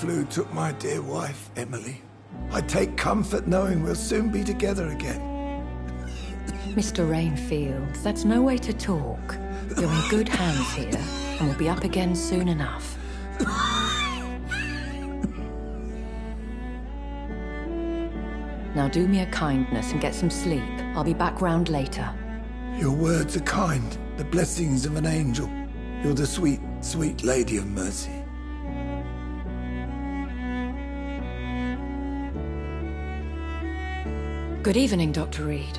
flu took my dear wife, Emily. I take comfort knowing we'll soon be together again. Mr. Rainfield, that's no way to talk. You're in good hands here, and we'll be up again soon enough. Now do me a kindness and get some sleep. I'll be back round later. Your words are kind, the blessings of an angel. You're the sweet, sweet Lady of Mercy. Good evening, Dr. Reed.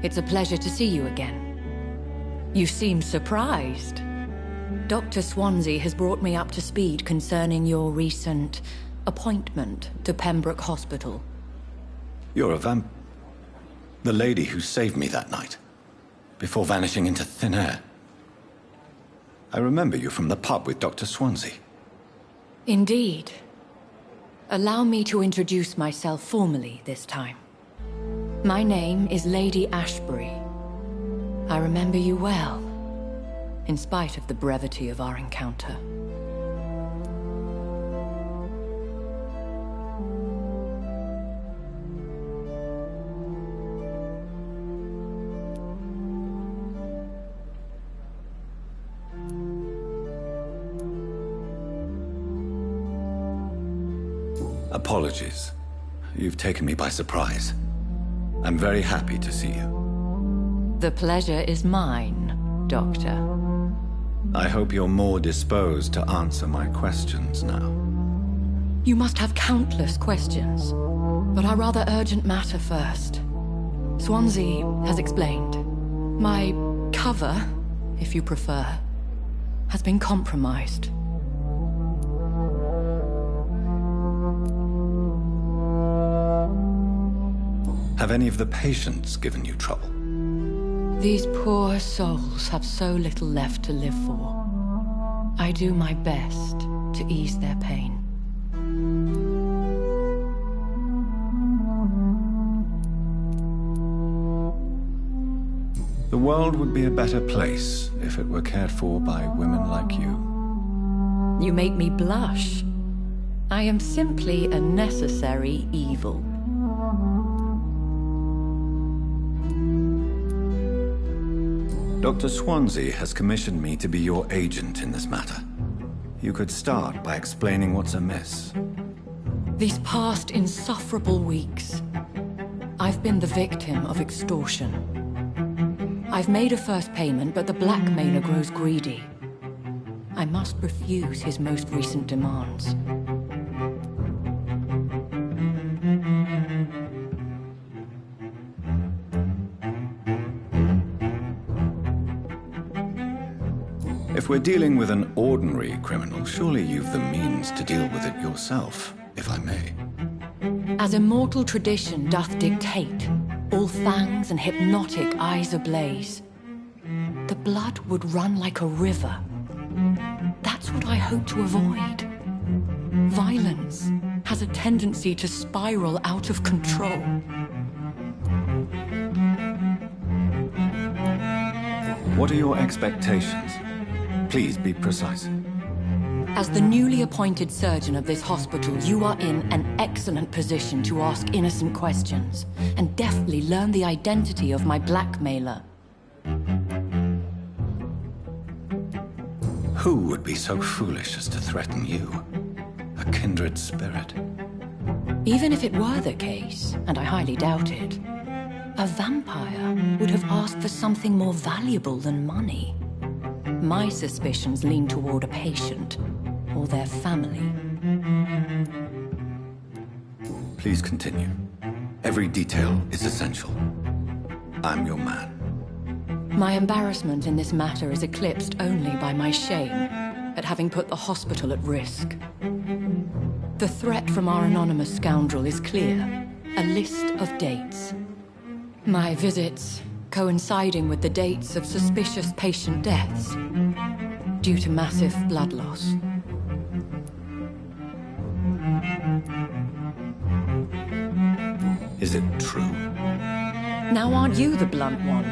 It's a pleasure to see you again. You seem surprised. Dr. Swansea has brought me up to speed concerning your recent appointment to Pembroke Hospital. You're a the lady who saved me that night, before vanishing into thin air. I remember you from the pub with Dr. Swansea. Indeed. Allow me to introduce myself formally this time. My name is Lady Ashbury. I remember you well, in spite of the brevity of our encounter. Apologies. You've taken me by surprise. I'm very happy to see you. The pleasure is mine, Doctor. I hope you're more disposed to answer my questions now. You must have countless questions, but our rather urgent matter first. Swansea has explained. My cover, if you prefer, has been compromised. Have any of the patients given you trouble? These poor souls have so little left to live for. I do my best to ease their pain. The world would be a better place if it were cared for by women like you. You make me blush. I am simply a necessary evil. Dr. Swansea has commissioned me to be your agent in this matter. You could start by explaining what's amiss. These past insufferable weeks, I've been the victim of extortion. I've made a first payment, but the blackmailer grows greedy. I must refuse his most recent demands. If we're dealing with an ordinary criminal, surely you've the means to deal with it yourself, if I may. As immortal tradition doth dictate, all fangs and hypnotic eyes ablaze, the blood would run like a river. That's what I hope to avoid. Violence has a tendency to spiral out of control. What are your expectations? Please be precise. As the newly appointed surgeon of this hospital, you are in an excellent position to ask innocent questions and deftly learn the identity of my blackmailer. Who would be so foolish as to threaten you? A kindred spirit. Even if it were the case, and I highly doubt it, a vampire would have asked for something more valuable than money. My suspicions lean toward a patient or their family. Please continue. Every detail is essential. I'm your man. My embarrassment in this matter is eclipsed only by my shame at having put the hospital at risk. The threat from our anonymous scoundrel is clear. A list of dates. My visits coinciding with the dates of suspicious patient deaths due to massive blood loss. Is it true? Now aren't you the blunt one?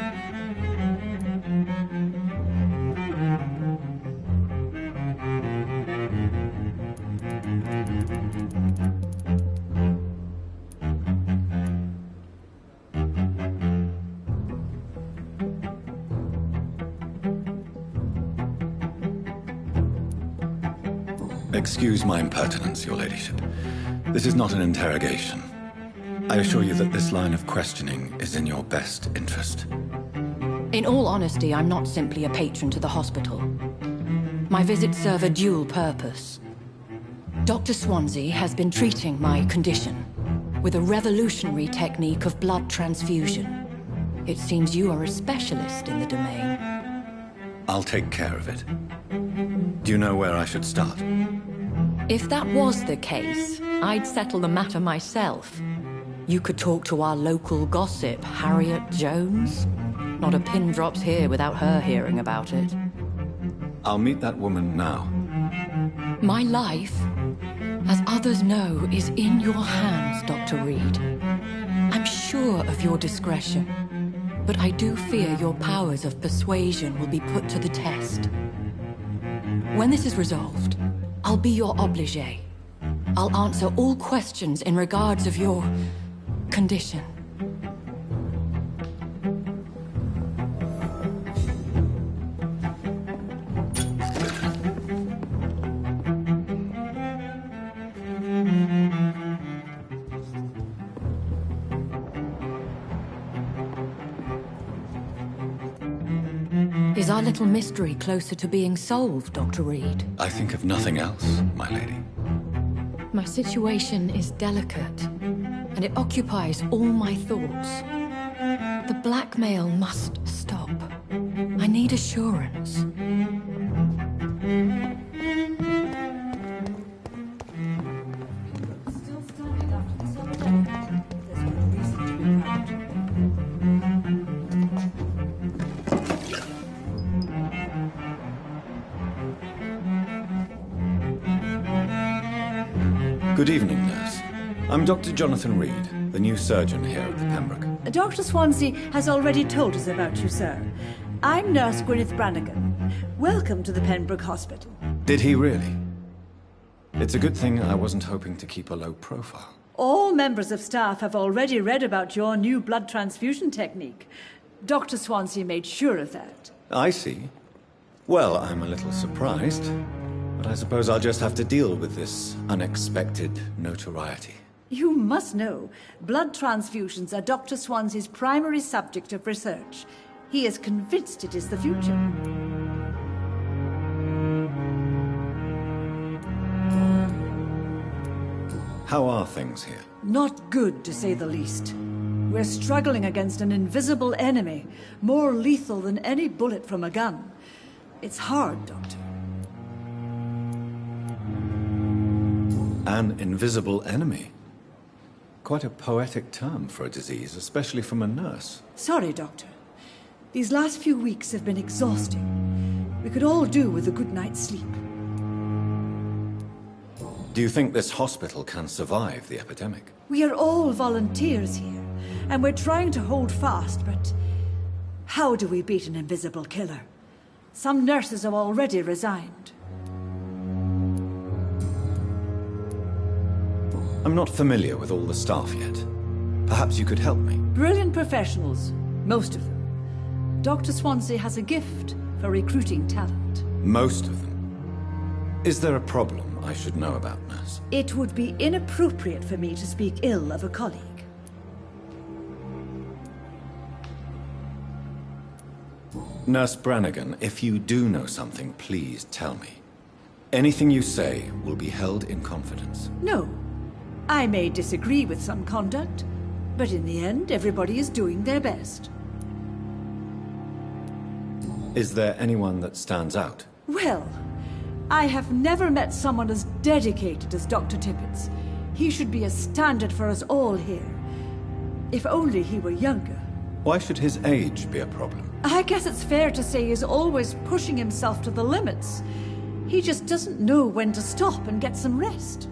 Excuse my impertinence, your ladyship. This is not an interrogation. I assure you that this line of questioning is in your best interest. In all honesty, I'm not simply a patron to the hospital. My visits serve a dual purpose. Dr. Swansea has been treating my condition with a revolutionary technique of blood transfusion. It seems you are a specialist in the domain. I'll take care of it. Do you know where I should start? If that was the case, I'd settle the matter myself. You could talk to our local gossip, Harriet Jones. Not a pin drops here without her hearing about it. I'll meet that woman now. My life, as others know, is in your hands, Dr. Reed. I'm sure of your discretion, but I do fear your powers of persuasion will be put to the test. When this is resolved, I'll be your obligé. I'll answer all questions in regards of your condition. Is our little mystery closer to being solved, Dr. Reed? I think of nothing else, my lady. My situation is delicate, and it occupies all my thoughts. The blackmail must stop. I need assurance. Good evening, nurse. I'm Dr. Jonathan Reed, the new surgeon here at the Pembroke. Dr. Swansea has already told us about you, sir. I'm Nurse Gwyneth Brannigan. Welcome to the Pembroke Hospital. Did he really? It's a good thing I wasn't hoping to keep a low profile. All members of staff have already read about your new blood transfusion technique. Dr. Swansea made sure of that. I see. Well, I'm a little surprised, but I suppose I'll just have to deal with this unexpected notoriety. You must know, blood transfusions are Dr. Swansea's primary subject of research. He is convinced it is the future. How are things here? Not good, to say the least. We're struggling against an invisible enemy, more lethal than any bullet from a gun. It's hard, Doctor. An invisible enemy? Quite a poetic term for a disease, especially from a nurse. Sorry, Doctor. These last few weeks have been exhausting. We could all do with a good night's sleep. Do you think this hospital can survive the epidemic? We are all volunteers here, and we're trying to hold fast, but how do we beat an invisible killer? Some nurses have already resigned. I'm not familiar with all the staff yet. Perhaps you could help me. Brilliant professionals, most of them. Dr. Swansea has a gift for recruiting talent. Most of them. Is there a problem I should know about, nurse? It would be inappropriate for me to speak ill of a colleague. Nurse Brannigan, if you do know something, please tell me. Anything you say will be held in confidence. No. I may disagree with some conduct, but in the end, everybody is doing their best. Is there anyone that stands out? Well, I have never met someone as dedicated as Dr. Tippett's. He should be a standard for us all here. If only he were younger. Why should his age be a problem? I guess it's fair to say he's always pushing himself to the limits. He just doesn't know when to stop and get some rest.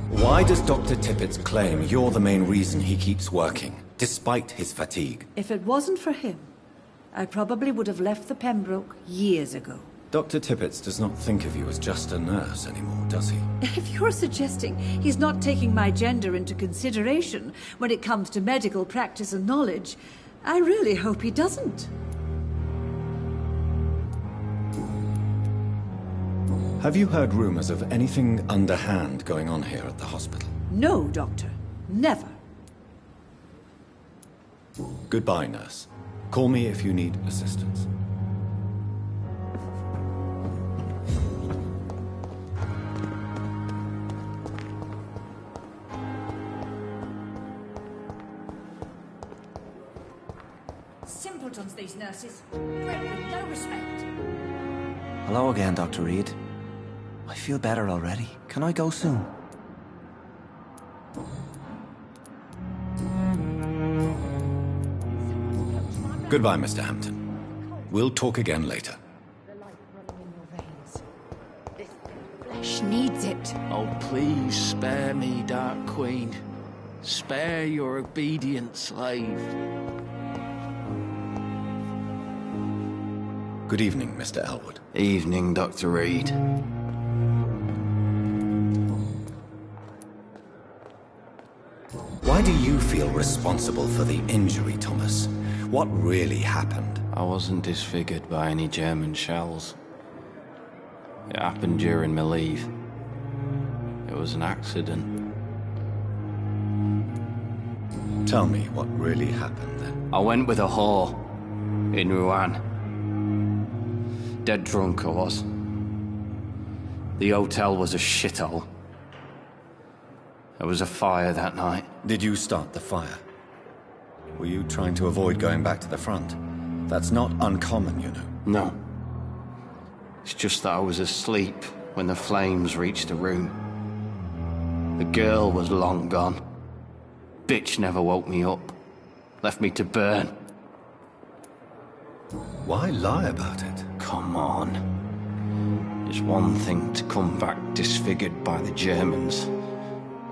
Why does Dr. Tippett claim you're the main reason he keeps working, despite his fatigue? If it wasn't for him, I probably would have left the Pembroke years ago. Dr. Tippett does not think of you as just a nurse anymore, does he? If you're suggesting he's not taking my gender into consideration when it comes to medical practice and knowledge, I really hope he doesn't. Have you heard rumors of anything underhand going on here at the hospital? No, Doctor. Never. Goodbye, nurse. Call me if you need assistance. Simpletons, these nurses. Bred with no respect. Hello again, Dr. Reed. I feel better already. Can I go soon? Goodbye, Mr. Hampton. We'll talk again later. The life running in your veins. This flesh needs it. Oh, please spare me, Dark Queen. Spare your obedient slave. Good evening, Mr. Elwood. Evening, Dr. Reed. Why do you feel responsible for the injury, Thomas? What really happened? I wasn't disfigured by any German shells. It happened during my leave. It was an accident. Tell me what really happened then. I went with a whore in Rouen. Dead drunk I was. The hotel was a shithole. There was a fire that night. Did you start the fire? Were you trying to avoid going back to the front? That's not uncommon, you know. No. It's just that I was asleep when the flames reached the room. The girl was long gone. Bitch never woke me up. Left me to burn. Why lie about it? Come on. It's one thing to come back disfigured by the Germans,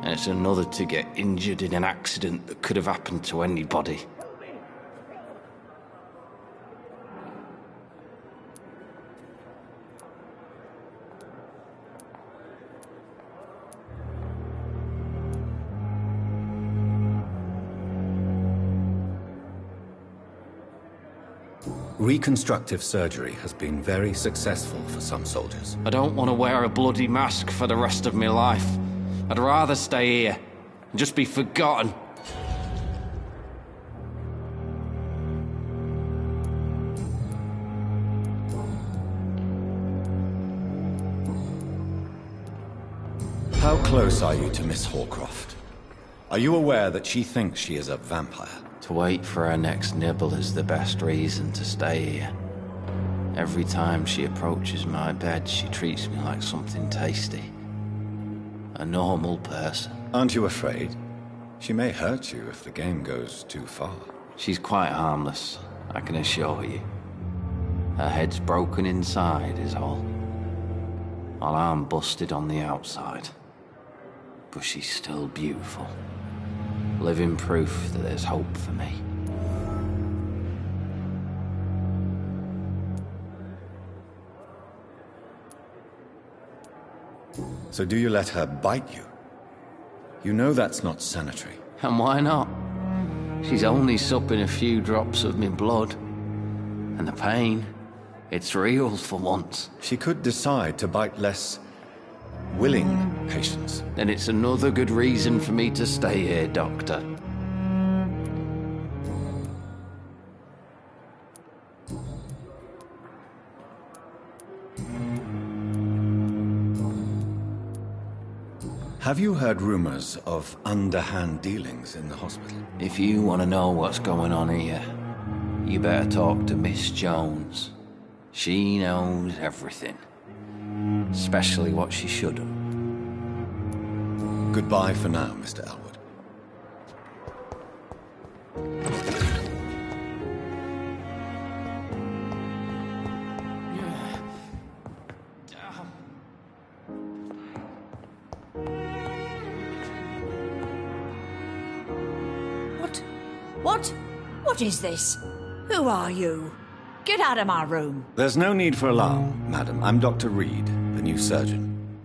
and it's another to get injured in an accident that could have happened to anybody. Reconstructive surgery has been very successful for some soldiers. I don't want to wear a bloody mask for the rest of my life. I'd rather stay here and just be forgotten. How close are you to Miss Horcroft? Are you aware that she thinks she is a vampire? To wait for her next nibble is the best reason to stay here. Every time she approaches my bed, she treats me like something tasty. A normal person. Aren't you afraid? She may hurt you if the game goes too far. She's quite harmless, I can assure you. Her head's broken inside is all. While I'm busted on the outside. But she's still beautiful. Living proof that there's hope for me. So do you let her bite you? You know that's not sanitary. And why not? She's only supping a few drops of me blood. And the pain, it's real for once. She could decide to bite less willing patients. Then it's another good reason for me to stay here, Doctor. Have you heard rumors of underhand dealings in the hospital? If you want to know what's going on here, you better talk to Miss Jones. She knows everything. Especially what she shouldn't. Goodbye for now, Mr. Elwood. What? What is this? Who are you? Get out of my room. There's no need for alarm, madam. I'm Dr. Reed, the new surgeon.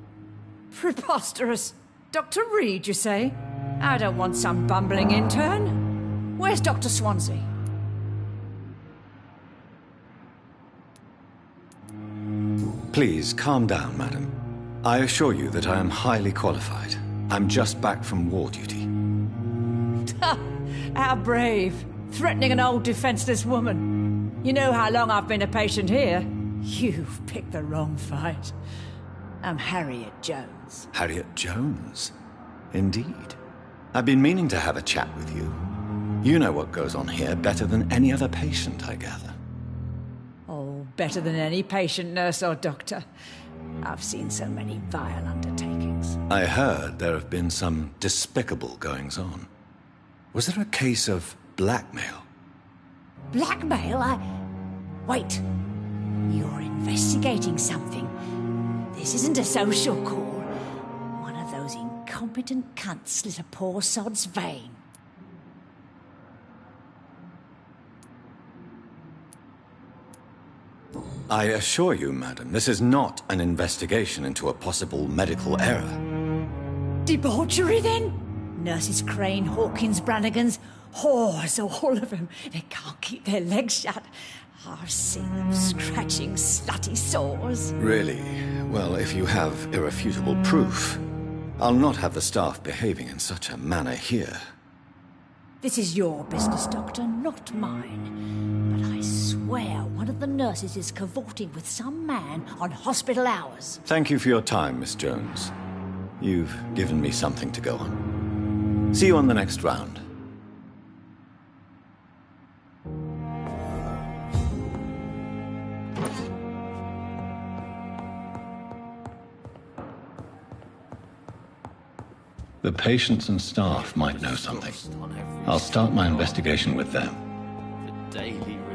Preposterous. Dr. Reed, you say? I don't want some bumbling intern. Where's Dr. Swansea? Please, calm down, madam. I assure you that I am highly qualified. I'm just back from war duty. How brave. Threatening an old defenseless woman. You know how long I've been a patient here? You've picked the wrong fight. I'm Harriet Jones. Harriet Jones? Indeed. I've been meaning to have a chat with you. You know what goes on here better than any other patient, I gather. Oh, better than any patient, nurse or doctor. I've seen so many vile undertakings. I heard there have been some despicable goings-on. Was there a case of blackmail? Blackmail? Wait. You're investigating something. This isn't a social call. One of those incompetent cunts slit a poor sod's vein. I assure you, madam, this is not an investigation into a possible medical error. Debauchery, then? Nurses Crane, Hawkins, Brannigans, whores, all of them. They can't keep their legs shut. I've seen them scratching slutty sores. Really? Well, if you have irrefutable proof, I'll not have the staff behaving in such a manner here. This is your business, Doctor, not mine. But I swear one of the nurses is cavorting with some man on hospital hours. Thank you for your time, Miss Jones. You've given me something to go on. See you on the next round. The patients and staff might know something. I'll start my investigation with them. The daily routine.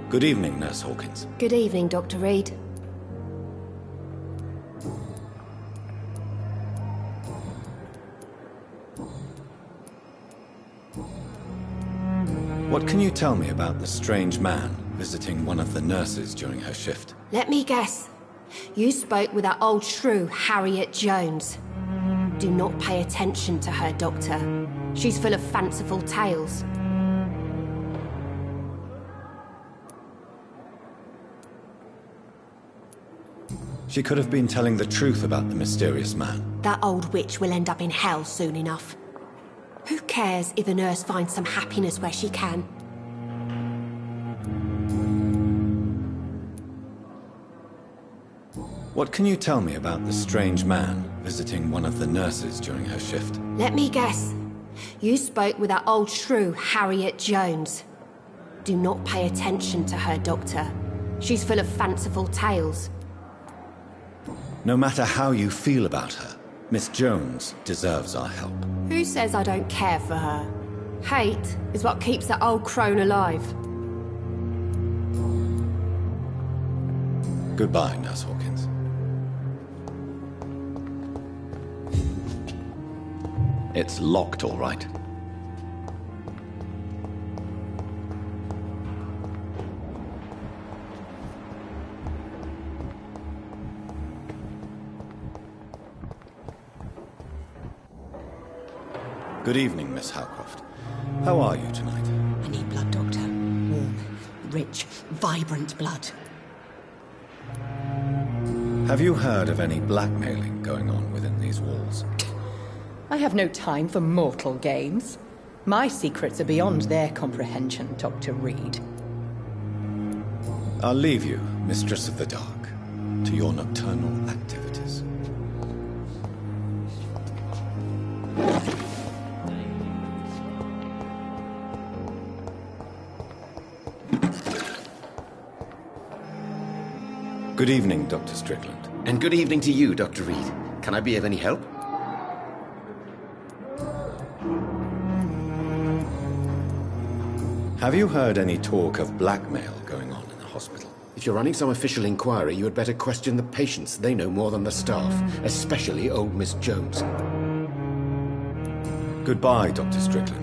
Good evening, Nurse Hawkins. Good evening, Dr. Reed. What can you tell me about the strange man visiting one of the nurses during her shift? Let me guess. You spoke with that old shrew, Harriet Jones. Do not pay attention to her, Doctor. She's full of fanciful tales. She could have been telling the truth about the mysterious man. That old witch will end up in hell soon enough. Who cares if a nurse finds some happiness where she can? What can you tell me about the strange man visiting one of the nurses during her shift? Let me guess. You spoke with that old shrew, Harriet Jones. Do not pay attention to her, Doctor. She's full of fanciful tales. No matter how you feel about her, Miss Jones deserves our help. Who says I don't care for her? Hate is what keeps that old crone alive. Goodbye, Nurse Hawkins. It's locked, all right. Good evening, Miss Howcroft. How are you tonight? I need blood, Doctor. Warm, rich, vibrant blood. Have you heard of any blackmailing going on within these walls? I have no time for mortal games. My secrets are beyond their comprehension, Dr. Reed. I'll leave you, Mistress of the Dark, to your nocturnal activities. Good evening, Dr. Strickland. And good evening to you, Dr. Reed. Can I be of any help? Have you heard any talk of blackmail going on in the hospital? If you're running some official inquiry, you had better question the patients. They know more than the staff, especially old Miss Jones. Goodbye, Dr. Strickland.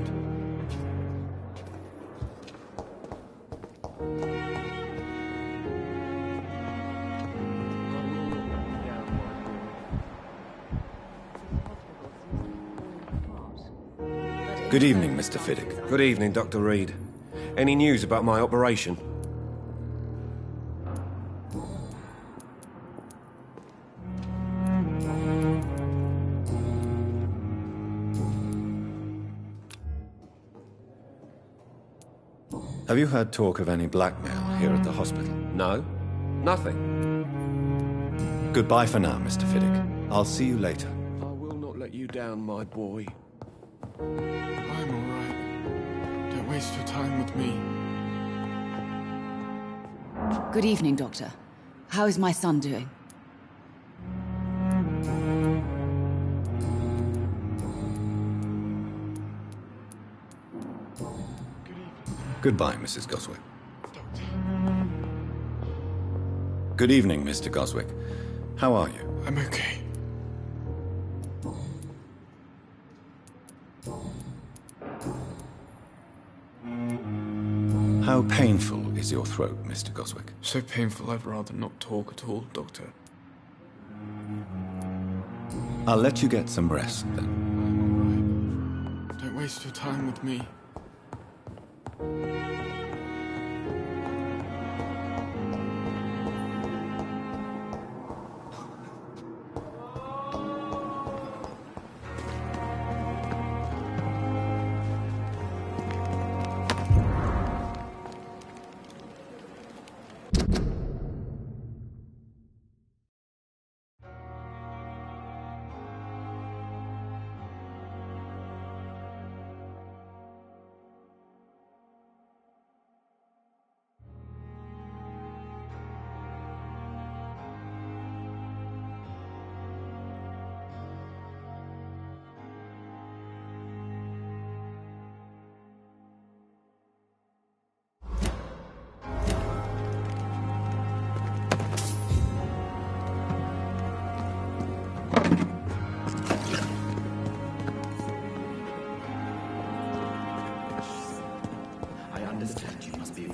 Good evening, Mr. Fiddick. Good evening, Dr. Reed. Any news about my operation? Have you heard talk of any blackmail here at the hospital? No. Nothing. Goodbye for now, Mr. Fiddick. I'll see you later. I will not let you down, my boy. I'm all right. Don't waste your time with me. Good evening, Doctor. How is my son doing? Goodbye, Mrs. Goswick. Good evening, Mr. Goswick. How are you? I'm okay. How painful is your throat, Mr. Goswick? So painful I'd rather not talk at all, Doctor. I'll let you get some rest, then. I'm all right. Don't waste your time with me.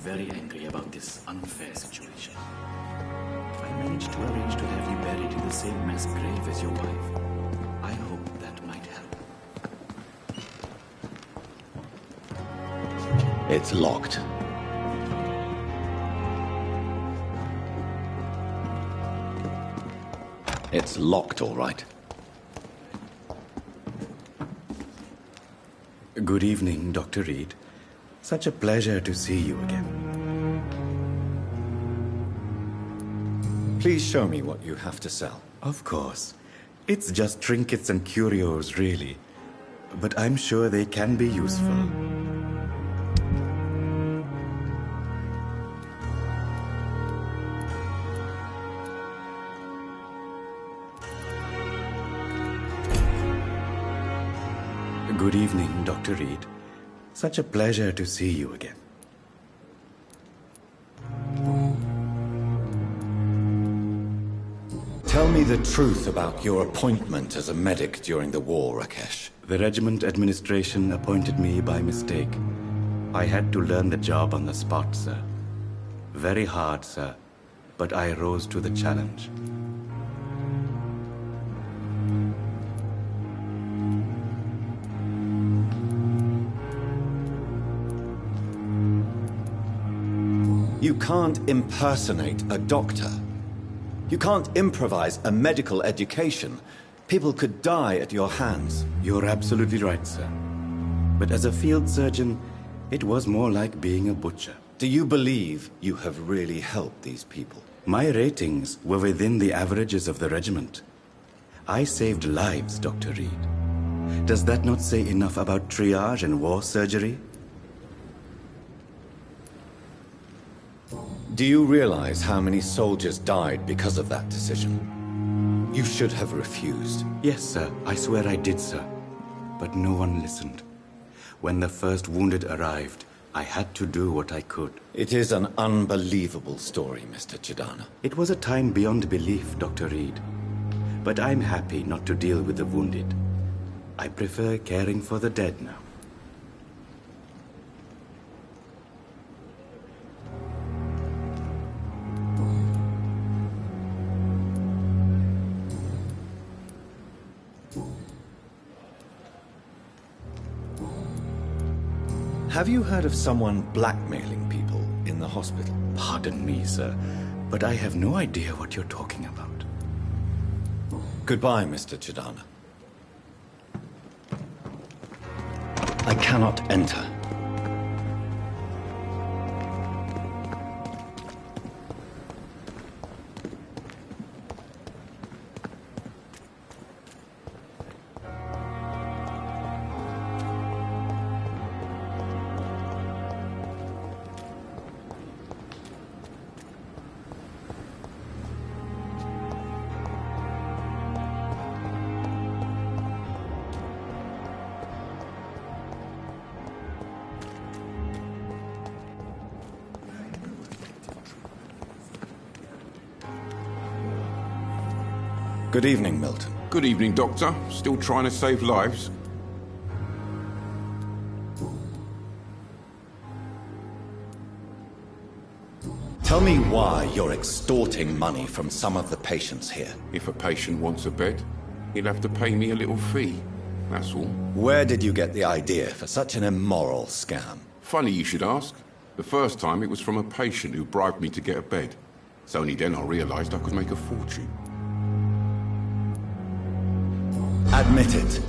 Very angry about this unfair situation. I managed to arrange to have you buried in the same mass grave as your wife. I hope that might help. It's locked. It's locked, all right. Good evening, Dr. Reed. Such a pleasure to see you again. Please show me what you have to sell. Of course. It's just trinkets and curios, really. But I'm sure they can be useful. Good evening, Dr. Reed. Such a pleasure to see you again. Tell me the truth about your appointment as a medic during the war, Rakesh. The regiment administration appointed me by mistake. I had to learn the job on the spot, sir. Very hard, sir, but I rose to the challenge. You can't impersonate a doctor. You can't improvise a medical education. People could die at your hands. You're absolutely right, sir. But as a field surgeon, it was more like being a butcher. Do you believe you have really helped these people? My ratings were within the averages of the regiment. I saved lives, Dr. Reed. Does that not say enough about triage and war surgery? Do you realize how many soldiers died because of that decision? You should have refused. Yes, sir. I swear I did, sir. But no one listened. When the first wounded arrived, I had to do what I could. It is an unbelievable story, Mr. Chidana. It was a time beyond belief, Dr. Reed. But I'm happy not to deal with the wounded. I prefer caring for the dead now. Have you heard of someone blackmailing people in the hospital? Pardon me, sir, but I have no idea what you're talking about. Goodbye, Mr. Chidana. I cannot enter. Good evening, Milton. Good evening, Doctor. Still trying to save lives? Tell me why you're extorting money from some of the patients here. If a patient wants a bed, he'll have to pay me a little fee. That's all. Where did you get the idea for such an immoral scam? Funny you should ask. The first time it was from a patient who bribed me to get a bed. It's only then I realized I could make a fortune. Admit it.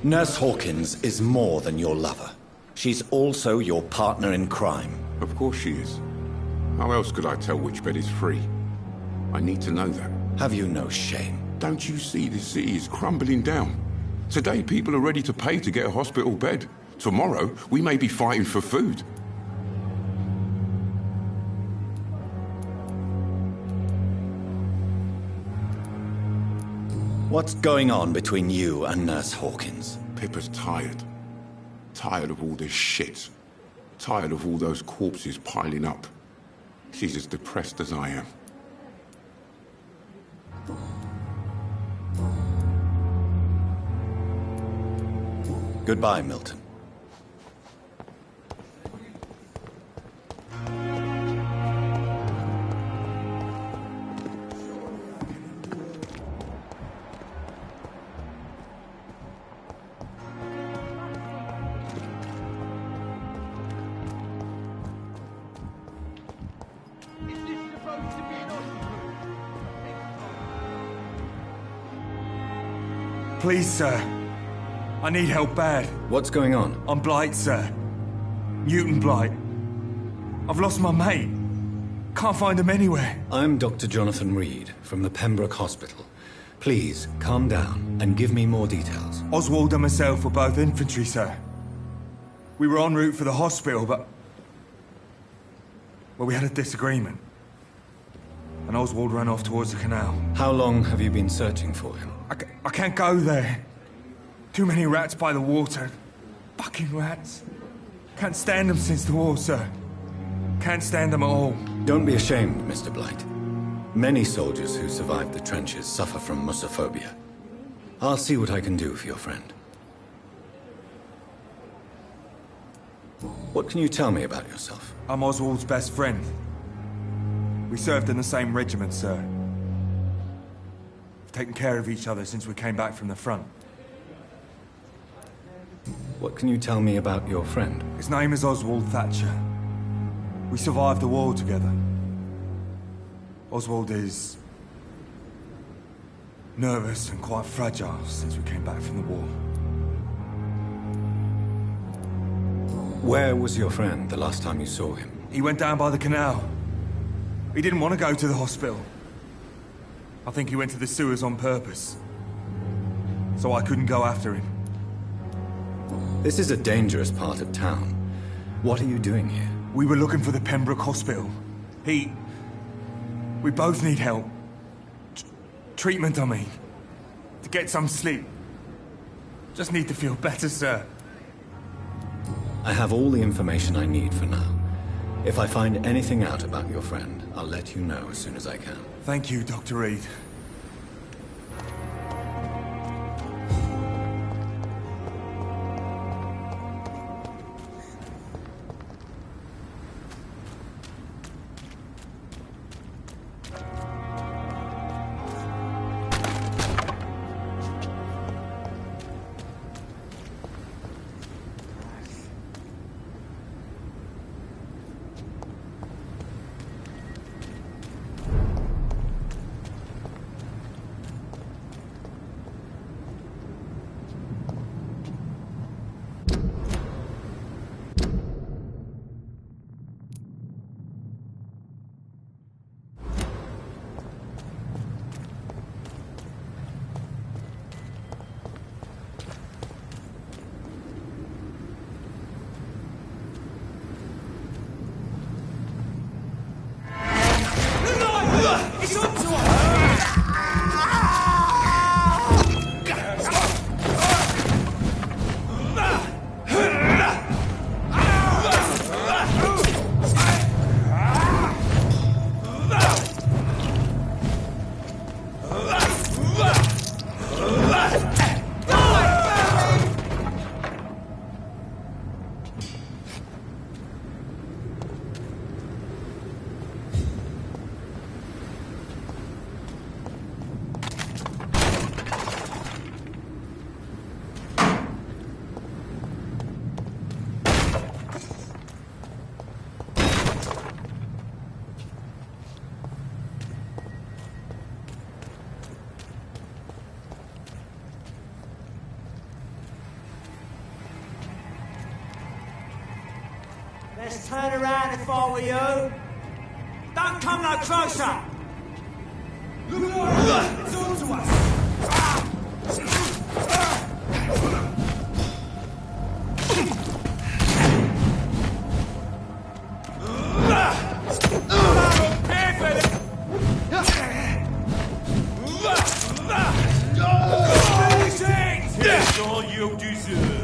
Nurse Hawkins is more than your lover. She's also your partner in crime. Of course she is. How else could I tell which bed is free? I need to know that. Have you no shame? Don't you see this city is crumbling down? Today people are ready to pay to get a hospital bed. Tomorrow we may be fighting for food. What's going on between you and Nurse Hawkins? Pippa's tired. Tired of all this shit. Tired of all those corpses piling up. She's as depressed as I am. Goodbye, Milton. Please, sir. I need help bad. What's going on? I'm Blight, sir. Newton Blight. I've lost my mate. Can't find him anywhere. I'm Dr. Jonathan Reed from the Pembroke Hospital. Please, calm down and give me more details. Oswald and myself were both infantry, sir. We were en route for the hospital, but... well, we had a disagreement. And Oswald ran off towards the canal. How long have you been searching for him? I can't go there. Too many rats by the water. Fucking rats. Can't stand them since the war, sir. Can't stand them at all. Don't be ashamed, Mr. Blight. Many soldiers who survived the trenches suffer from musophobia. I'll see what I can do for your friend. What can you tell me about yourself? I'm Oswald's best friend. We served in the same regiment, sir. We've taken care of each other since we came back from the front. What can you tell me about your friend? His name is Oswald Thatcher. We survived the war together. Oswald is... nervous and quite fragile since we came back from the war. Where was your friend the last time you saw him? He went down by the canal. He didn't want to go to the hospital. I think he went to the sewers on purpose. So I couldn't go after him. This is a dangerous part of town. What are you doing here? We were looking for the Pembroke Hospital. We both need help. Treatment, I mean. To get some sleep. Just need to feel better, sir. I have all the information I need for now. If I find anything out about your friend, I'll let you know as soon as I can. Thank you, Dr. Reed. Let's turn around if I were you. Don't come no closer! It's all to us! That's all you deserve.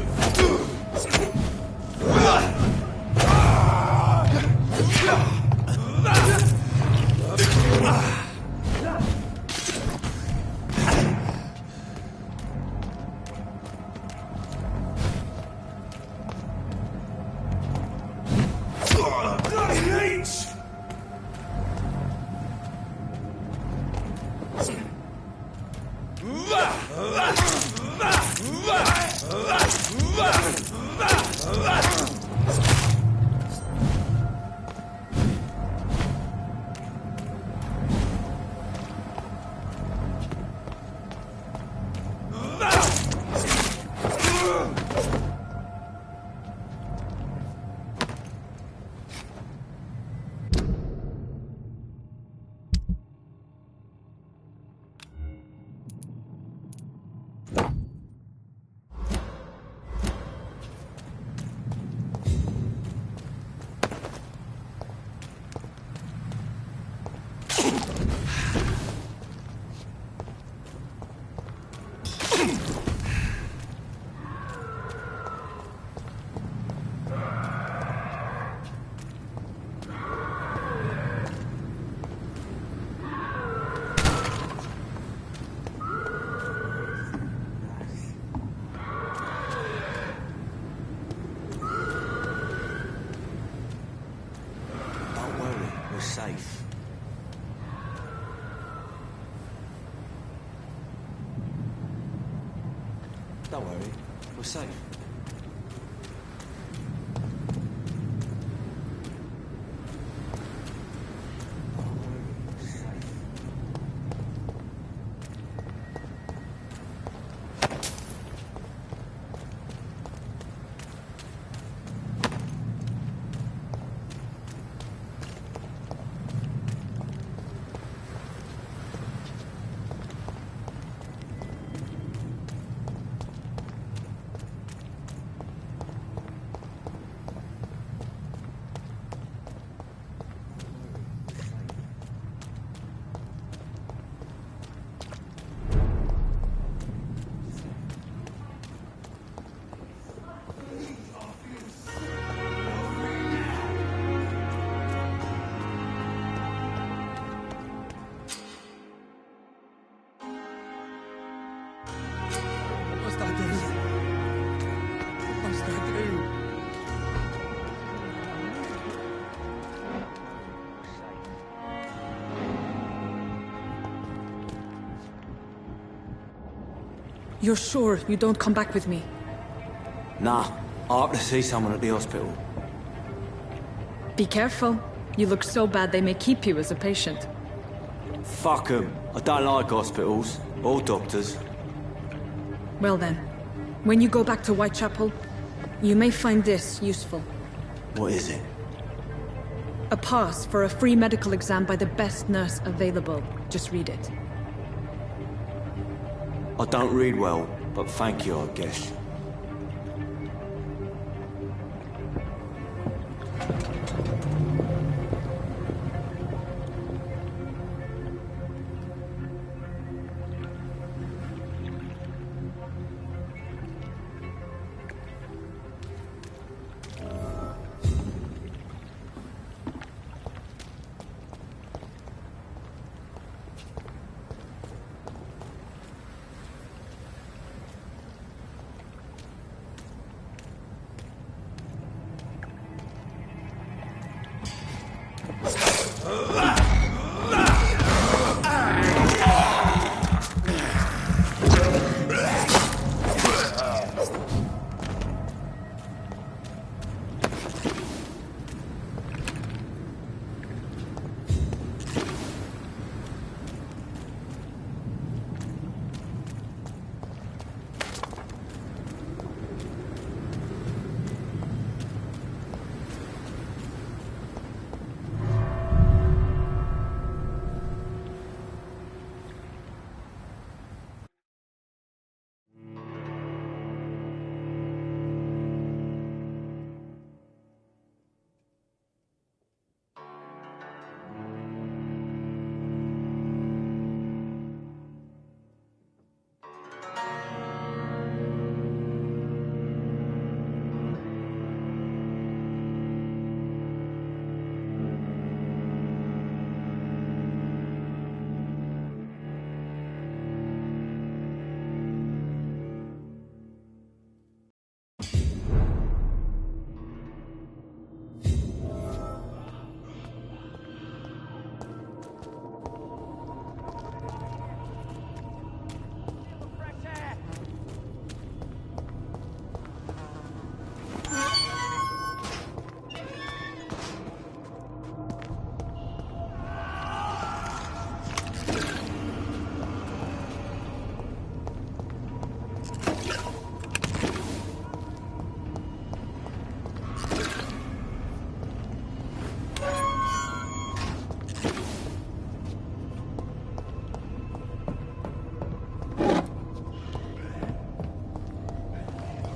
Safe. Don't worry, we're safe. do. You're sure you don't come back with me? Nah, I have to see someone at the hospital. Be careful. You look so bad they may keep you as a patient. Fuck 'em. I don't like hospitals. Or doctors. Well then, when you go back to Whitechapel, you may find this useful. What is it? A pass for a free medical exam by the best nurse available. Just read it. I don't read well, but thank you, I guess.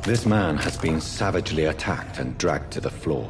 This man has been savagely attacked and dragged to the floor.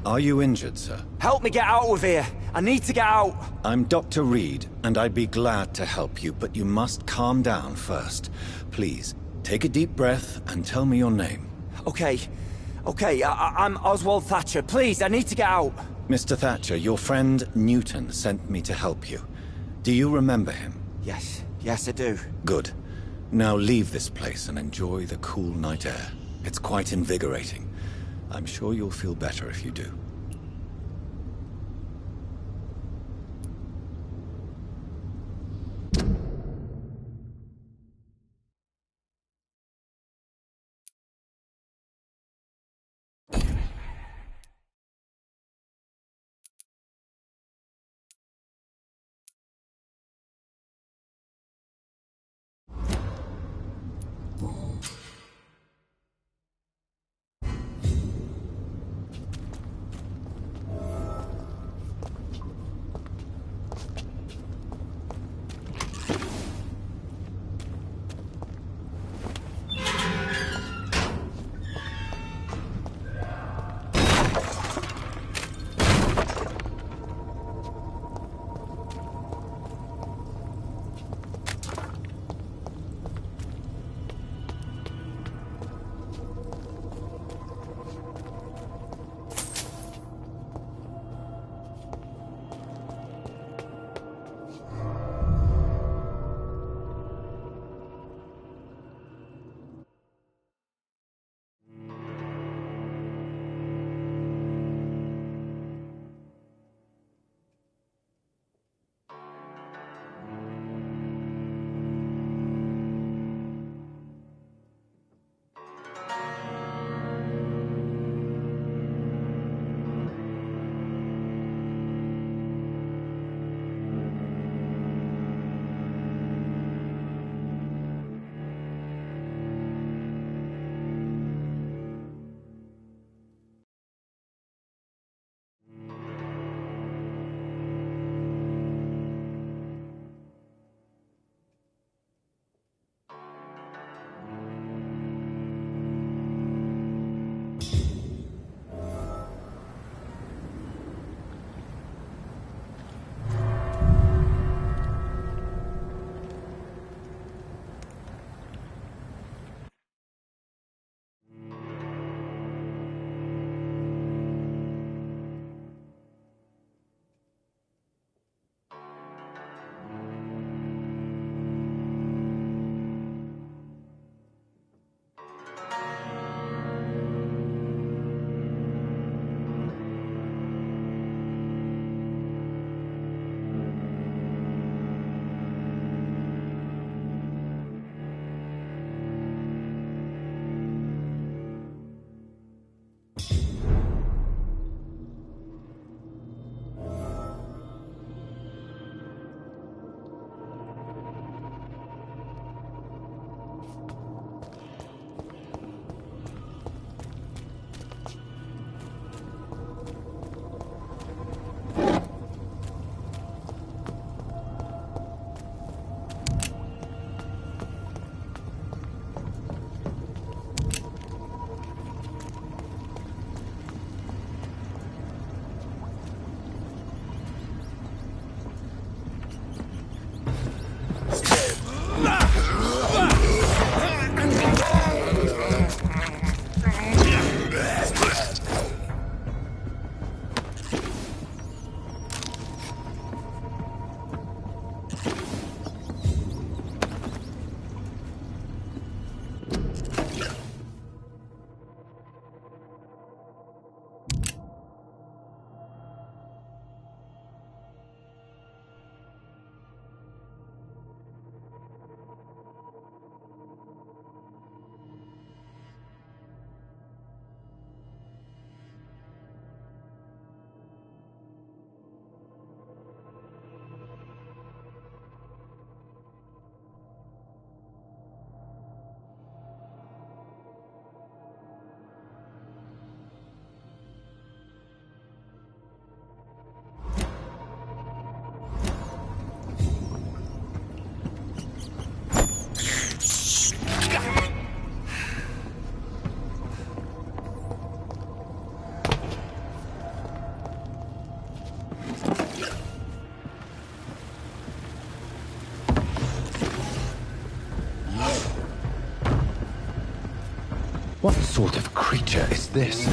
Are you injured, sir? Help me get out of here. I need to get out. I'm Dr. Reed, and I'd be glad to help you, but you must calm down first. Please, take a deep breath and tell me your name. Okay. I'm Oswald Thatcher. Please, I need to get out. Mr. Thatcher, your friend Newton sent me to help you. Do you remember him? Yes, I do. Good. Now leave this place and enjoy the cool night air. It's quite invigorating. I'm sure you'll feel better if you do. sort of creature is this?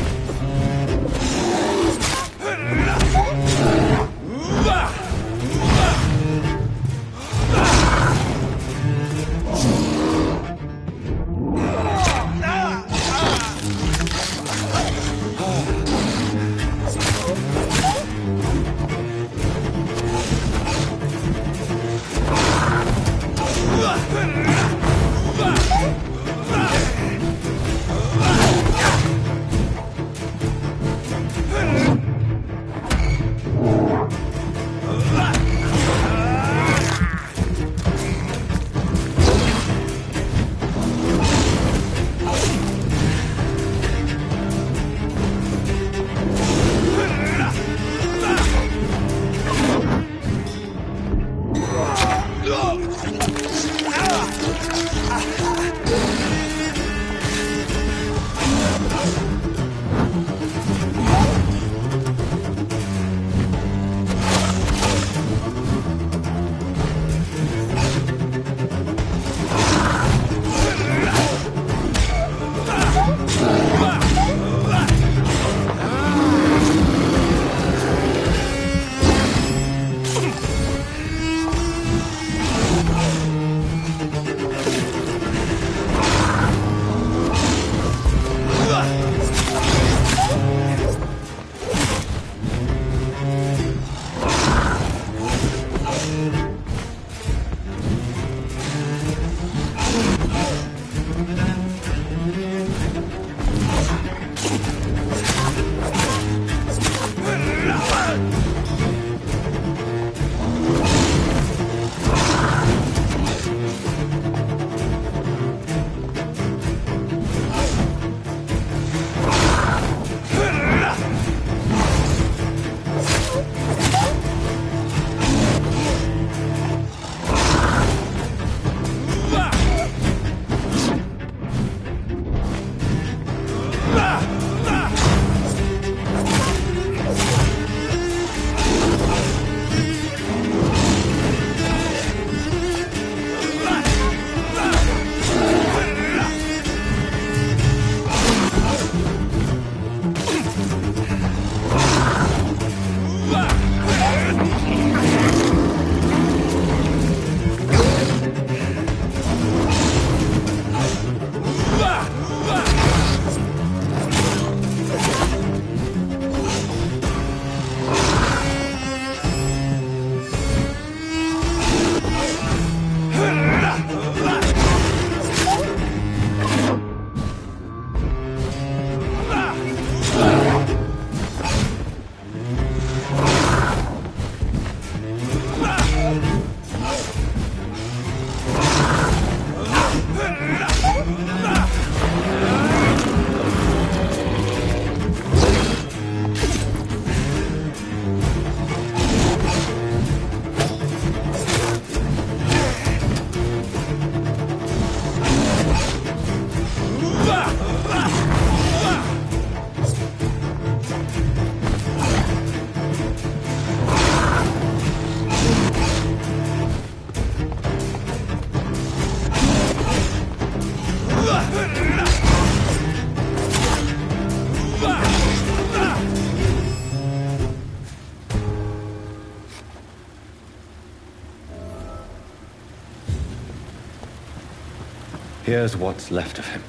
Here's what's left of him.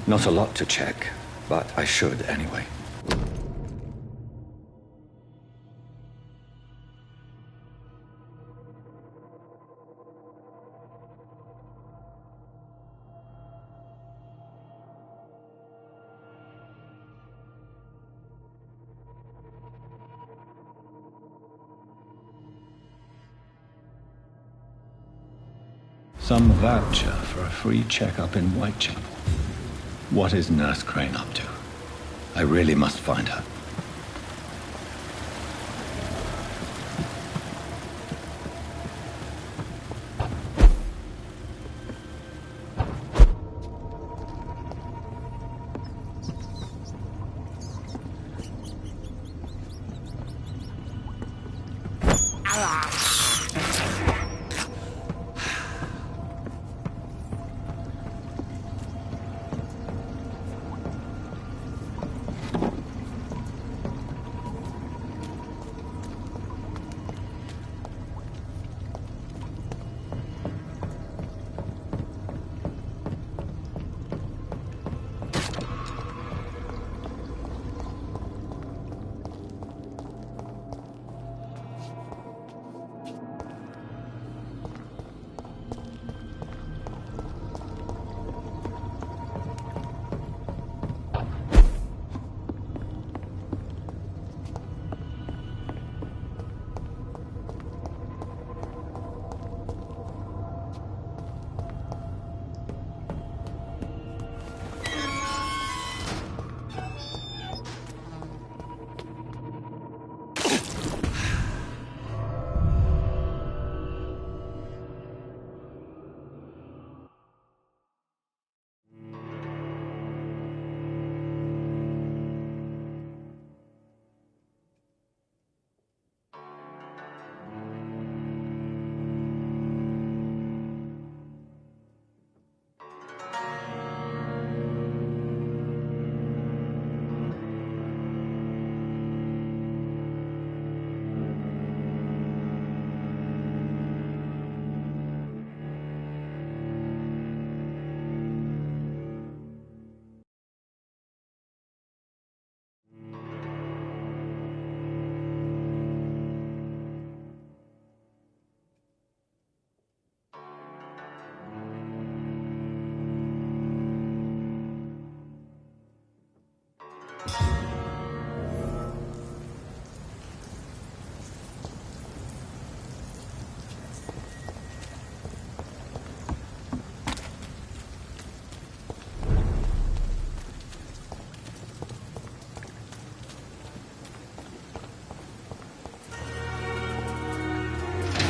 Not a lot to check, but I should anyway. Some voucher for a free checkup in Whitechapel. What is Nurse Crane up to? I really must find her.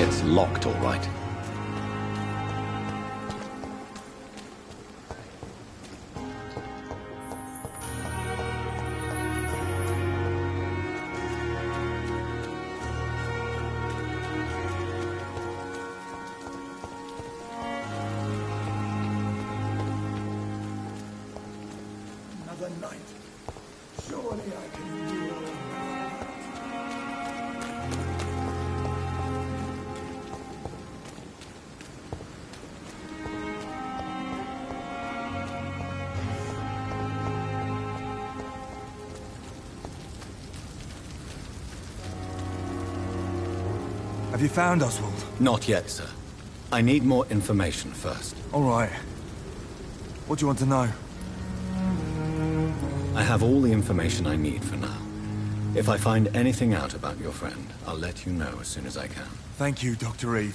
It's locked, all right. Another night. Surely I can endure. Have you found Oswald? Not yet, sir. I need more information first. All right. What do you want to know? I have all the information I need for now. If I find anything out about your friend, I'll let you know as soon as I can. Thank you, Dr. Reed.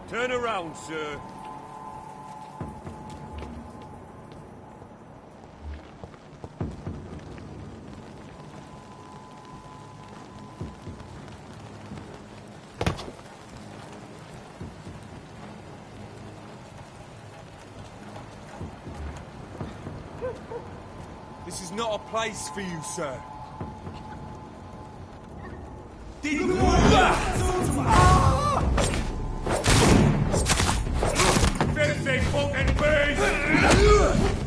Turn around, sir. This is not a place for you, sir. Filthy fucking beast!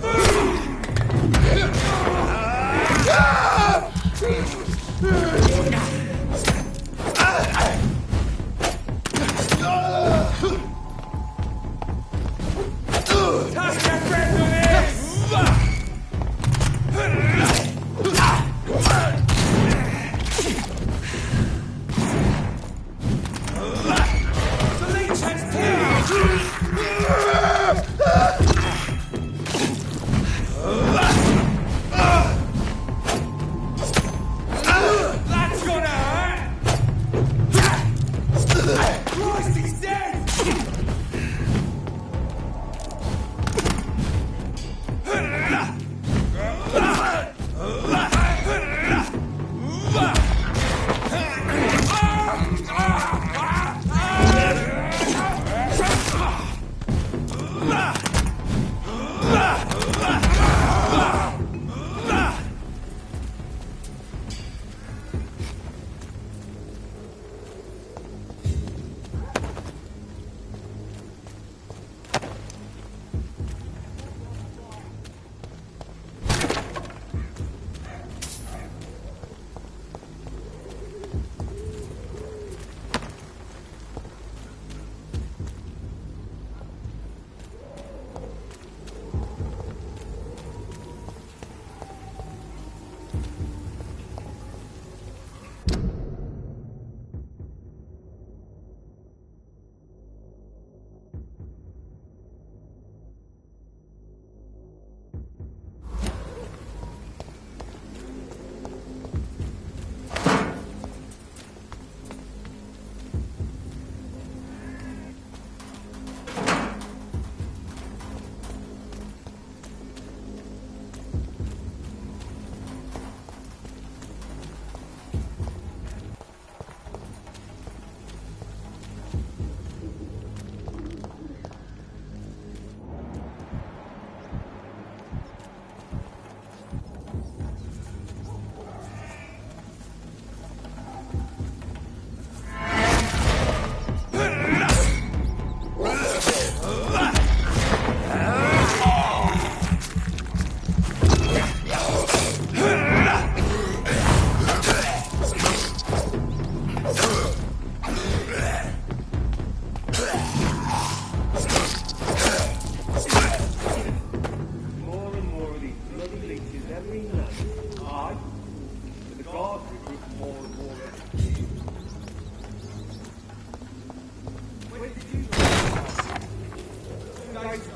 days ago.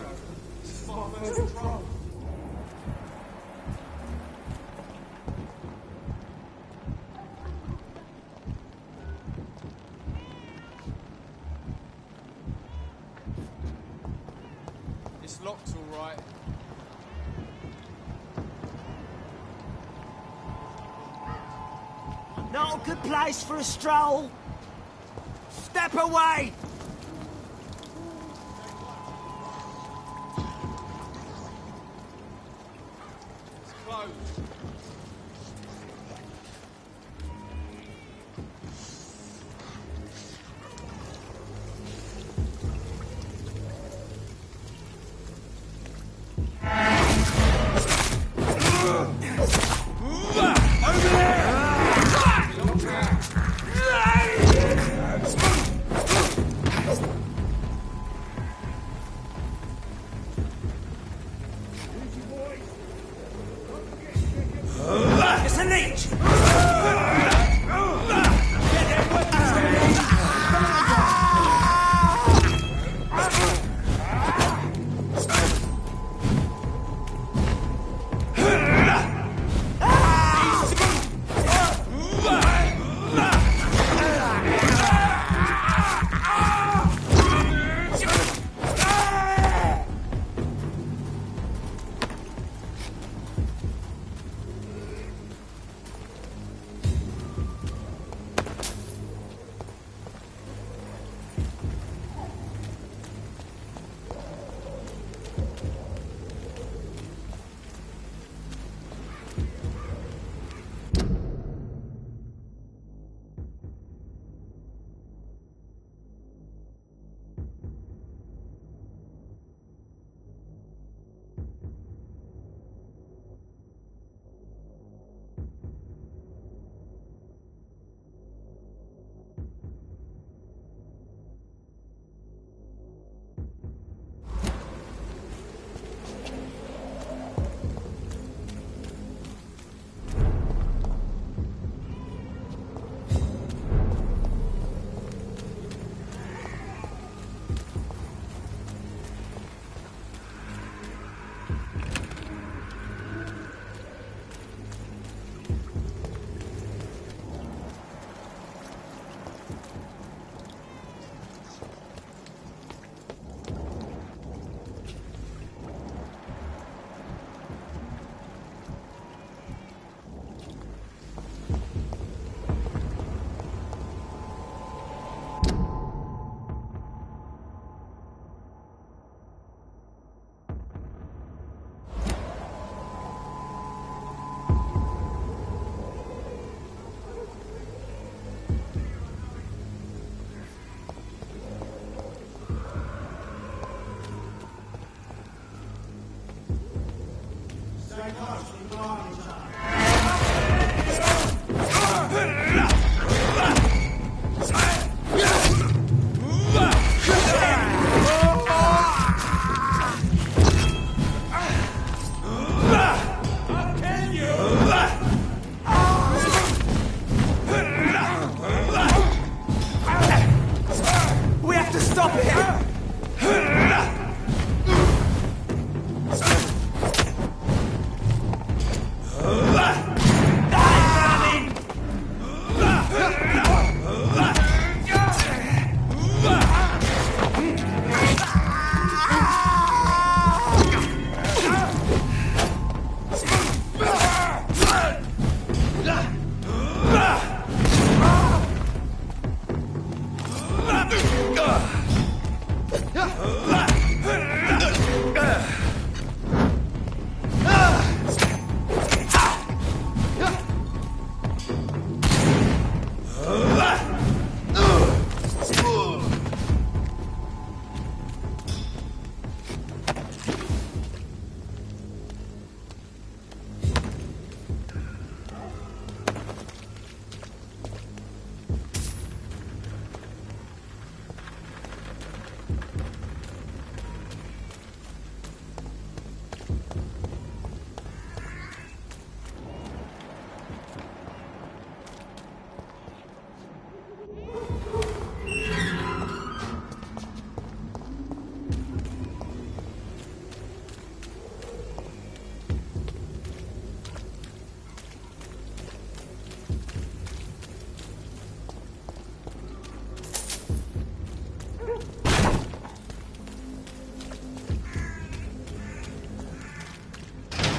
This is my first patrol. It's locked all right. Not a good place for a stroll. Step away! It's closed.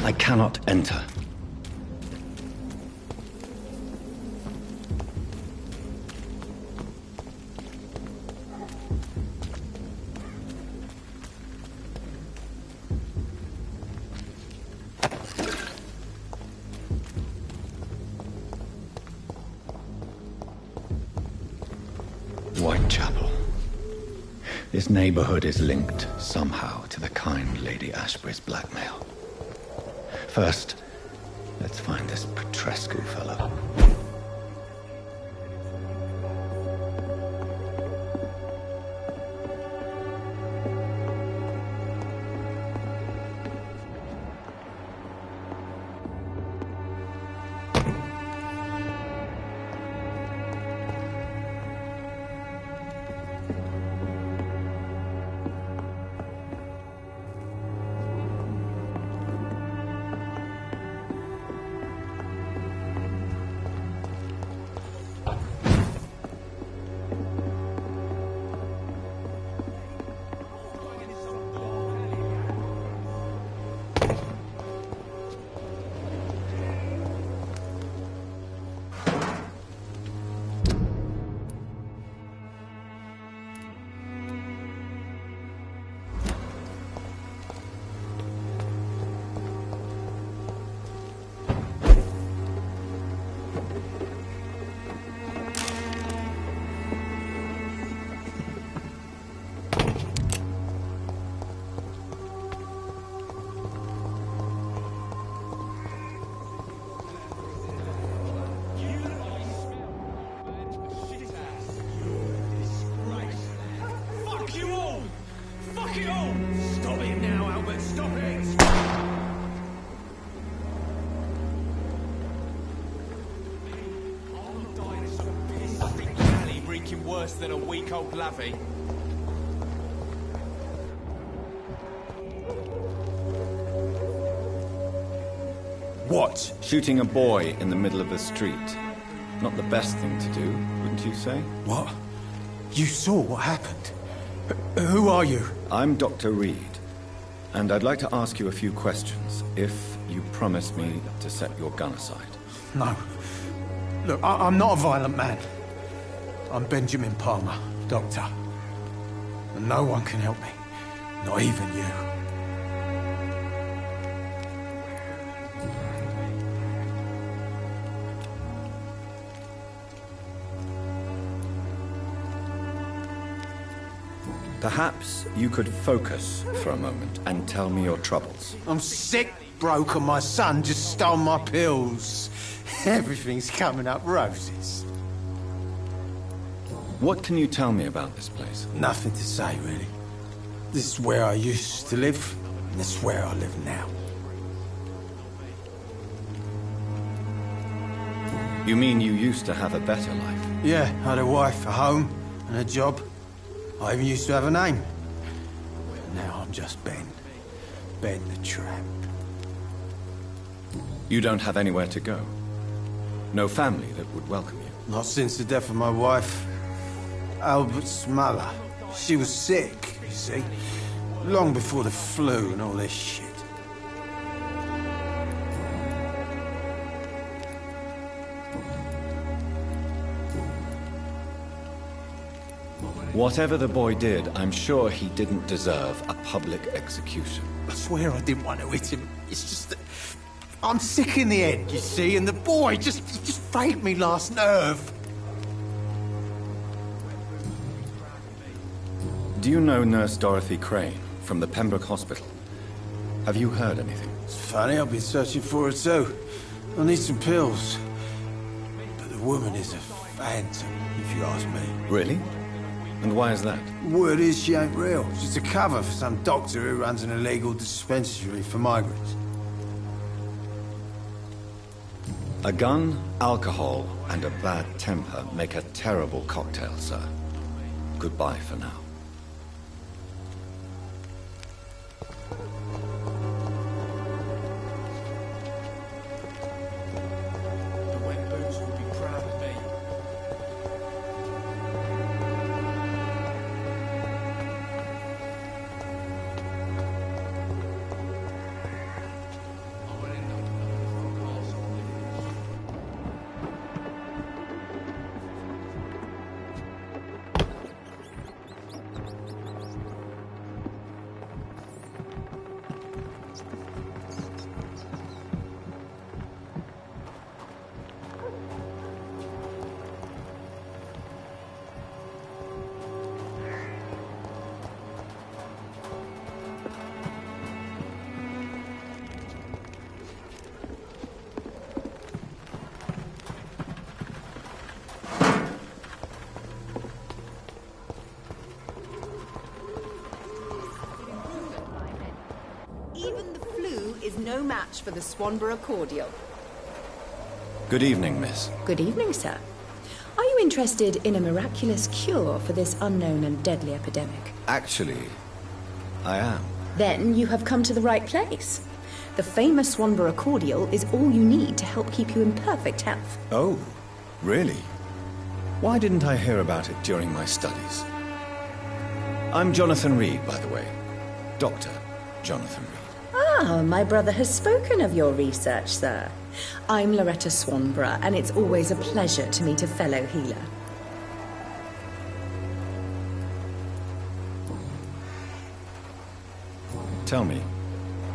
I cannot enter. Whitechapel. This neighborhood is linked somehow to the kind Lady Ashbury's blackmail. First, let's find this Petrescu fellow. Worse than a week-old lavvy. What? Shooting a boy in the middle of the street. Not the best thing to do, wouldn't you say? What? You saw what happened? Who are you? I'm Dr. Reed, and I'd like to ask you a few questions, if you promise me to set your gun aside. No. Look, I'm not a violent man. I'm Benjamin Palmer, doctor. And no one can help me. Not even you. Perhaps you could focus for a moment and tell me your troubles. I'm sick, broke, and my son just stole my pills. Everything's coming up roses. What can you tell me about this place? Nothing to say, really. This is where I used to live, and this is where I live now. You mean you used to have a better life? Yeah, I had a wife, a home, and a job. I even used to have a name. But now I'm just Ben. Ben the Tramp. You don't have anywhere to go? No family that would welcome you? Not since the death of my wife. Albert's mother. She was sick, you see. Long before the flu and all this shit. Whatever the boy did, I'm sure he didn't deserve a public execution. I swear I didn't want to hit him. It's just that I'm sick in the head, you see, and the boy just frayed me last nerve. Do you know Nurse Dorothy Crane from the Pembroke Hospital? Have you heard anything? It's funny, I've been searching for her too. I need some pills. But the woman is a phantom, if you ask me. Really? And why is that? Word is she ain't real. She's a cover for some doctor who runs an illegal dispensary for migrants. A gun, alcohol, and a bad temper make a terrible cocktail, sir. Goodbye for now. is no match for the Swanborough cordial. Good evening, miss. Good evening, sir. Are you interested in a miraculous cure for this unknown and deadly epidemic? Actually, I am. Then you have come to the right place. The famous Swanborough cordial is all you need to help keep you in perfect health. Oh, really? Why didn't I hear about it during my studies? I'm Jonathan Reed, by the way. Dr. Jonathan Reed. Ah, my brother has spoken of your research, sir. I'm Loretta Swanborough, and it's always a pleasure to meet a fellow healer. Tell me,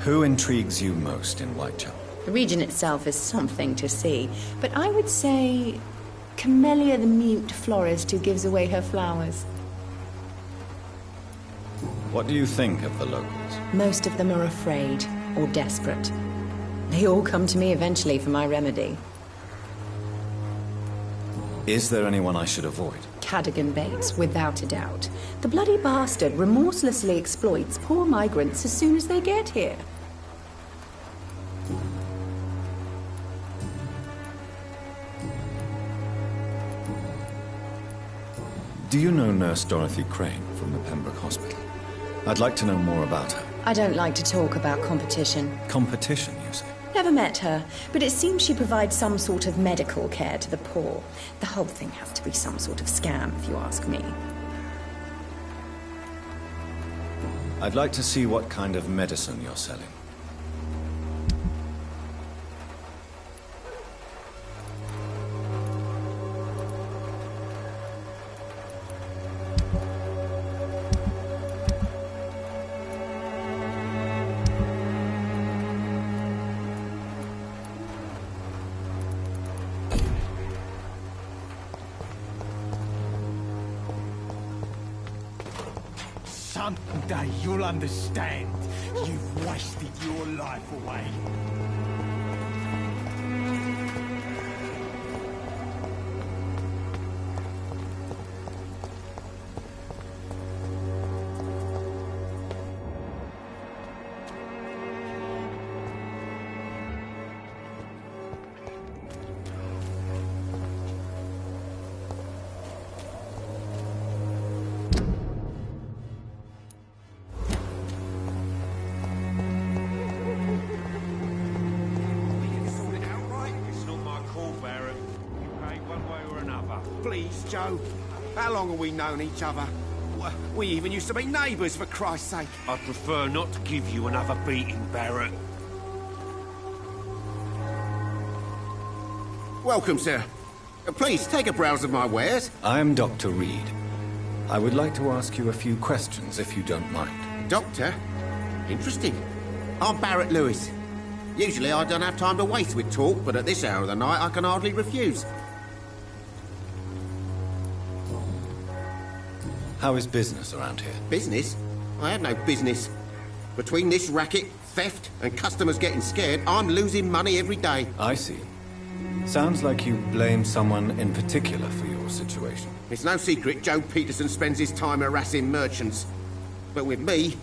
who intrigues you most in Whitechapel? The region itself is something to see, but I would say Camellia the mute florist who gives away her flowers. What do you think of the locals? Most of them are afraid or desperate. They all come to me eventually for my remedy. Is there anyone I should avoid? Cadogan Bates, without a doubt. The bloody bastard remorselessly exploits poor migrants as soon as they get here. Do you know Nurse Dorothy Crane from the Pembroke Hospital? I'd like to know more about her. I don't like to talk about competition. Competition, you say? Never met her, but it seems she provides some sort of medical care to the poor. The whole thing has to be some sort of scam, if you ask me. I'd like to see what kind of medicine you're selling. Someday you'll understand. You've wasted your life away. Please, Joe. How long have we known each other? We even used to be neighbours, for Christ's sake. I'd prefer not to give you another beating, Barrett. Welcome, sir. Please, take a browse of my wares. I'm Dr. Reed. I would like to ask you a few questions, if you don't mind. Doctor? Interesting. I'm Barrett Lewis. Usually I don't have time to waste with talk, but at this hour of the night I can hardly refuse. How is business around here? Business? I have no business. Between this racket, theft, and customers getting scared, I'm losing money every day. I see. Sounds like you blame someone in particular for your situation. It's no secret Joe Peterson spends his time harassing merchants. But with me,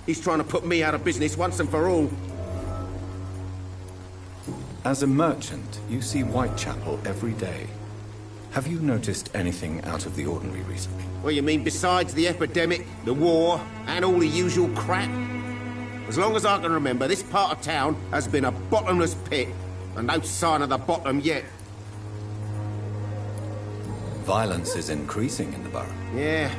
he's trying to put me out of business once and for all. As a merchant, you see Whitechapel every day. Have you noticed anything out of the ordinary recently? Well, you mean besides the epidemic, the war, and all the usual crap? As long as I can remember, this part of town has been a bottomless pit, and no sign of the bottom yet. Violence is increasing in the borough. Yeah.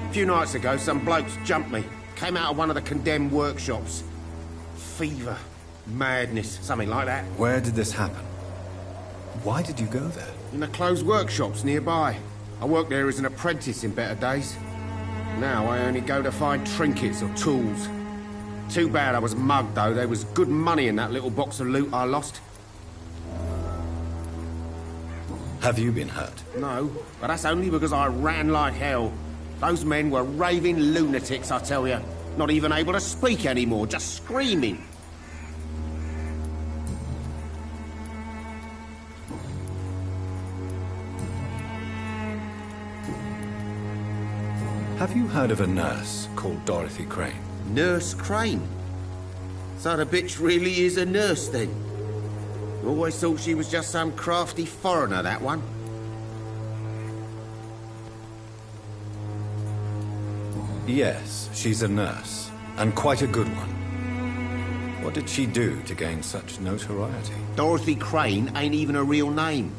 A few nights ago, some blokes jumped me. Came out of one of the condemned workshops. Fever, madness, something like that. Where did this happen? Why did you go there? In the closed workshops nearby. I worked there as an apprentice in better days. Now I only go to find trinkets or tools. Too bad I was mugged, though. There was good money in that little box of loot I lost. Have you been hurt? No, but that's only because I ran like hell. Those men were raving lunatics, I tell you. Not even able to speak anymore, just screaming. Have you heard of a nurse called Dorothy Crane? Nurse Crane? So the bitch really is a nurse, then? Always thought she was just some crafty foreigner, that one. Yes, she's a nurse, and quite a good one. What did she do to gain such notoriety? Dorothy Crane ain't even a real name.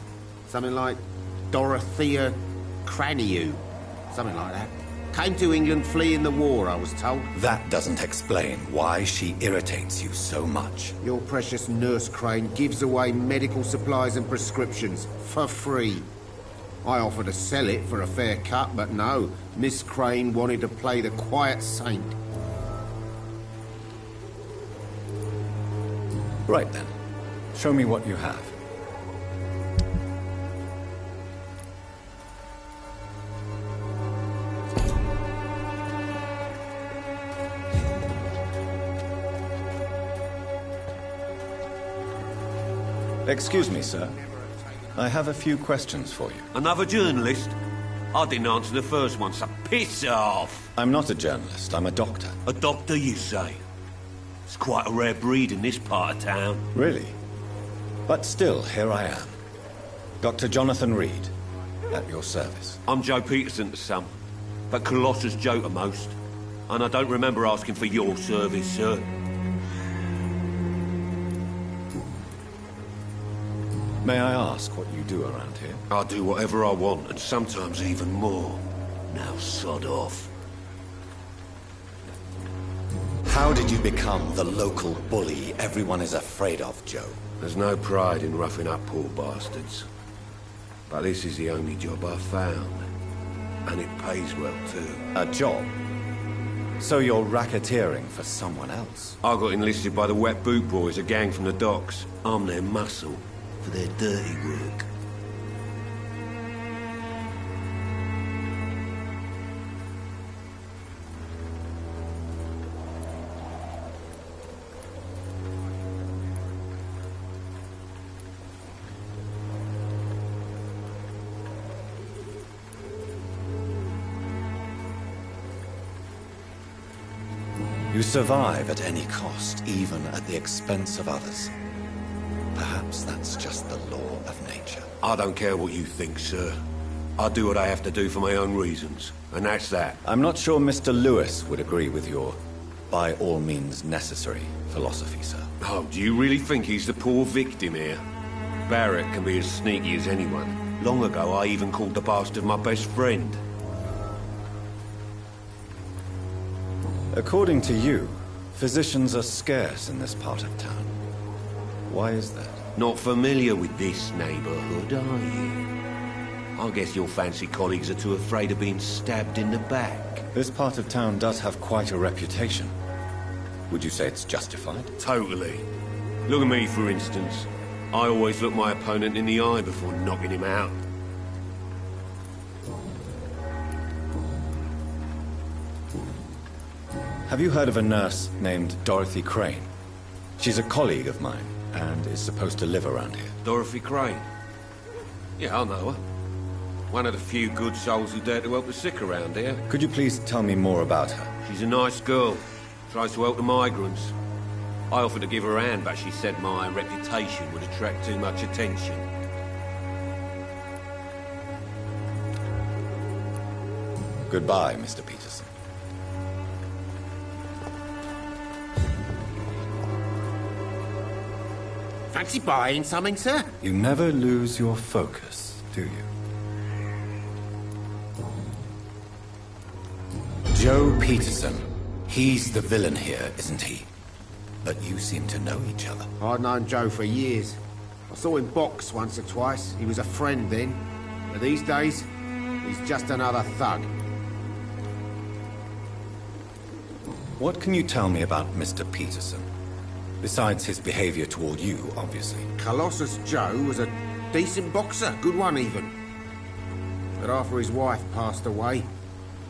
Something like Dorothea Craniu. Something like that. Came to England fleeing the war, I was told. That doesn't explain why she irritates you so much. Your precious nurse Crane gives away medical supplies and prescriptions for free. I offered to sell it for a fair cut, but no. Miss Crane wanted to play the quiet saint. Right then. Show me what you have. Excuse me, sir. I have a few questions for you. Another journalist? I didn't answer the first one, so piss off! I'm not a journalist, I'm a doctor. A doctor, you say? It's quite a rare breed in this part of town. Really? But still, here I am. Dr. Jonathan Reed, at your service. I'm Joe Peterson to some, but Colossus Joe to most. And I don't remember asking for your service, sir. May I ask what you do around here? I do whatever I want, and sometimes even more. Now sod off. How did you become the local bully everyone is afraid of, Joe? There's no pride in roughing up poor bastards. But this is the only job I've found. And it pays well, too. A job? So you're racketeering for someone else? I got enlisted by the Wet Boot Boys, a gang from the docks. I'm their muscle for their dirty work. You survive at any cost, even at the expense of others. Perhaps that's just the law of nature. I don't care what you think, sir. I do what I have to do for my own reasons, and that's that. I'm not sure Mr. Lewis would agree with your by all means necessary philosophy, sir. Oh, do you really think he's the poor victim here? Barrett can be as sneaky as anyone. Long ago, I even called the bastard my best friend. According to you, physicians are scarce in this part of town. Why is that? Not familiar with this neighborhood, are you? I guess your fancy colleagues are too afraid of being stabbed in the back. This part of town does have quite a reputation. Would you say it's justified? Totally. Look at me, for instance. I always look my opponent in the eye before knocking him out. Have you heard of a nurse named Dorothy Crane? She's a colleague of mine, and is supposed to live around here. Dorothy Crane? Yeah, I know her. One of the few good souls who dare to help the sick around here. Could you please tell me more about her? She's a nice girl. Tries to help the migrants. I offered to give her a hand, but she said my reputation would attract too much attention. Goodbye, Mr. Peterson. Fancy buying something, sir? You never lose your focus, do you? Joe Peterson. He's the villain here, isn't he? But you seem to know each other. I'd known Joe for years. I saw him box once or twice. He was a friend then. But these days, he's just another thug. What can you tell me about Mr. Peterson? Besides his behavior toward you, obviously. Colossus Joe was a decent boxer, good one even. But after his wife passed away,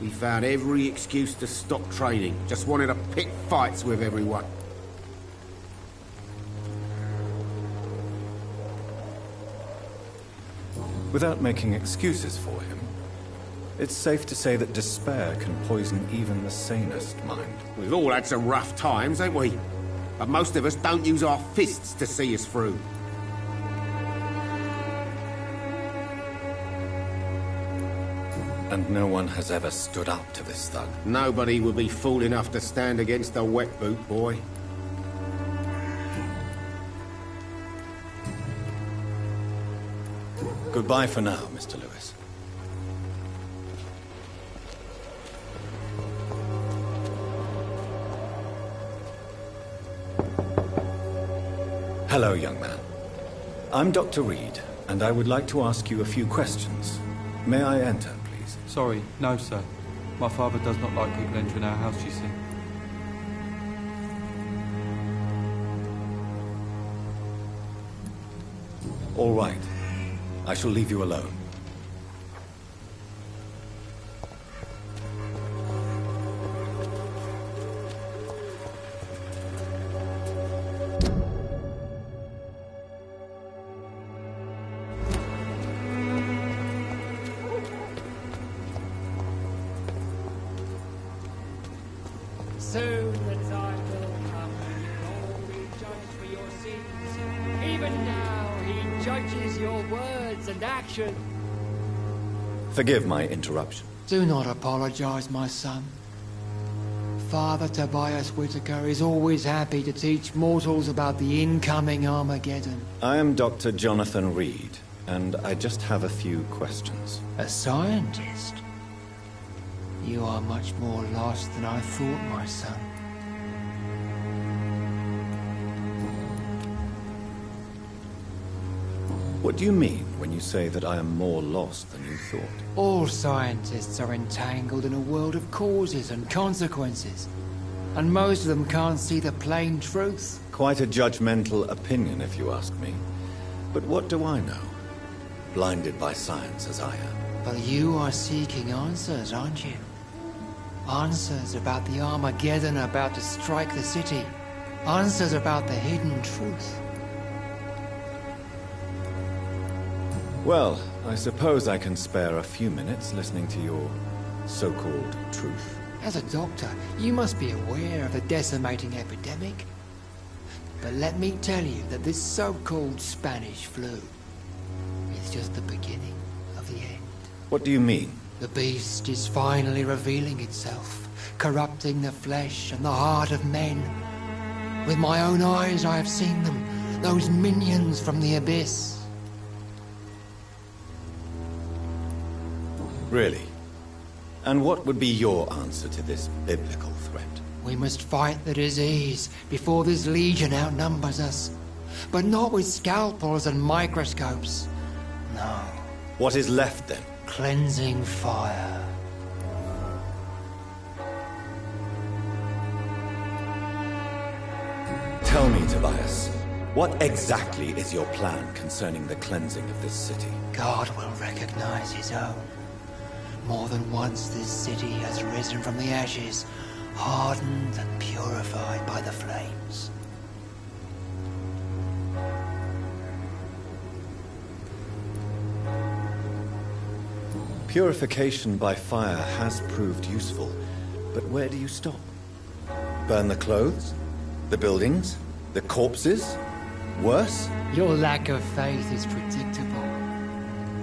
he found every excuse to stop training. Just wanted to pick fights with everyone. Without making excuses for him, it's safe to say that despair can poison even the sanest mind. We've all had some rough times, ain't we? But most of us don't use our fists to see us through. And no one has ever stood up to this thug? Nobody would be fool enough to stand against a wet boot boy. Goodbye for now, Mr. Lewis. Hello, young man. I'm Dr. Reed, and I would like to ask you a few questions. May I enter, please? Sorry, no, sir. My father does not like people entering our house, you see. All right. I shall leave you alone. Soon the time will come when you'll all be judged for your sins. Even now, he judges your words and actions. Forgive my interruption. Do not apologize, my son. Father Tobias Whitaker is always happy to teach mortals about the incoming Armageddon. I am Dr. Jonathan Reed, and I just have a few questions. A scientist? You are much more lost than I thought, my son. What do you mean when you say that I am more lost than you thought? All scientists are entangled in a world of causes and consequences, and most of them can't see the plain truth. Quite a judgmental opinion, if you ask me. But what do I know? Blinded by science as I am. But you are seeking answers, aren't you? Answers about the Armageddon about to strike the city. Answers about the hidden truth. Well, I suppose I can spare a few minutes listening to your so-called truth. As a doctor, you must be aware of the decimating epidemic. But let me tell you that this so-called Spanish flu is just the beginning of the end. What do you mean? The beast is finally revealing itself, corrupting the flesh and the heart of men. With my own eyes I have seen them, those minions from the abyss. Really? And what would be your answer to this biblical threat? We must fight the disease before this legion outnumbers us. But not with scalpels and microscopes. No. What is left then? Cleansing fire. Tell me, Tobias, what exactly is your plan concerning the cleansing of this city? God will recognize his own. More than once this city has risen from the ashes, hardened and purified by the flames. Purification by fire has proved useful, but where do you stop? Burn the clothes? The buildings? The corpses? Worse? Your lack of faith is predictable.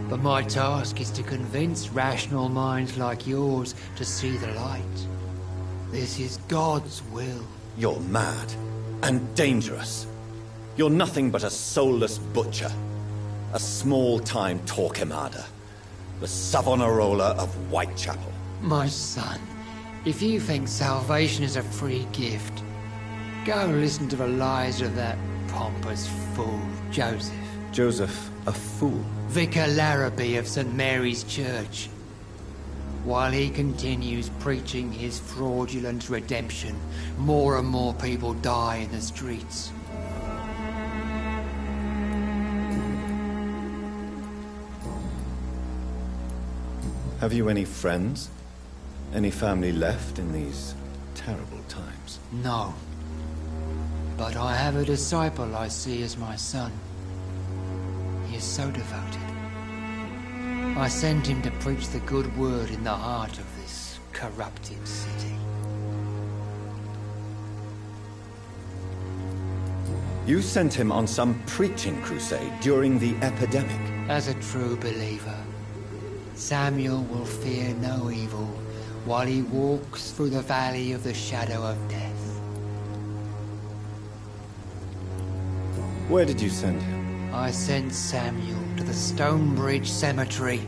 But my task is to convince rational minds like yours to see the light. This is God's will. You're mad. And dangerous. You're nothing but a soulless butcher. A small-time Torquemada. The Savonarola of Whitechapel. My son, if you think salvation is a free gift, go listen to the lies of that pompous fool, Joseph. Joseph, a fool? Vicar Larrabee of St. Mary's Church. While he continues preaching his fraudulent redemption, more and more people die in the streets. Have you any friends? Any family left in these terrible times? No. But I have a disciple I see as my son. He is so devoted. I sent him to preach the good word in the heart of this corrupted city. You sent him on some preaching crusade during the epidemic. As a true believer, Samuel will fear no evil while he walks through the valley of the shadow of death. Where did you send him? I sent Samuel to the Stonebridge Cemetery,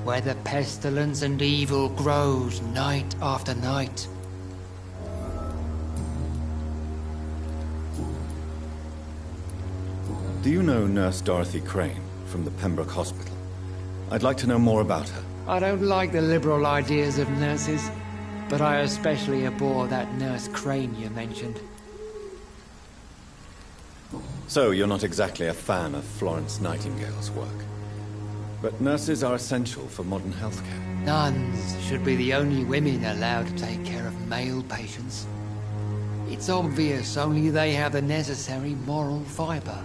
where the pestilence and evil grows night after night. Do you know Nurse Dorothy Crane from the Pembroke Hospital? I'd like to know more about her. I don't like the liberal ideas of nurses, but I especially abhor that Nurse Crane you mentioned. So, you're not exactly a fan of Florence Nightingale's work. But nurses are essential for modern healthcare. Nuns should be the only women allowed to take care of male patients. It's obvious only they have the necessary moral fiber.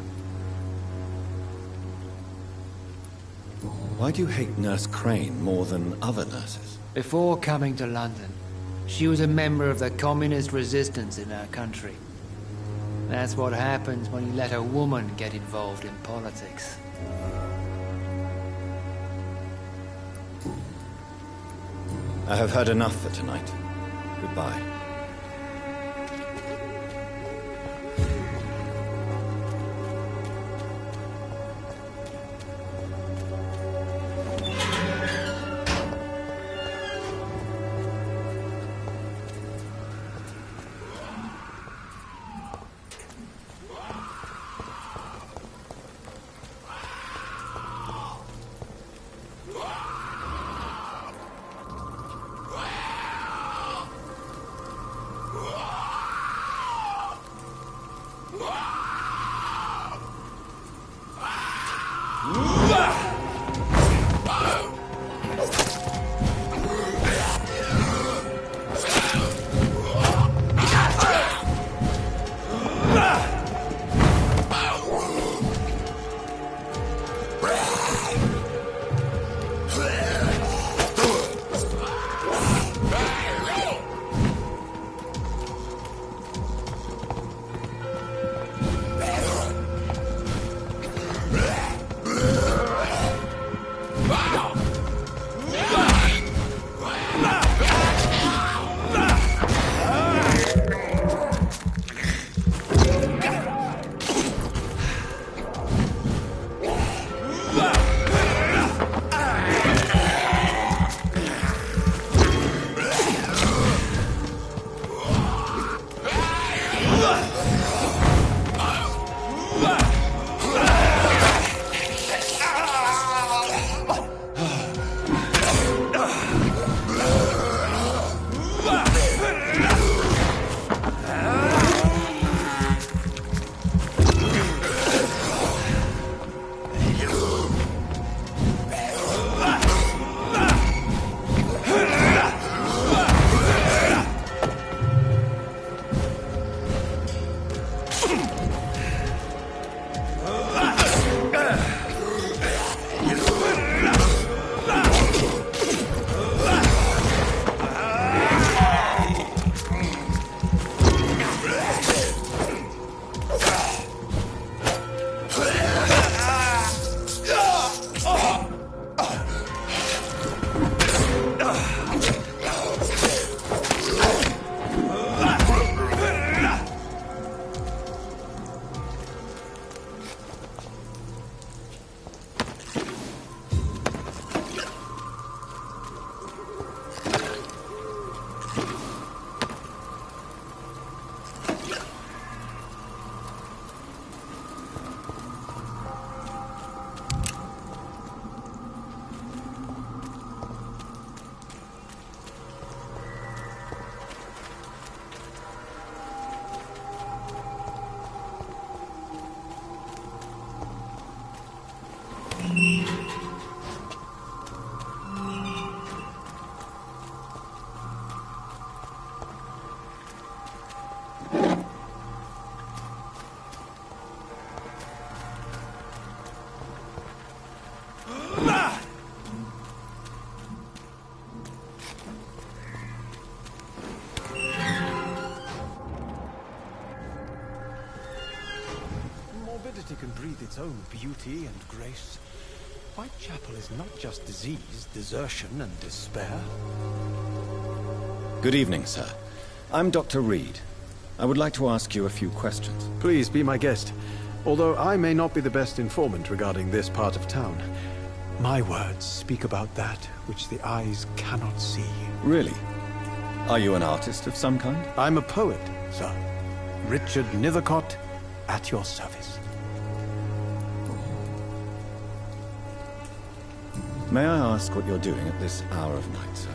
Why do you hate Nurse Crane more than other nurses? Before coming to London, she was a member of the communist resistance in our country. That's what happens when you let a woman get involved in politics. I have heard enough for tonight. Goodbye. city can breathe its own beauty and grace, Whitechapel is not just disease, desertion, and despair. Good evening, sir. I'm Dr. Reed. I would like to ask you a few questions. Please be my guest. Although I may not be the best informant regarding this part of town, my words speak about that which the eyes cannot see. Really? Are you an artist of some kind? I'm a poet, sir. Richard Nethercott, at your service. May I ask what you're doing at this hour of night, sir?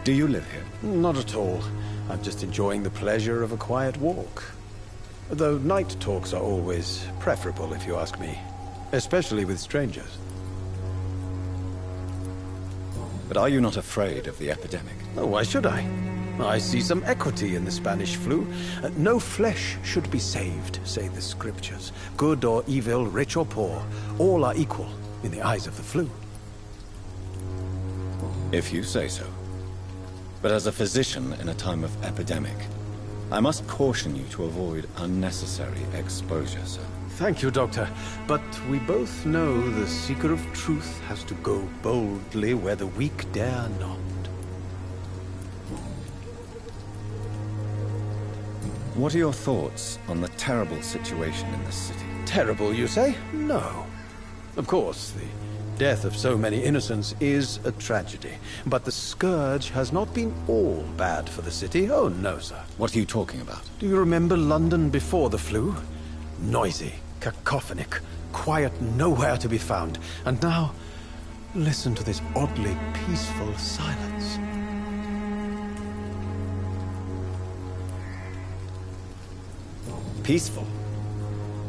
Do you live here? Not at all. I'm just enjoying the pleasure of a quiet walk. Though night talks are always preferable, if you ask me. Especially with strangers. But are you not afraid of the epidemic? Oh, why should I? I see some equity in the Spanish flu. No flesh should be saved, say the scriptures. Good or evil, rich or poor, all are equal in the eyes of the flu. If you say so. But as a physician in a time of epidemic, I must caution you to avoid unnecessary exposure, sir. Thank you, Doctor. But we both know the seeker of truth has to go boldly where the weak dare not. What are your thoughts on the terrible situation in this city? Terrible, you say? No. Of course, the death of so many innocents is a tragedy. But the scourge has not been all bad for the city. Oh, no, sir. What are you talking about? Do you remember London before the flu? Noisy, cacophonic, quiet nowhere to be found. And now, listen to this oddly peaceful silence. Peaceful?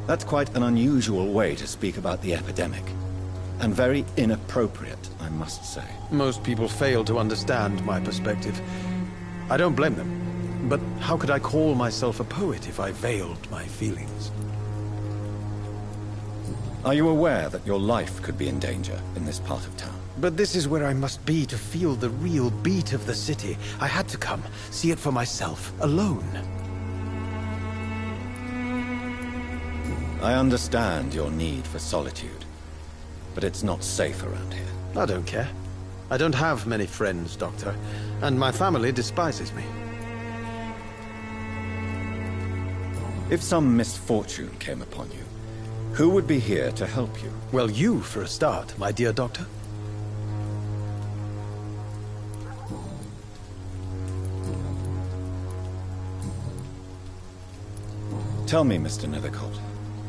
That's quite an unusual way to speak about the epidemic. And very inappropriate, I must say. Most people fail to understand my perspective. I don't blame them. But how could I call myself a poet if I veiled my feelings? Are you aware that your life could be in danger in this part of town? But this is where I must be to feel the real beat of the city. I had to come, see it for myself, alone. I understand your need for solitude, but it's not safe around here. I don't care. I don't have many friends, Doctor, and my family despises me. If some misfortune came upon you, who would be here to help you? Well, you, for a start, my dear Doctor. Tell me, Mr. Nethercott,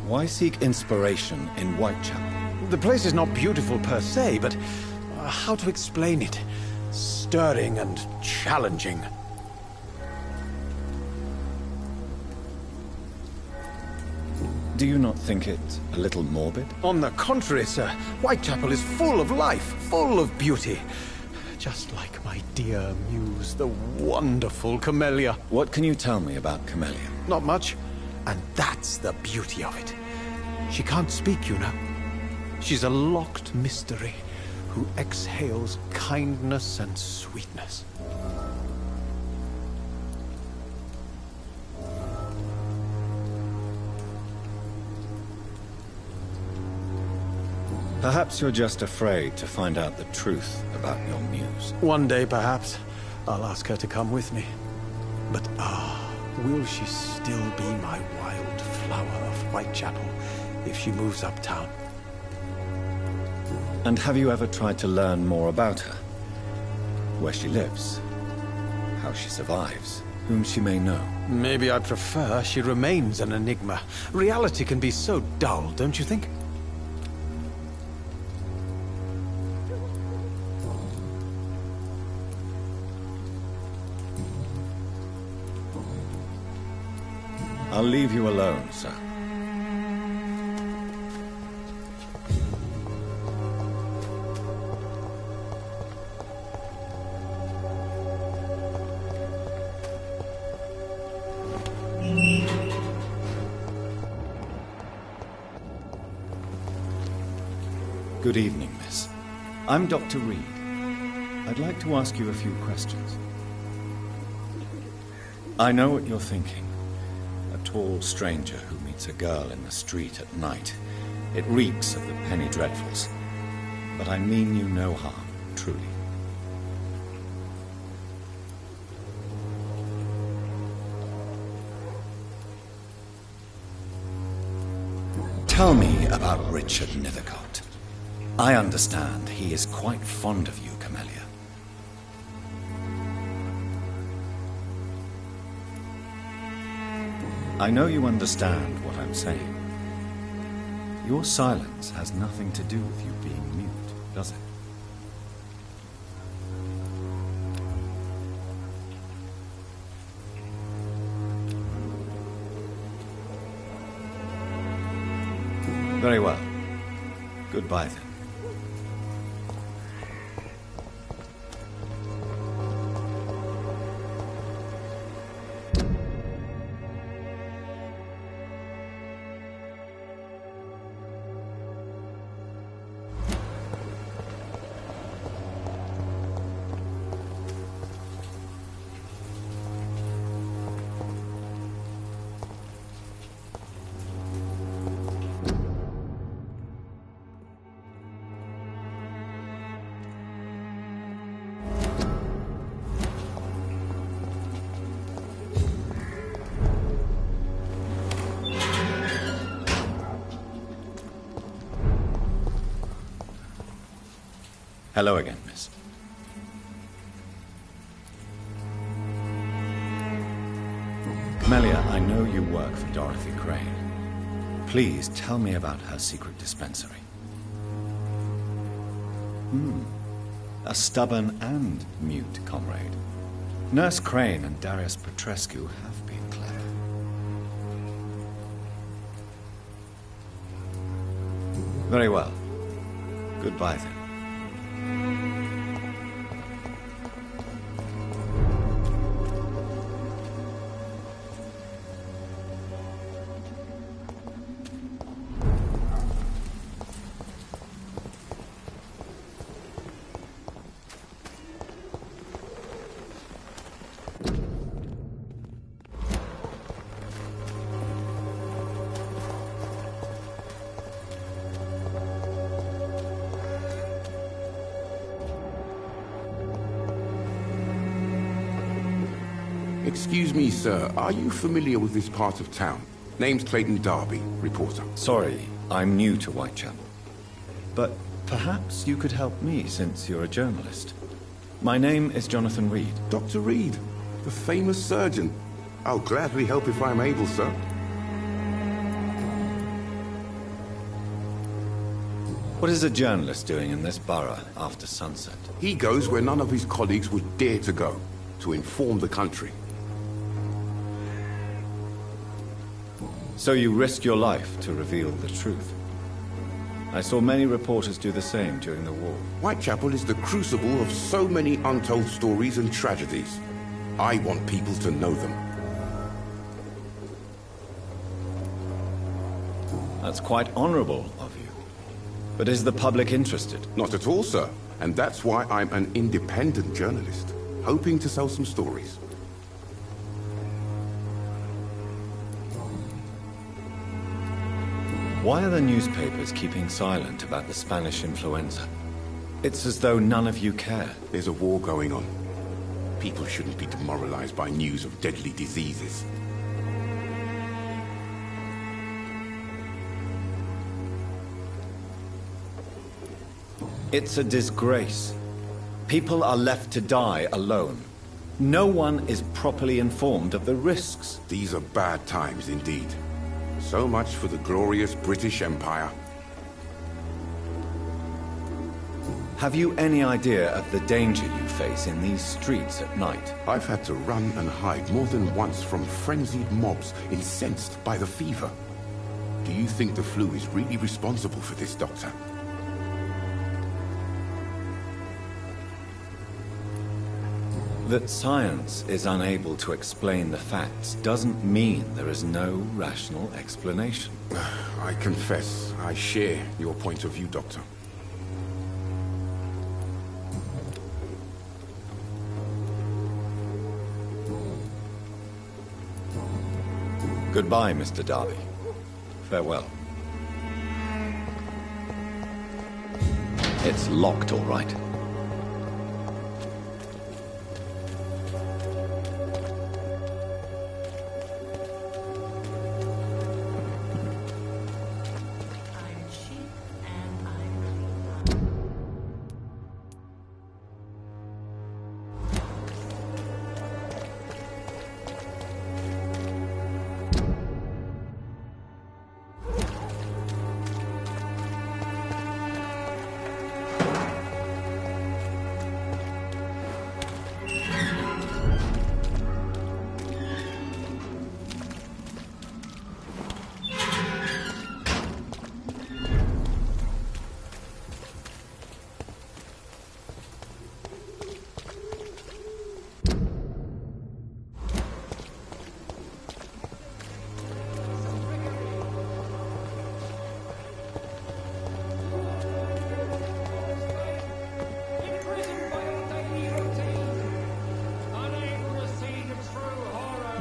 why seek inspiration in Whitechapel? The place is not beautiful per se, but how to explain it? Stirring and challenging. Do you not think it a little morbid? On the contrary, sir. Whitechapel is full of life, full of beauty. Just like my dear muse, the wonderful Camellia. What can you tell me about Camellia? Not much. And that's the beauty of it. She can't speak, you know. She's a locked mystery who exhales kindness and sweetness. Perhaps you're just afraid to find out the truth about your muse. One day, perhaps, I'll ask her to come with me. But will she still be my wild flower of Whitechapel if she moves uptown? And have you ever tried to learn more about her? Where she lives, how she survives, whom she may know? Maybe I prefer she remains an enigma. Reality can be so dull, don't you think? I'll leave you alone, sir. Good evening, miss. I'm Dr. Reed. I'd like to ask you a few questions. I know what you're thinking. A tall stranger who meets a girl in the street at night. It reeks of the penny dreadfuls. But I mean you no harm, truly. Tell me about Richard Nethercott. I understand he is quite fond of you, Camellia. I know you understand what I'm saying. Your silence has nothing to do with you being mute, does it? Very well. Goodbye then. Hello again, miss. Camellia, I know you work for Dorothy Crane. Please tell me about her secret dispensary. A stubborn and mute comrade. Nurse Crane and Darius Petrescu have been clever. Very well. Goodbye then. Excuse me, sir. Are you familiar with this part of town? Name's Clayton Darby, reporter. Sorry, I'm new to Whitechapel. But perhaps you could help me since you're a journalist. My name is Jonathan Reed. Dr. Reed, the famous surgeon. I'll gladly help if I'm able, sir. What is a journalist doing in this borough after sunset? He goes where none of his colleagues would dare to go, to inform the country. So you risk your life to reveal the truth. I saw many reporters do the same during the war. Whitechapel is the crucible of so many untold stories and tragedies. I want people to know them. That's quite honorable of you. But is the public interested? Not at all, sir. And that's why I'm an independent journalist, hoping to sell some stories. Why are the newspapers keeping silent about the Spanish influenza? It's as though none of you care. There's a war going on. People shouldn't be demoralized by news of deadly diseases. It's a disgrace. People are left to die alone. No one is properly informed of the risks. These are bad times indeed. So much for the glorious British Empire. Have you any idea of the danger you face in these streets at night? I've had to run and hide more than once from frenzied mobs incensed by the fever. Do you think the flu is really responsible for this, Doctor? That science is unable to explain the facts doesn't mean there is no rational explanation. I confess, I share your point of view, Doctor. Goodbye, Mr. Darby. Farewell. It's locked, all right.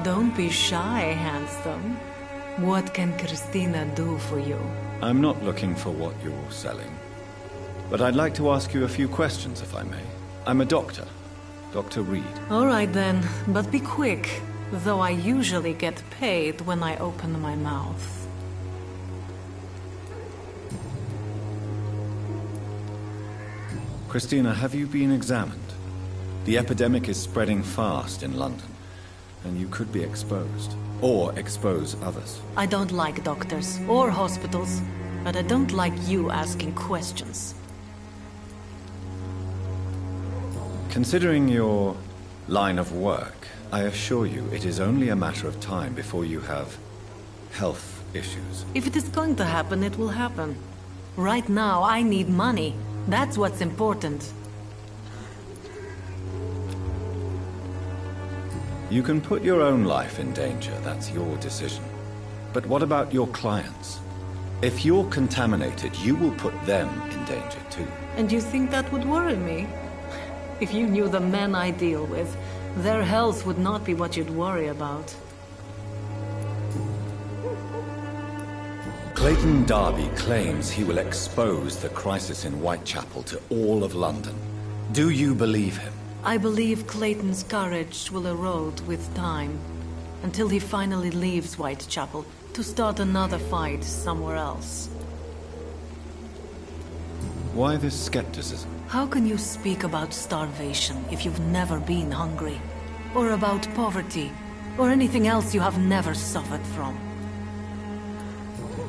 Don't be shy, handsome. What can Christina do for you? I'm not looking for what you're selling. But I'd like to ask you a few questions, if I may. I'm a doctor. Dr. Reed. All right then, but be quick. Though I usually get paid when I open my mouth. Christina, have you been examined? The epidemic is spreading fast in London, and you could be exposed. Or expose others. I don't like doctors or hospitals, but I don't like you asking questions. Considering your line of work, I assure you it is only a matter of time before you have health issues. If it is going to happen, it will happen. Right now, I need money. That's what's important. You can put your own life in danger, that's your decision. But what about your clients? If you're contaminated, you will put them in danger too. And you think that would worry me? If you knew the men I deal with, their health would not be what you'd worry about. Clayton Darby claims he will expose the crisis in Whitechapel to all of London. Do you believe him? I believe Clayton's courage will erode with time, until he finally leaves Whitechapel to start another fight somewhere else. Why this skepticism? How can you speak about starvation if you've never been hungry? Or about poverty, or anything else you have never suffered from?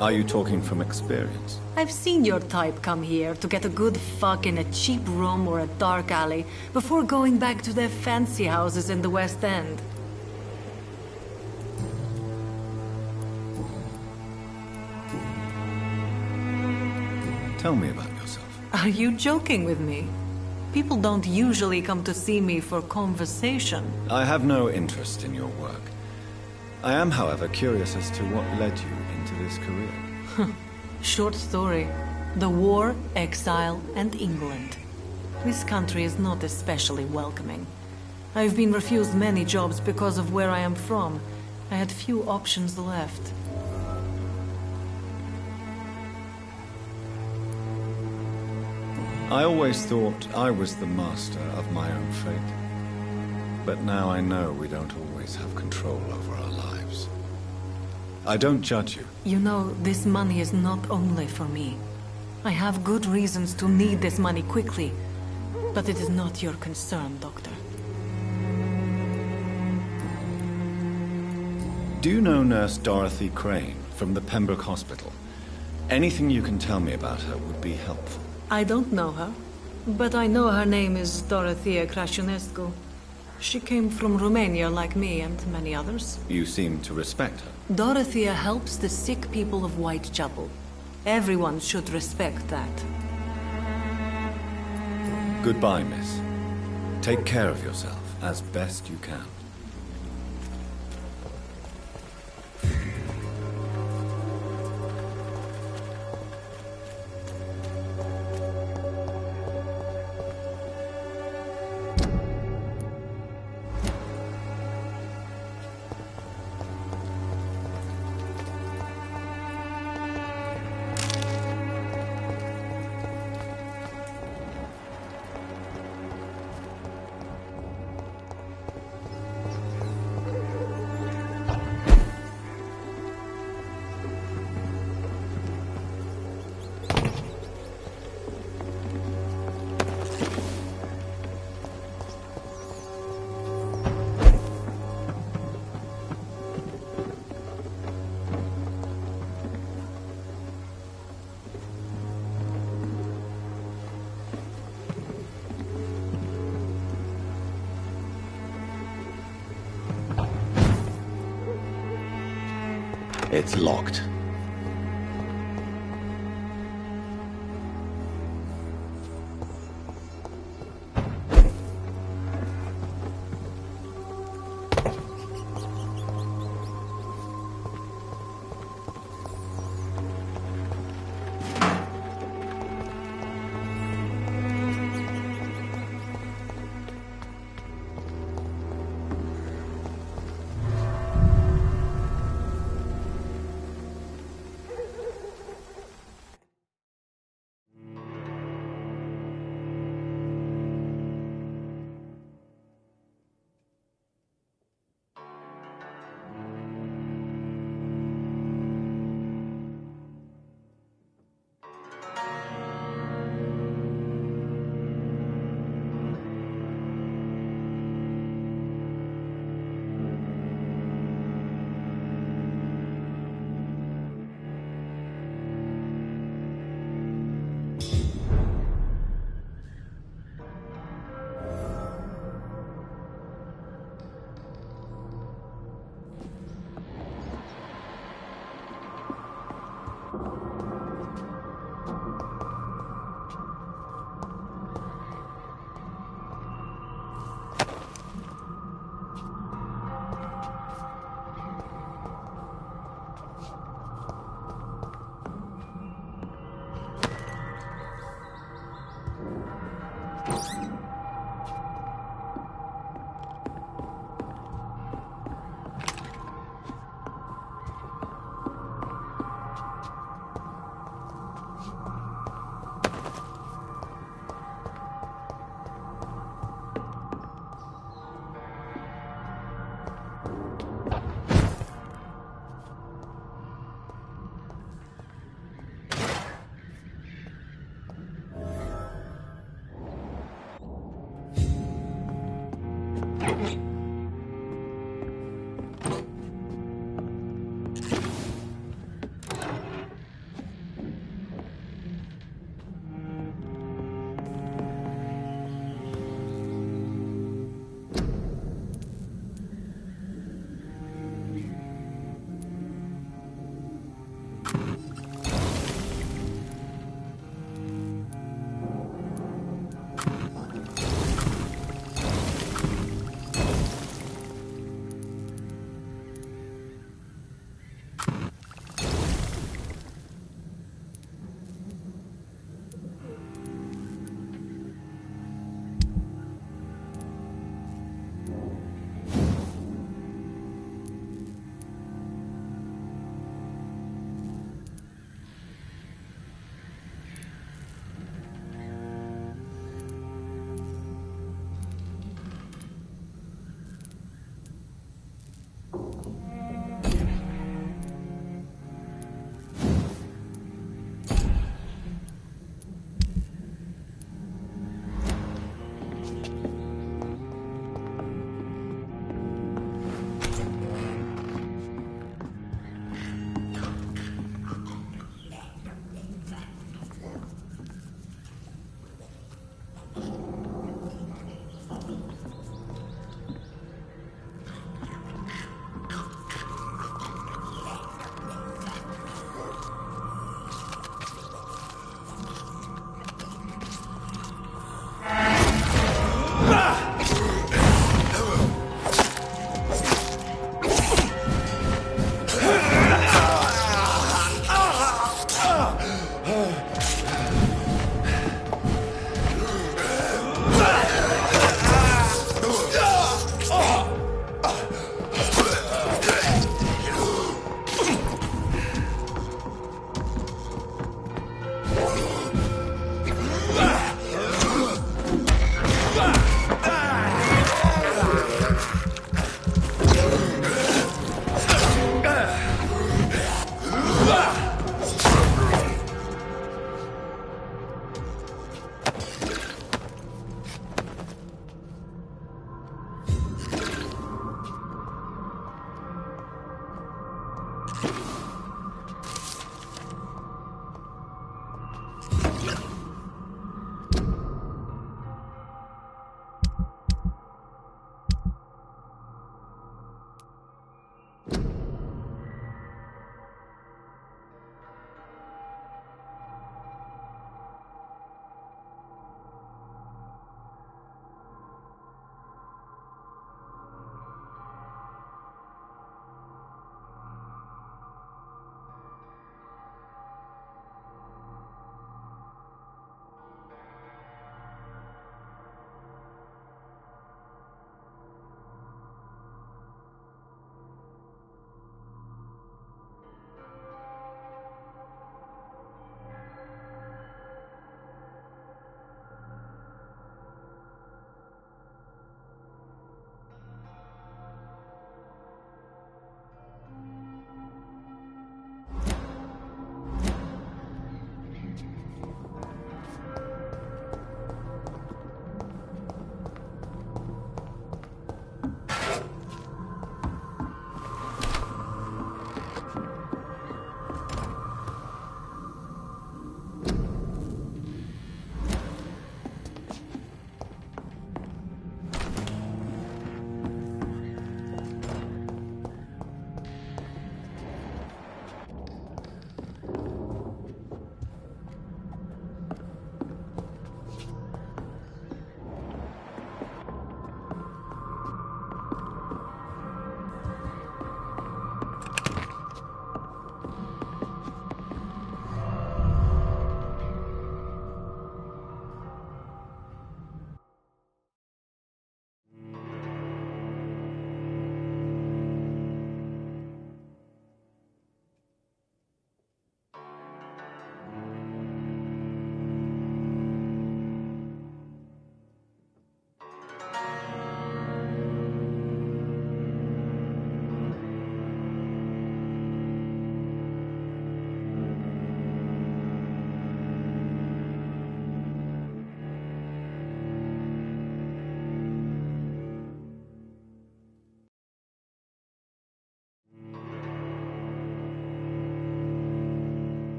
Are you talking from experience? I've seen your type come here to get a good fuck in a cheap room or a dark alley before going back to their fancy houses in the West End. Tell me about yourself. Are you joking with me? People don't usually come to see me for conversation. I have no interest in your work. I am, however, curious as to what led you into this career. Short story. The war, exile, and England. This country is not especially welcoming. I've been refused many jobs because of where I am from. I had few options left. I always thought I was the master of my own fate. But now I know we don't always have control over our lives. I don't judge you. You know, this money is not only for me. I have good reasons to need this money quickly. But it is not your concern, Doctor. Do you know Nurse Dorothy Crane from the Pembroke Hospital? Anything you can tell me about her would be helpful. I don't know her, but I know her name is Dorothea Crăciunescu. She came from Romania like me and many others. You seem to respect her. Dorothea helps the sick people of Whitechapel. Everyone should respect that. Goodbye, miss. Take care of yourself as best you can. It's locked.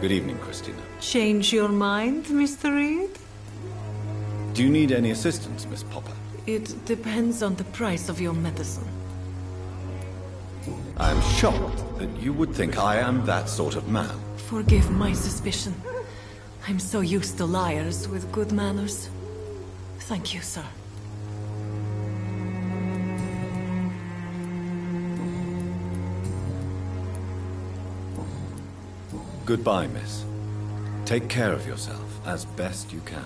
Good evening, Christina. Change your mind, Mr. Reed? Do you need any assistance, Miss Popper? It depends on the price of your medicine. I am shocked that you would think I am that sort of man. Forgive my suspicion. I'm so used to liars with good manners. Thank you, sir. Goodbye, miss. Take care of yourself as best you can.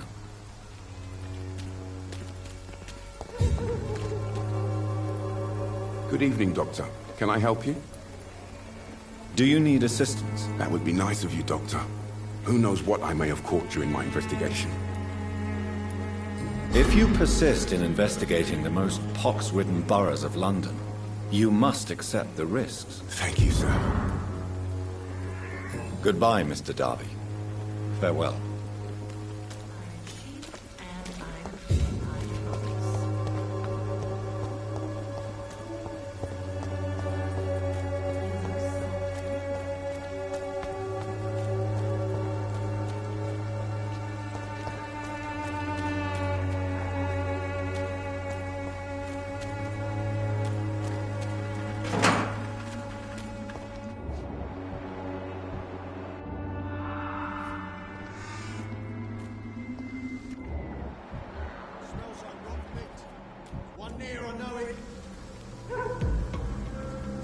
Good evening, Doctor. Can I help you? Do you need assistance? That would be nice of you, Doctor. Who knows what I may have caught during my investigation. If you persist in investigating the most pox-ridden boroughs of London, you must accept the risks. Thank you, sir. Goodbye, Mr. Darby. Farewell.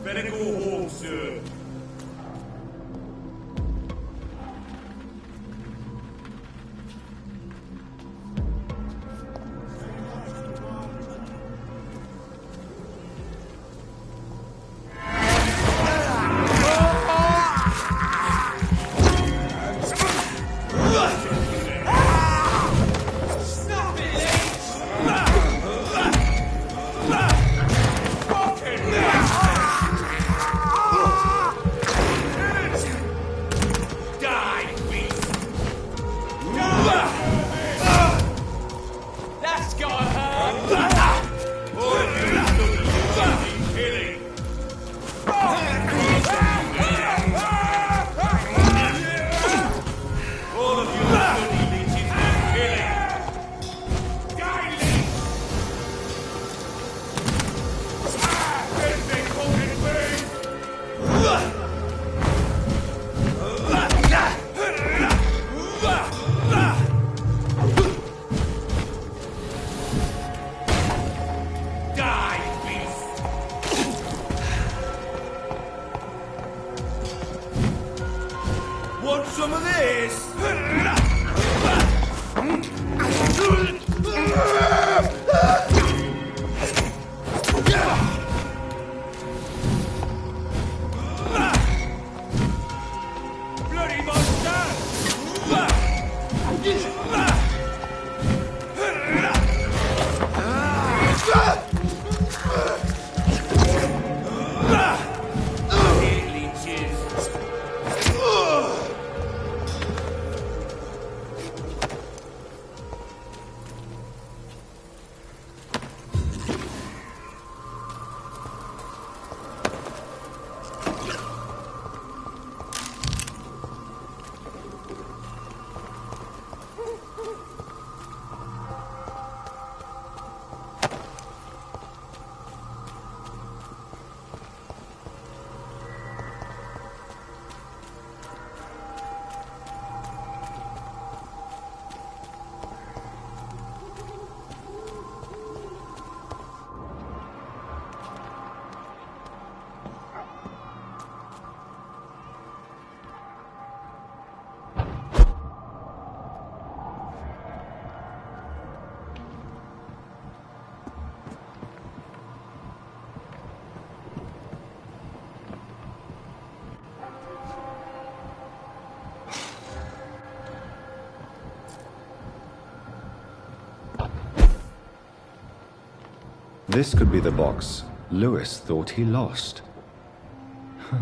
Medical hall, sir. Want some of this? Bloody monster! This could be the box Lewis thought he lost. Huh.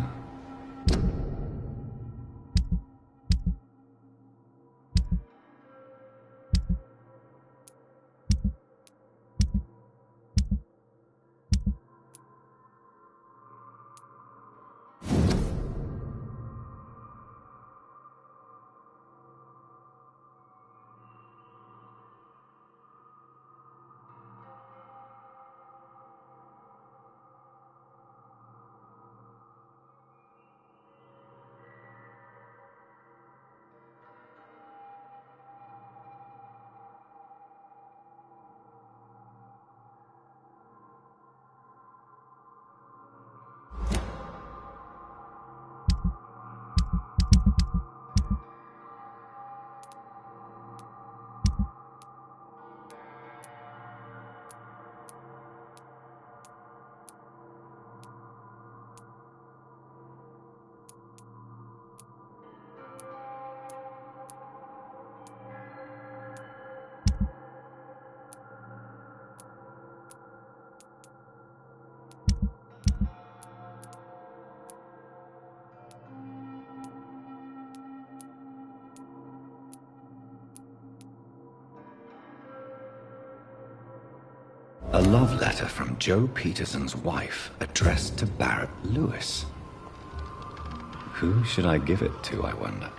A love letter from Joe Peterson's wife, addressed to Barrett Lewis. Who should I give it to, I wonder?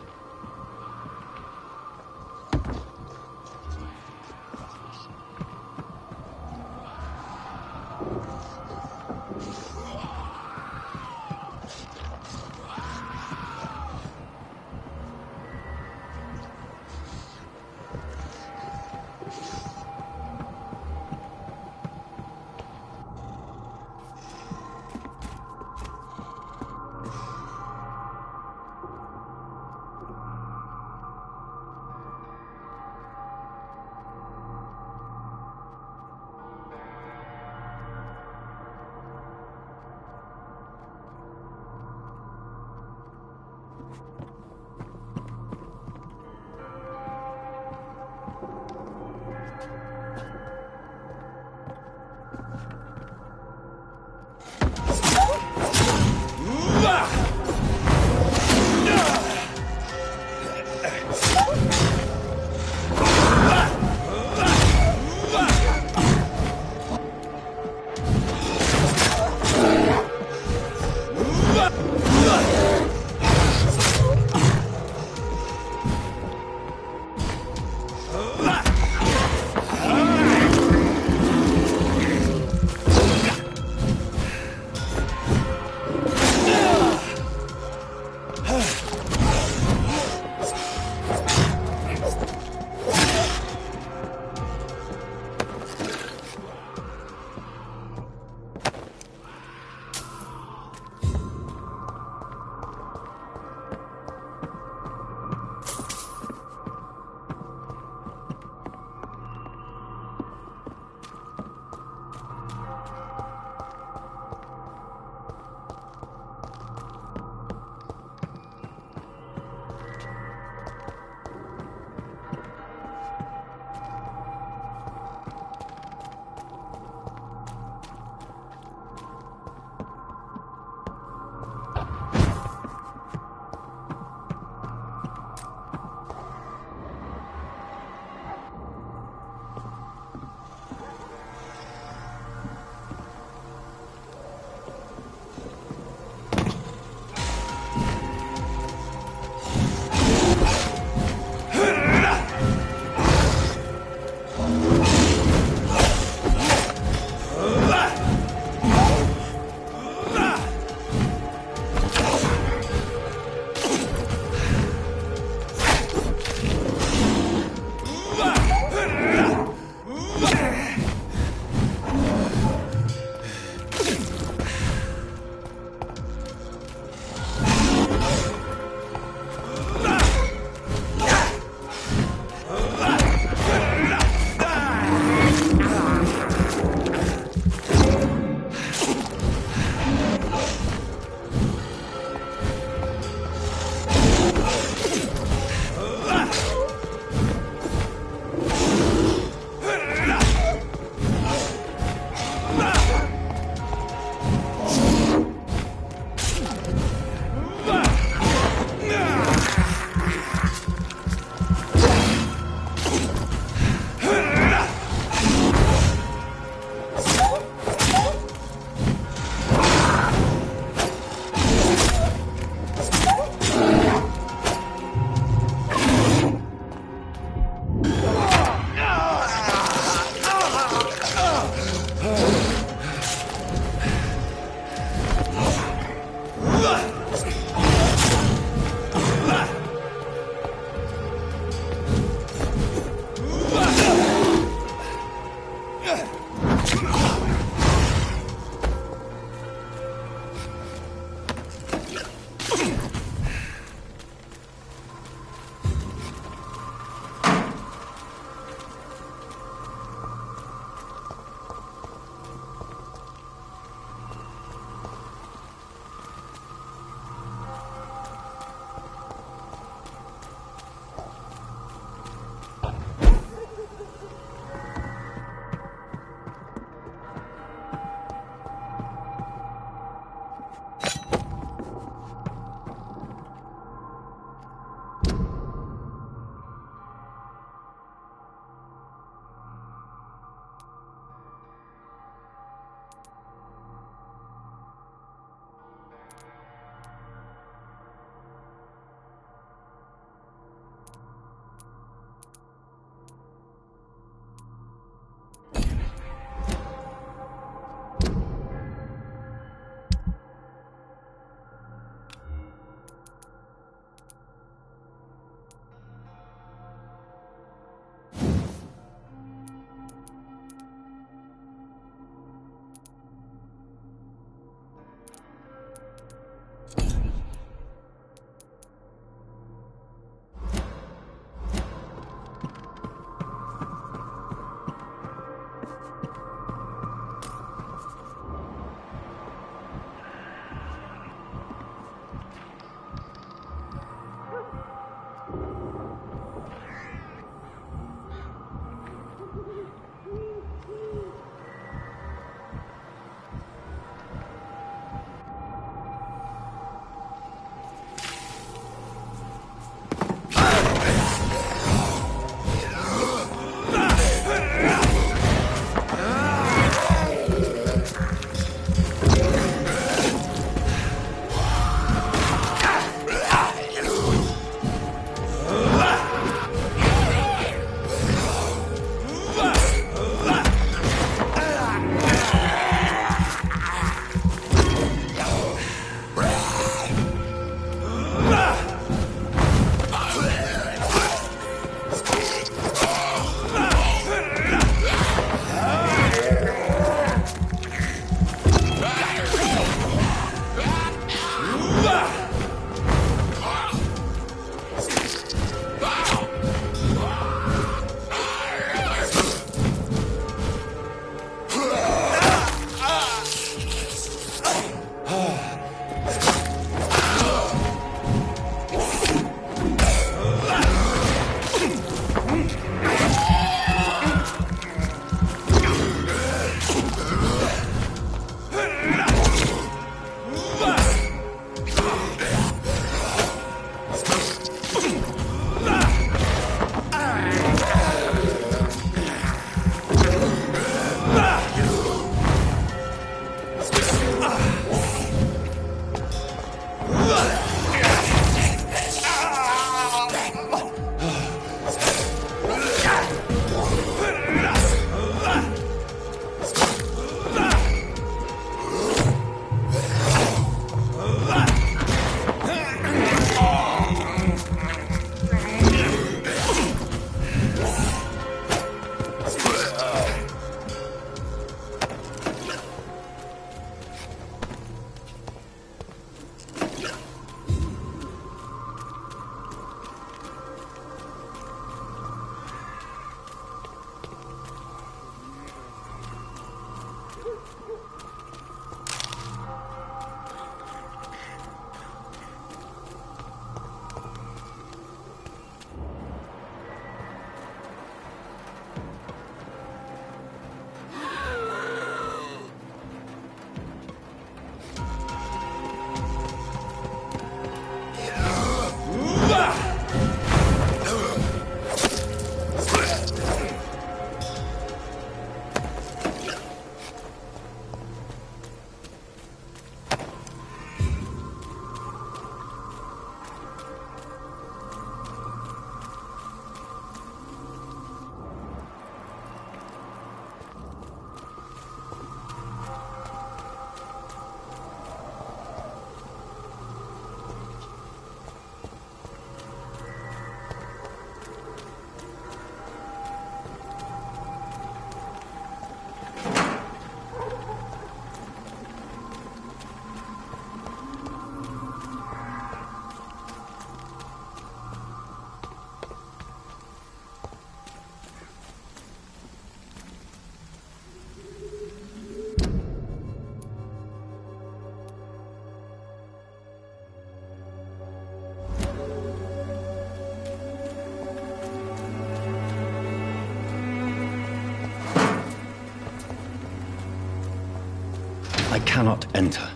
I cannot enter.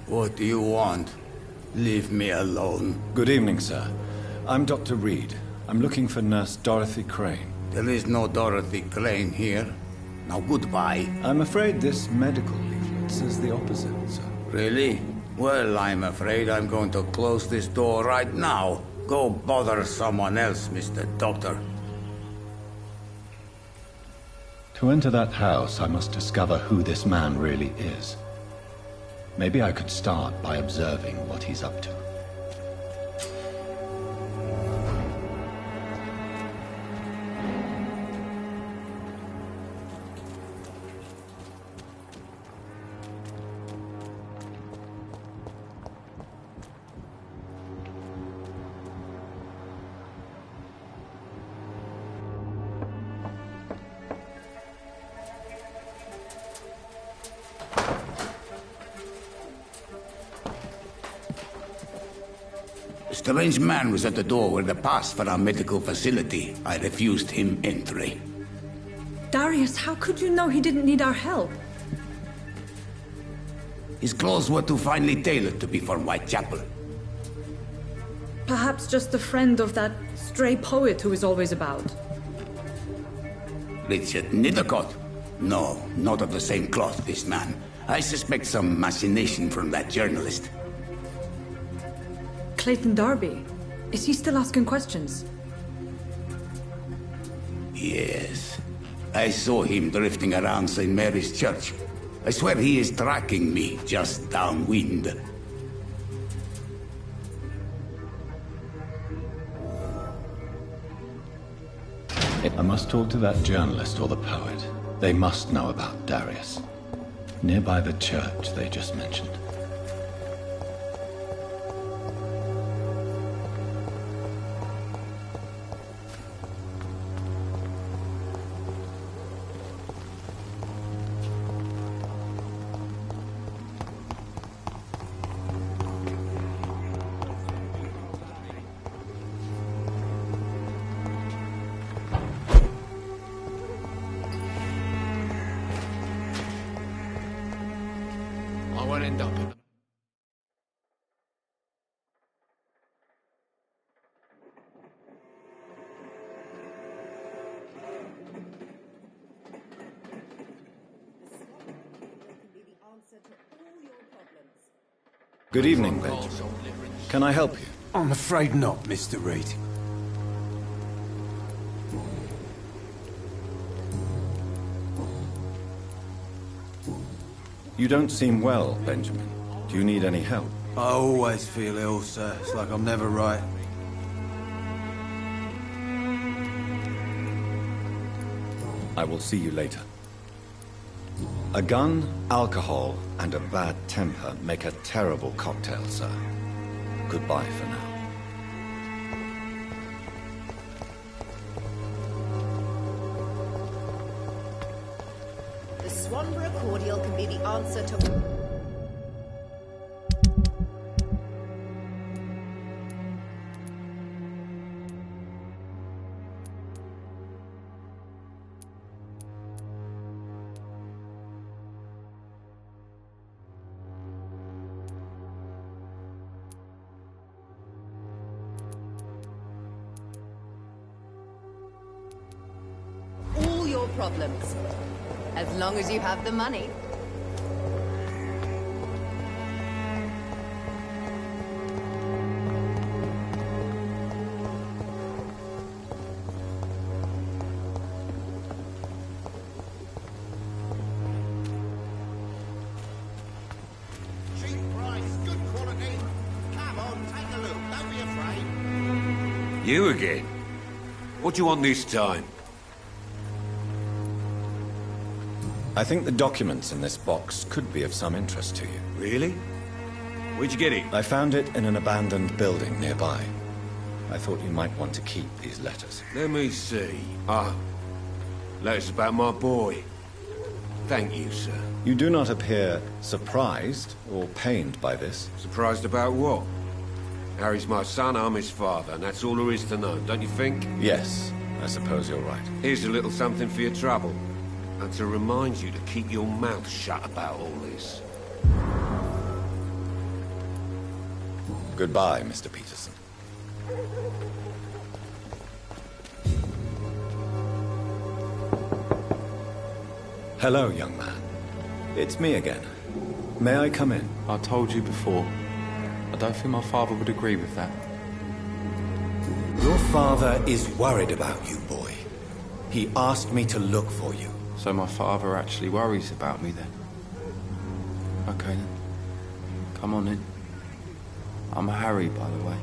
What do you want? Leave me alone. Good evening, sir. I'm Dr. Reed. I'm looking for Nurse Dorothy Crane. There is no Dorothy Crane here. Now goodbye. I'm afraid this medical leaflet says the opposite, sir. Really? Well, I'm afraid I'm going to close this door right now. Go bother someone else, Mr. Doctor. To enter that house, I must discover who this man really is. Maybe I could start by observing what he's up to. A strange man was at the door with a pass for our medical facility. I refused him entry. Darius, how could you know he didn't need our help? His clothes were too finely tailored to be for Whitechapel. Perhaps just a friend of that stray poet who is always about. Richard Nithercott? No, not of the same cloth, this man. I suspect some machination from that journalist. Clayton Darby. Is he still asking questions? Yes. I saw him drifting around St. Mary's Church. I swear he is tracking me just downwind. I must talk to that journalist or the poet. They must know about Darius. Nearby the church they just mentioned. I won't end up in them. Good evening, Benjamin. Can I help you? I'm afraid not, Mr. Reed. You don't seem well, Benjamin. Do you need any help? I always feel ill, sir. It's like I'm never right. I will see you later. A gun, alcohol, and a bad temper make a terrible cocktail, sir. Goodbye for now. The Swanborough cordial can be the answer to... all your problems. As long as you have the money. Cheap price, good quality. Come on, take a look. Don't be afraid. You again? What do you want this time? I think the documents in this box could be of some interest to you. Really? Where'd you get it? I found it in an abandoned building nearby. I thought you might want to keep these letters. Let me see. Ah, letters about my boy. Thank you, sir. You do not appear surprised or pained by this. Surprised about what? Harry's my son, I'm his father, and that's all there is to know, don't you think? Yes, I suppose you're right. Here's a little something for your trouble. And to remind you to keep your mouth shut about all this. Goodbye, Mr. Peterson. Hello, young man. It's me again. May I come in? I told you before. I don't think my father would agree with that. Your father is worried about you, boy. He asked me to look for you. So my father actually worries about me then? Okay then. Come on in. I'm Harry, by the way.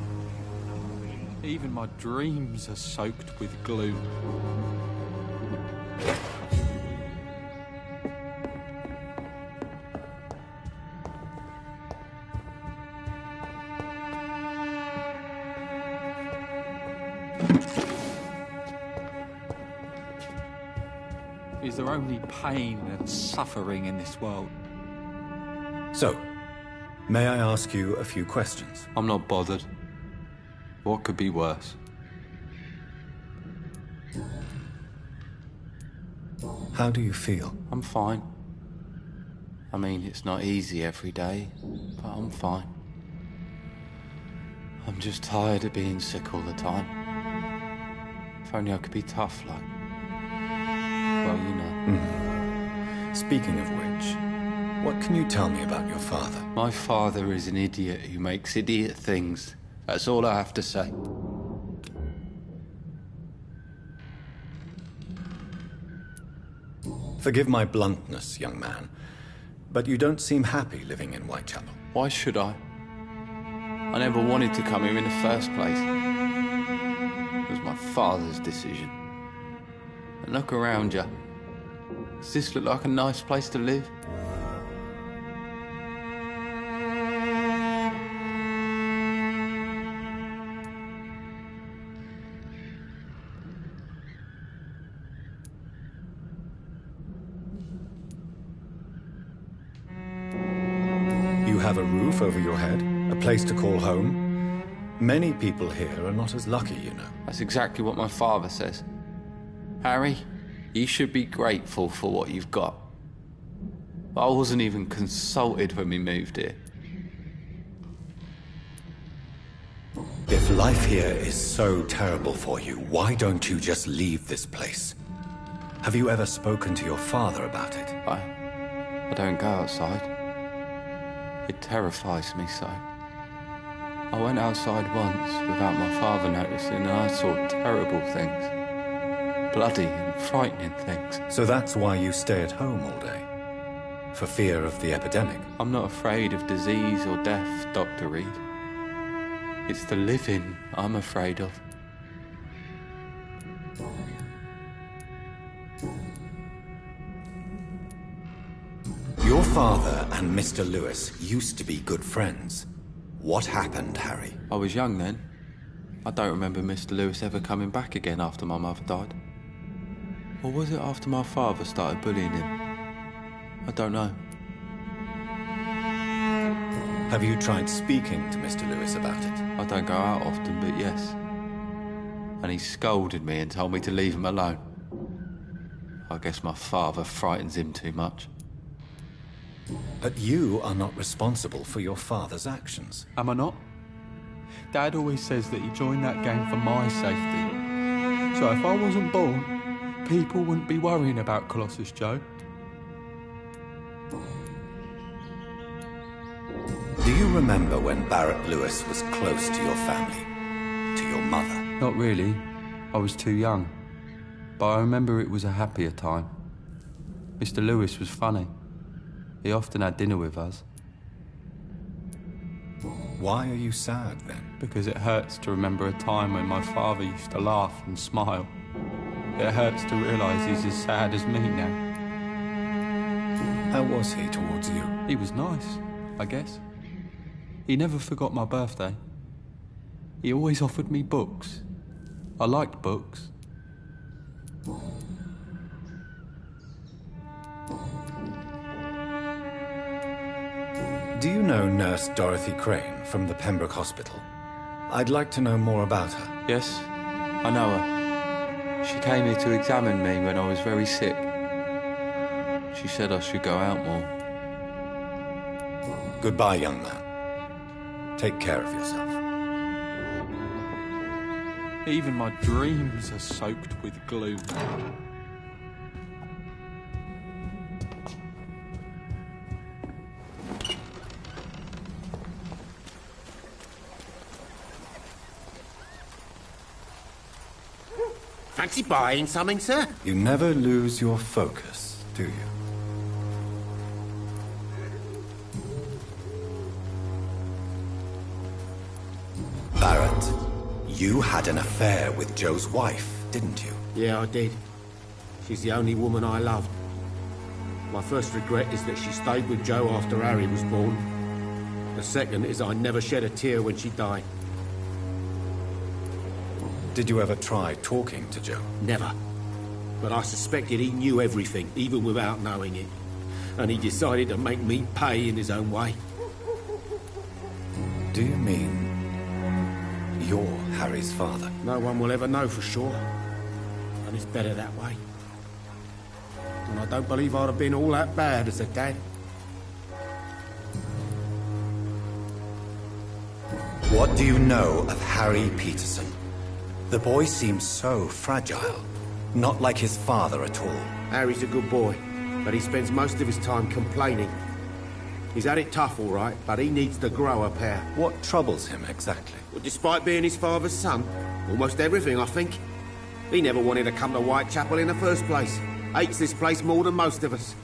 Even my dreams are soaked with glue. Is there only pain and suffering in this world? So, may I ask you a few questions? I'm not bothered. What could be worse? How do you feel? I'm fine. I mean, it's not easy every day, but I'm fine. I'm just tired of being sick all the time. If only I could be tough like... well, you know. Speaking of which, what can you tell me about your father? My father is an idiot who makes idiot things. That's all I have to say. Forgive my bluntness, young man, but you don't seem happy living in Whitechapel. Why should I? I never wanted to come here in the first place. It was my father's decision. And look around you. Does this look like a nice place to live? You have a roof over your head, a place to call home. Many people here are not as lucky, you know. That's exactly what my father says. Harry, you should be grateful for what you've got. I wasn't even consulted when we moved here. If life here is so terrible for you, why don't you just leave this place? Have you ever spoken to your father about it? I don't go outside. It terrifies me so. I went outside once without my father noticing and I saw terrible things. Bloody and frightening things. So that's why you stay at home all day? For fear of the epidemic? I'm not afraid of disease or death, Dr. Reed. It's the living I'm afraid of. Your father and Mr. Lewis used to be good friends. What happened, Harry? I was young then. I don't remember Mr. Lewis ever coming back again after my mother died. Or was it after my father started bullying him? I don't know. Have you tried speaking to Mr. Lewis about it? I don't go out often, but yes. And he scolded me and told me to leave him alone. I guess my father frightens him too much. But you are not responsible for your father's actions. Am I not? Dad always says that he joined that gang for my safety. So if I wasn't born, people wouldn't be worrying about Colossus Joe. Do you remember when Barrett Lewis was close to your family? To your mother? Not really. I was too young. But I remember it was a happier time. Mr. Lewis was funny. He often had dinner with us. Why are you sad, then? Because it hurts to remember a time when my father used to laugh and smile. It hurts to realise he's as sad as me now. How was he towards you? He was nice, I guess. He never forgot my birthday. He always offered me books. I liked books. Do you know Nurse Dorothy Crane from the Pembroke Hospital? I'd like to know more about her. Yes, I know her. She came here to examine me when I was very sick. She said I should go out more. Goodbye, young man. Take care of yourself. Even my dreams are soaked with gloom. Fancy buying something, sir? You never lose your focus, do you? Barrett, you had an affair with Joe's wife, didn't you? Yeah, I did. She's the only woman I loved. My first regret is that she stayed with Joe after Harry was born. The second is I never shed a tear when she died. Did you ever try talking to Joe? Never. But I suspected he knew everything, even without knowing it. And he decided to make me pay in his own way. Do you mean you're Harry's father? No one will ever know for sure. And it's better that way. And I don't believe I'd have been all that bad as a dad. What do you know of Harry Peterson? The boy seems so fragile. Not like his father at all. Harry's a good boy, but he spends most of his time complaining. He's had it tough, all right, but he needs to grow a pair. What troubles him exactly? Well, despite being his father's son, almost everything, I think. He never wanted to come to Whitechapel in the first place. Hates this place more than most of us.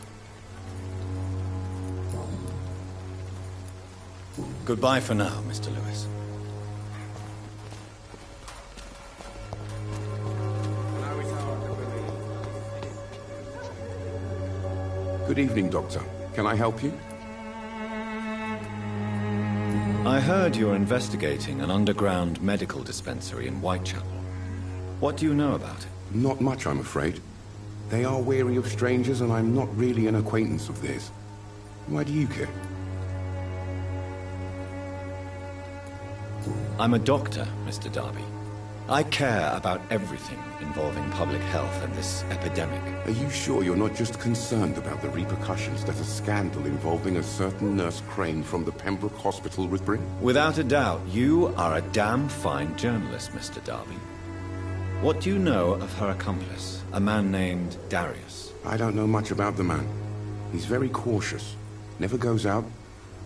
Goodbye for now, Mr. Lewis. Good evening, Doctor. Can I help you? I heard you're investigating an underground medical dispensary in Whitechapel. What do you know about it? Not much, I'm afraid. They are wary of strangers, and I'm not really an acquaintance of theirs. Why do you care? I'm a doctor, Mr. Darby. I care about everything involving public health and this epidemic. Are you sure you're not just concerned about the repercussions that a scandal involving a certain Nurse Crane from the Pembroke Hospital would bring? Without a doubt, you are a damn fine journalist, Mr. Darby. What do you know of her accomplice, a man named Darius? I don't know much about the man. He's very cautious. Never goes out.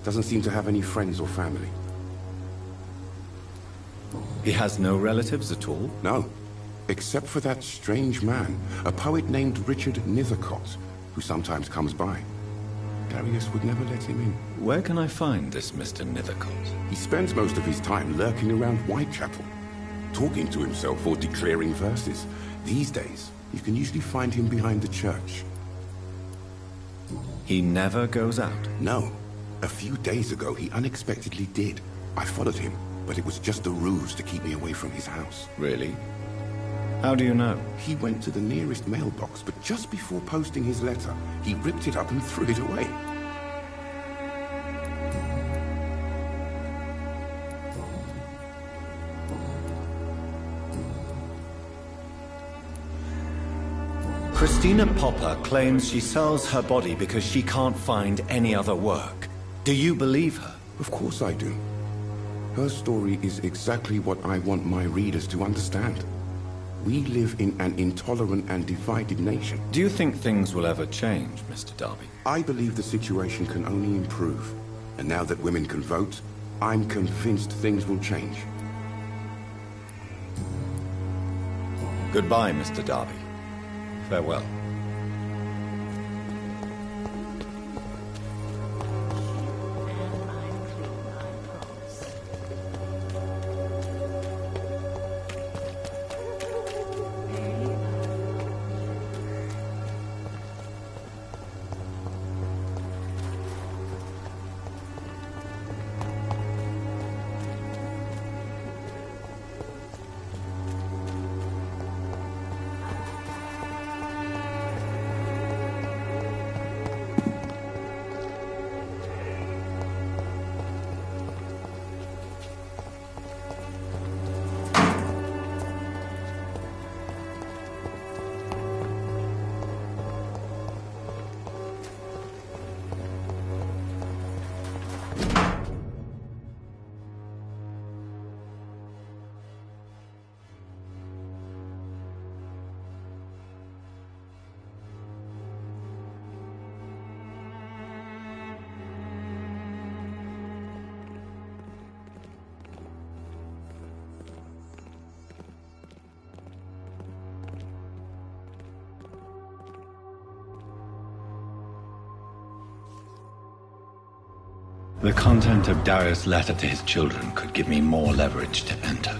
Doesn't seem to have any friends or family. He has no relatives at all? No. Except for that strange man, a poet named Richard Nithercott, who sometimes comes by. Darius would never let him in. Where can I find this Mr. Nithercott? He spends most of his time lurking around Whitechapel, talking to himself or declaring verses. These days, you can usually find him behind the church. He never goes out? No. A few days ago, he unexpectedly did. I followed him, but it was just a ruse to keep me away from his house. Really? How do you know? He went to the nearest mailbox, but just before posting his letter, he ripped it up and threw it away. Christina Popper claims she sells her body because she can't find any other work. Do you believe her? Of course I do. Her story is exactly what I want my readers to understand. We live in an intolerant and divided nation. Do you think things will ever change, Mr. Darby? I believe the situation can only improve. And now that women can vote, I'm convinced things will change. Goodbye, Mr. Darby. Farewell. The content of Darius' letter to his children could give me more leverage to enter.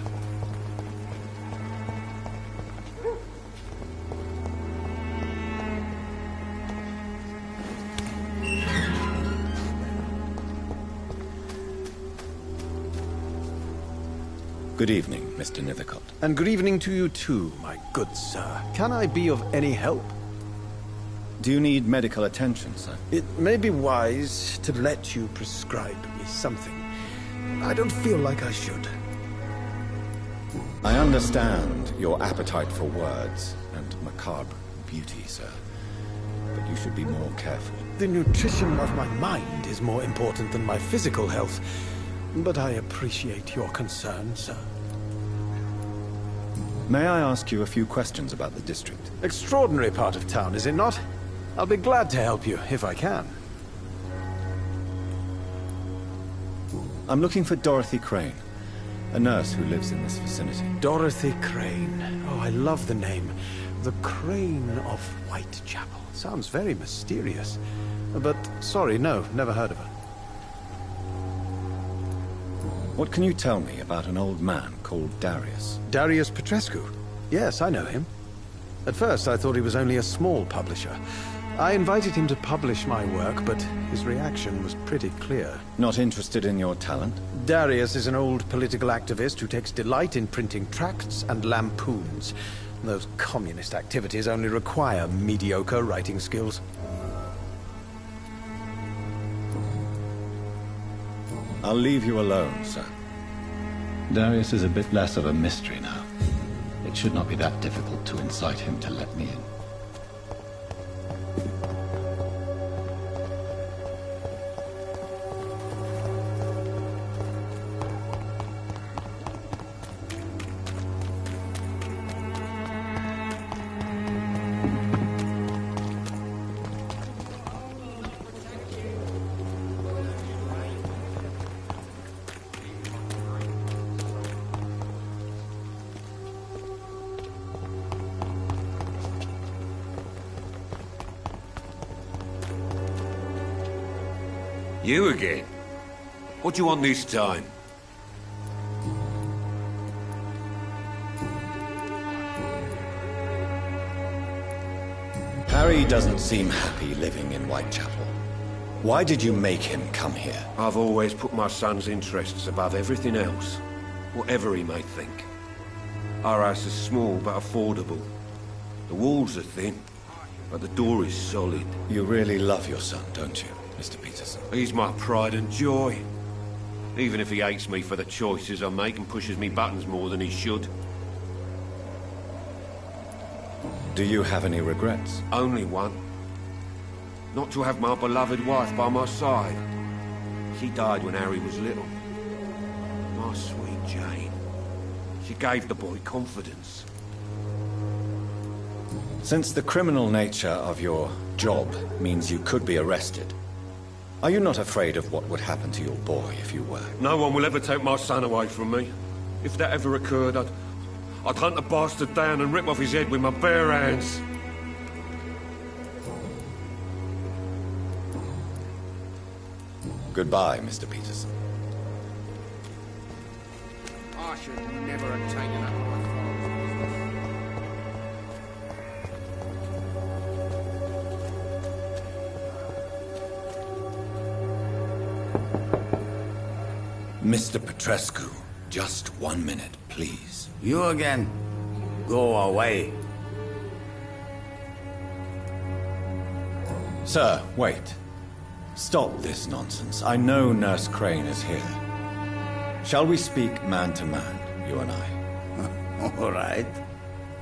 Good evening, Mr. Nithercott. And good evening to you too, my good sir. Can I be of any help? Do you need medical attention, sir? It may be wise to let you prescribe me something. I don't feel like I should. I understand your appetite for words and macabre beauty, sir. But you should be more careful. The nutrition of my mind is more important than my physical health. But I appreciate your concern, sir. May I ask you a few questions about the district? Extraordinary part of town, is it not? I'll be glad to help you, if I can. I'm looking for Dorothy Crane, a nurse who lives in this vicinity. Dorothy Crane. Oh, I love the name. The Crane of Whitechapel. Sounds very mysterious. But, sorry, no, never heard of her. What can you tell me about an old man called Darius? Darius Petrescu? Yes, I know him. At first, I thought he was only a small publisher. I invited him to publish my work, but his reaction was pretty clear. Not interested in your talent? Darius is an old political activist who takes delight in printing tracts and lampoons. Those communist activities only require mediocre writing skills. I'll leave you alone, sir. Darius is a bit less of a mystery now. It should not be that difficult to incite him to let me in. You again? What do you want this time? Harry doesn't seem happy living in Whitechapel. Why did you make him come here? I've always put my son's interests above everything else, whatever he may think. Our house is small but affordable. The walls are thin, but the door is solid. You really love your son, don't you, Mr. Peterson? He's my pride and joy. Even if he hates me for the choices I make and pushes me buttons more than he should. Do you have any regrets? Only one. Not to have my beloved wife by my side. She died when Harry was little. My sweet Jane. She gave the boy confidence. Since the criminal nature of your job means you could be arrested, are you not afraid of what would happen to your boy if you were? No one will ever take my son away from me. If that ever occurred, I'd hunt the bastard down and rip off his head with my bare hands. Goodbye, Mr. Peterson. I should never have taken up my Mr. Petrescu, just 1 minute, please. You again? Go away. Sir, wait. Stop this nonsense. I know Nurse Crane is here. Shall we speak man to man, you and I? All right.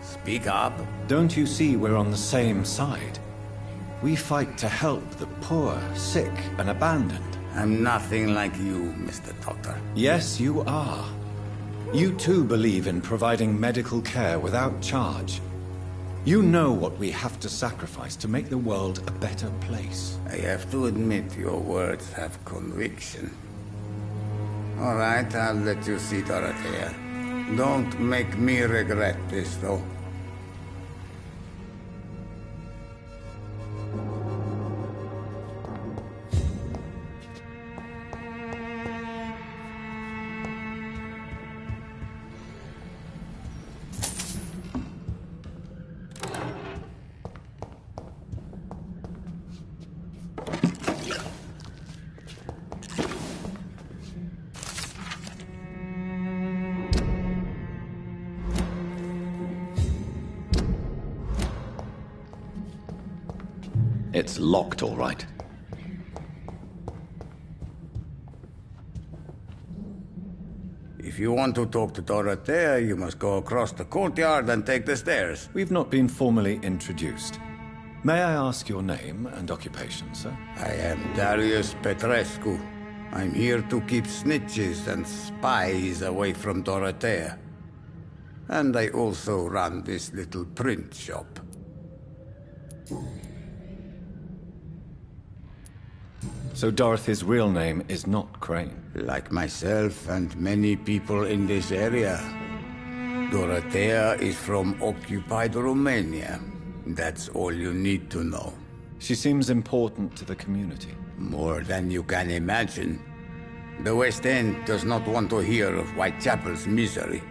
Speak up. Don't you see we're on the same side? We fight to help the poor, sick, and abandoned. I'm nothing like you, Mr. Doctor. Yes, you are. You too believe in providing medical care without charge. You know what we have to sacrifice to make the world a better place. I have to admit your words have conviction. All right, I'll let you see Dorothea. Don't make me regret this, though. It's locked, all right. If you want to talk to Dorothea, you must go across the courtyard and take the stairs. We've not been formally introduced. May I ask your name and occupation, sir? I am Darius Petrescu. I'm here to keep snitches and spies away from Dorothea. And I also run this little print shop. So Dorothy's real name is not Crane? Like myself and many people in this area. Dorothea is from occupied Romania. That's all you need to know. She seems important to the community. More than you can imagine. The West End does not want to hear of Whitechapel's misery.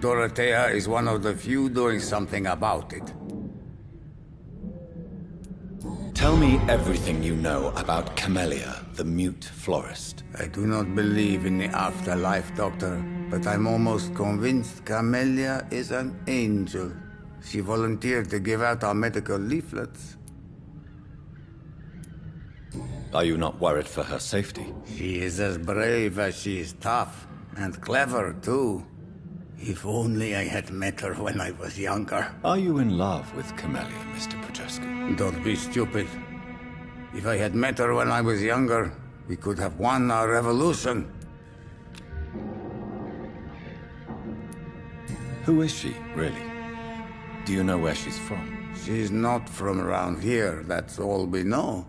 Dorothea is one of the few doing something about it. Tell me everything you know about Camellia, the mute florist. I do not believe in the afterlife, Doctor, but I'm almost convinced Camellia is an angel. She volunteered to give out our medical leaflets. Are you not worried for her safety? She is as brave as she is tough, and clever, too. If only I had met her when I was younger. Are you in love with Camellia, Mr. Petrescu? Don't be stupid. If I had met her when I was younger, we could have won our revolution. Who is she, really? Do you know where she's from? She's not from around here, that's all we know.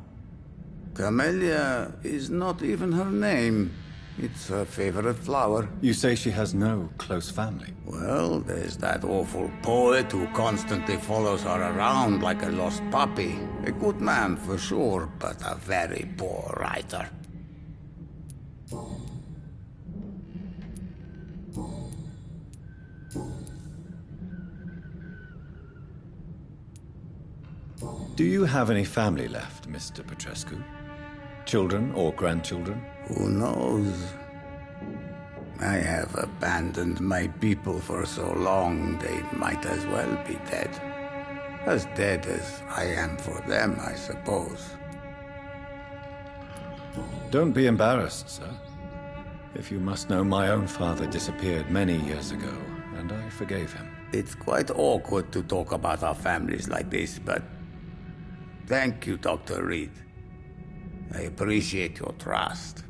Camellia is not even her name. It's her favorite flower. You say she has no close family? Well, there's that awful poet who constantly follows her around like a lost puppy. A good man for sure, but a very poor writer. Do you have any family left, Mr. Petrescu? Children or grandchildren? Who knows? I have abandoned my people for so long, they might as well be dead. As dead as I am for them, I suppose. Don't be embarrassed, sir. If you must know, my own father disappeared many years ago, and I forgave him. It's quite awkward to talk about our families like this, but thank you, Dr. Reed. I appreciate your trust.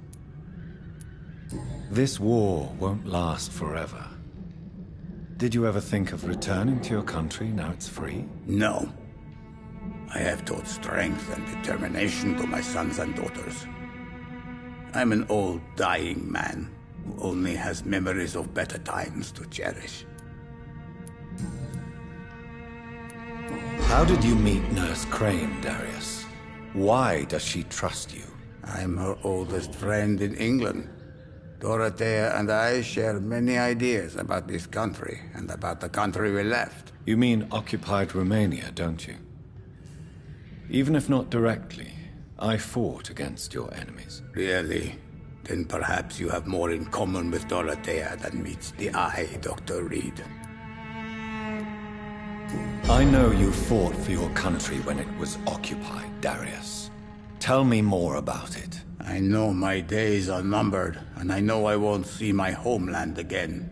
This war won't last forever. Did you ever think of returning to your country now it's free? No. I have taught strength and determination to my sons and daughters. I'm an old, dying man who only has memories of better times to cherish. How did you meet Nurse Crane, Darius? Why does she trust you? I'm her oldest friend in England. Dorothea and I share many ideas about this country and about the country we left. You mean occupied Romania, don't you? Even if not directly, I fought against your enemies. Really? Then perhaps you have more in common with Dorothea than meets the eye, Dr. Reed. I know you fought for your country when it was occupied, Darius. Tell me more about it. I know my days are numbered, and I know I won't see my homeland again.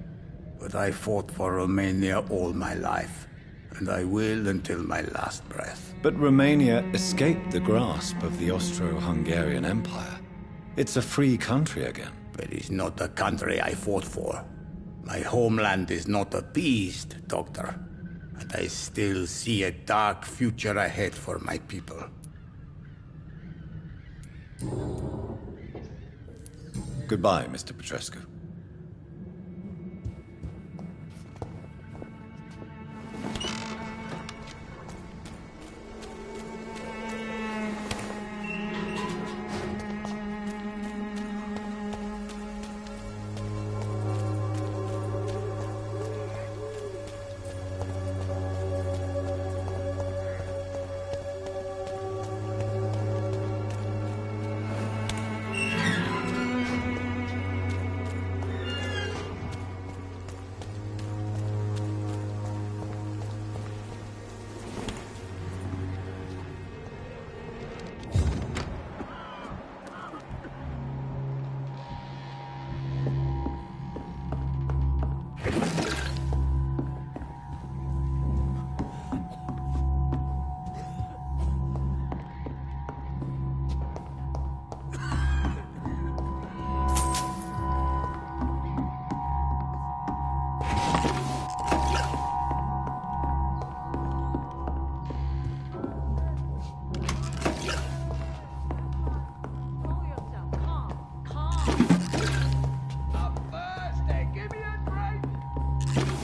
But I fought for Romania all my life, and I will until my last breath. But Romania escaped the grasp of the Austro-Hungarian Empire. It's a free country again. But it's not the country I fought for. My homeland is not appeased, Doctor. And I still see a dark future ahead for my people. Goodbye, Mr. Petrescu.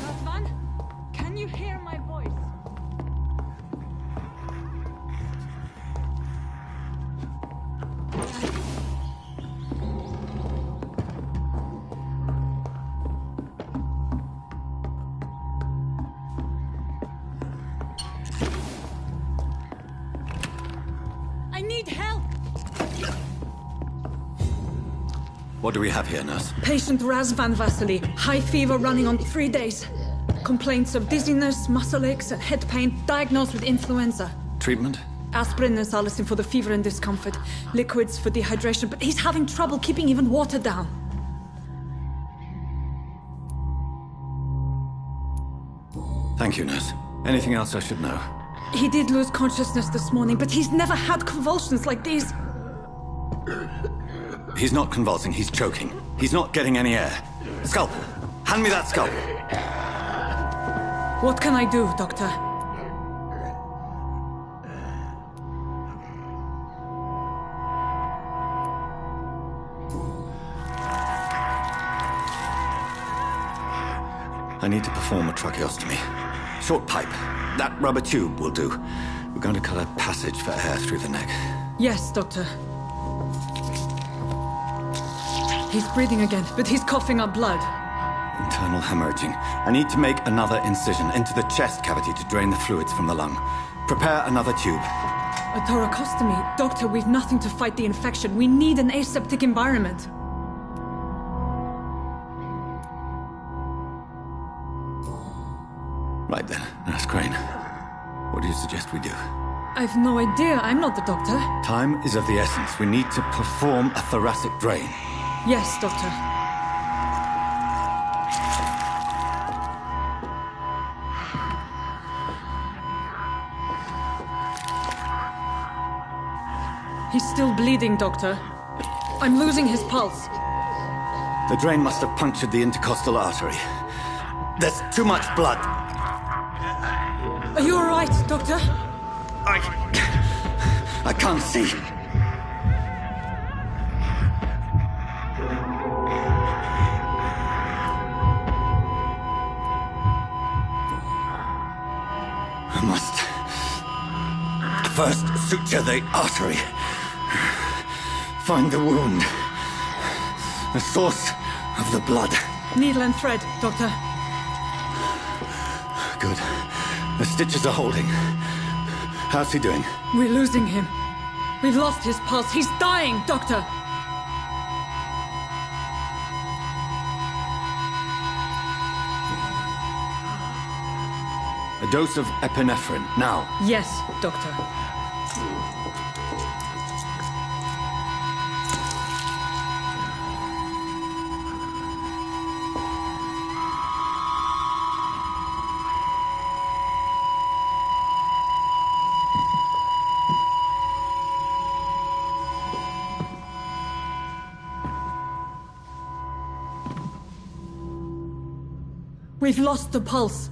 Razvan, can you hear my voice? I need help! What do we have here, nurse? Patient Razvan Vasily, high fever running on 3 days. Complaints of dizziness, muscle aches, and head pain, diagnosed with influenza. Treatment? Aspirin and salicin for the fever and discomfort. Liquids for dehydration, but he's having trouble keeping even water down. Thank you, nurse. Anything else I should know? He did lose consciousness this morning, but he's never had convulsions like these. He's not convulsing, he's choking. He's not getting any air. Scalpel! Hand me that scalpel! What can I do, Doctor? I need to perform a tracheostomy. Short pipe. That rubber tube will do. We're going to cut a passage for air through the neck. Yes, Doctor. He's breathing again, but he's coughing up blood. Internal hemorrhaging. I need to make another incision into the chest cavity to drain the fluids from the lung. Prepare another tube. A thoracostomy? Doctor, we've nothing to fight the infection. We need an aseptic environment. Right then, Nurse Crane. What do you suggest we do? I've no idea. I'm not the doctor. Time is of the essence. We need to perform a thoracic drain. Yes, Doctor. He's still bleeding, Doctor. I'm losing his pulse. The drain must have punctured the intercostal artery. There's too much blood. Are you all right, Doctor? I can't see. I must first suture the artery. Find the wound. The source of the blood. Needle and thread, Doctor. Good. The stitches are holding. How's he doing? We're losing him. We've lost his pulse. He's dying, Doctor. A dose of epinephrine, now. Yes, Doctor. We've lost the pulse.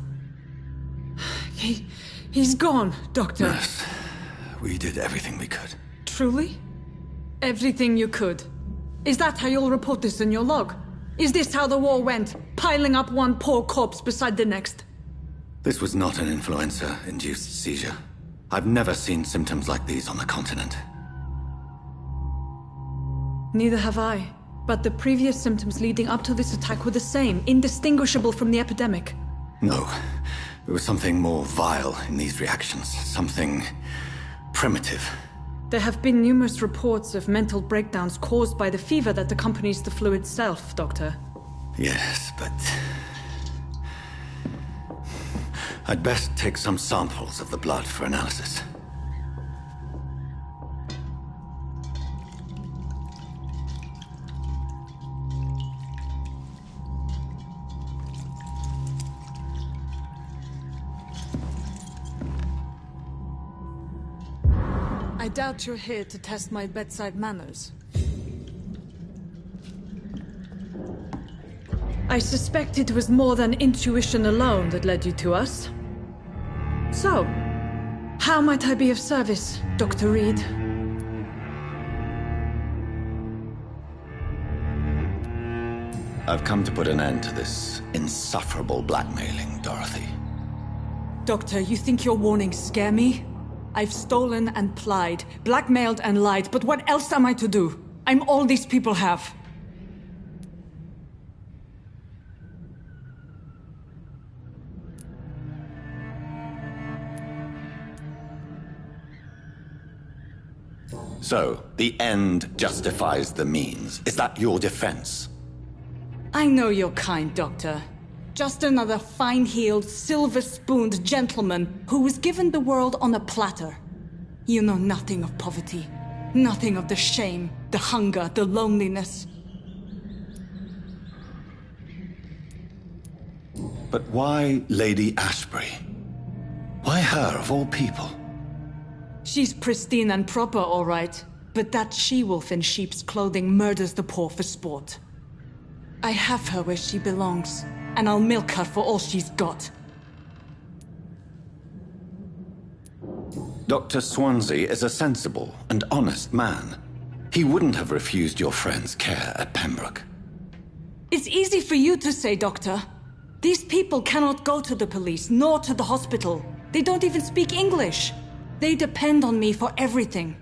He's gone, Doctor. Nurse, we did everything we could. Truly? Everything you could? Is that how you'll report this in your log? Is this how the war went? Piling up one poor corpse beside the next? This was not an influenza-induced seizure. I've never seen symptoms like these on the continent. Neither have I. But the previous symptoms leading up to this attack were the same, indistinguishable from the epidemic. No. There was something more vile in these reactions. Something primitive. There have been numerous reports of mental breakdowns caused by the fever that accompanies the flu itself, Doctor. Yes, but... I'd best take some samples of the blood for analysis. I doubt you're here to test my bedside manners. I suspect it was more than intuition alone that led you to us. So, how might I be of service, Dr. Reed? I've come to put an end to this insufferable blackmailing, Dorothy. Doctor, you think your warnings scare me? I've stolen and plied, blackmailed and lied, but what else am I to do? I'm all these people have. So, the end justifies the means. Is that your defense? I know you're kind, Doctor. Just another fine-heeled, silver-spooned gentleman who was given the world on a platter. You know nothing of poverty. Nothing of the shame, the hunger, the loneliness. But why Lady Ashbury? Why her, of all people? She's pristine and proper, all right. But that she-wolf in sheep's clothing murders the poor for sport. I have her where she belongs, and I'll milk her for all she's got. Dr. Swansea is a sensible and honest man. He wouldn't have refused your friend's care at Pembroke. It's easy for you to say, Doctor. These people cannot go to the police, nor to the hospital. They don't even speak English. They depend on me for everything.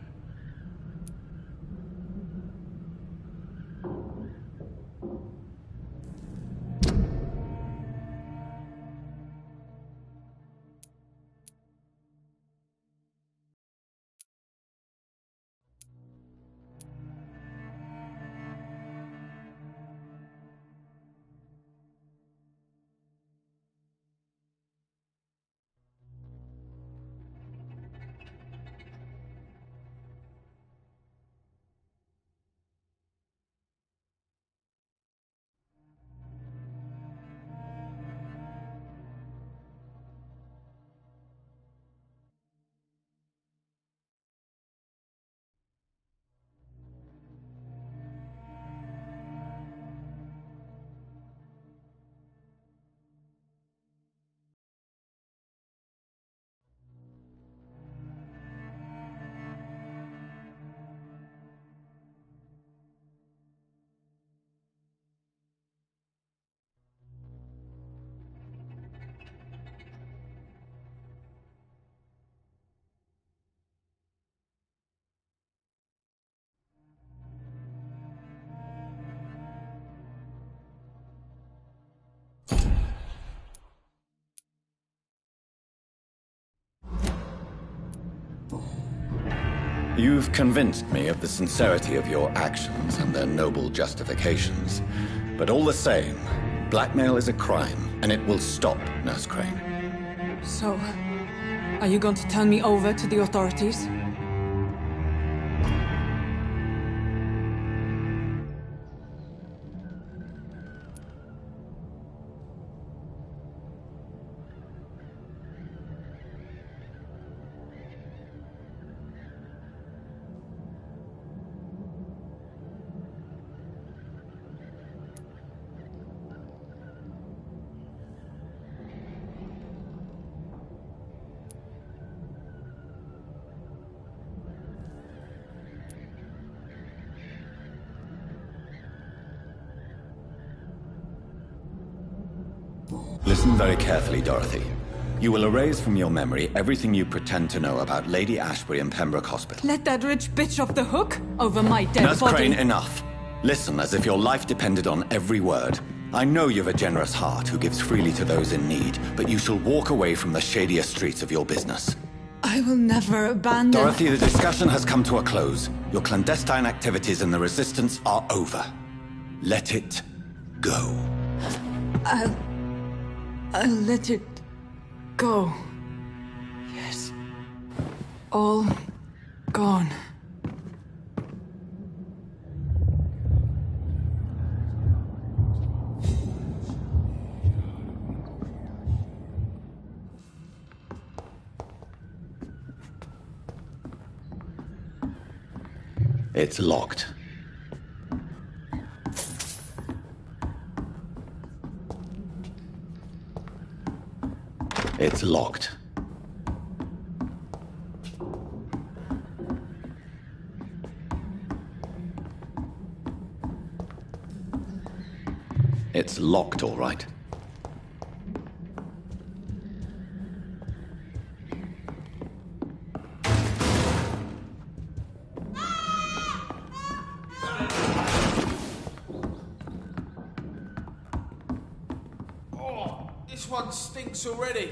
You've convinced me of the sincerity of your actions and their noble justifications. But all the same, blackmail is a crime, and it will stop, Nurse Crane. So, are you going to turn me over to the authorities? Listen very carefully, Dorothy. You will erase from your memory everything you pretend to know about Lady Ashbury and Pembroke Hospital. Let that rich bitch off the hook over my dead Nurse body. Crane, enough. Listen as if your life depended on every word. I know you've a generous heart who gives freely to those in need, but you shall walk away from the shadier streets of your business. I will never abandon... Dorothy, the discussion has come to a close. Your clandestine activities in the Resistance are over. Let it go. I'll let it go. Yes. All gone. It's locked. It's locked. It's locked, all right. Oh, this one stinks already.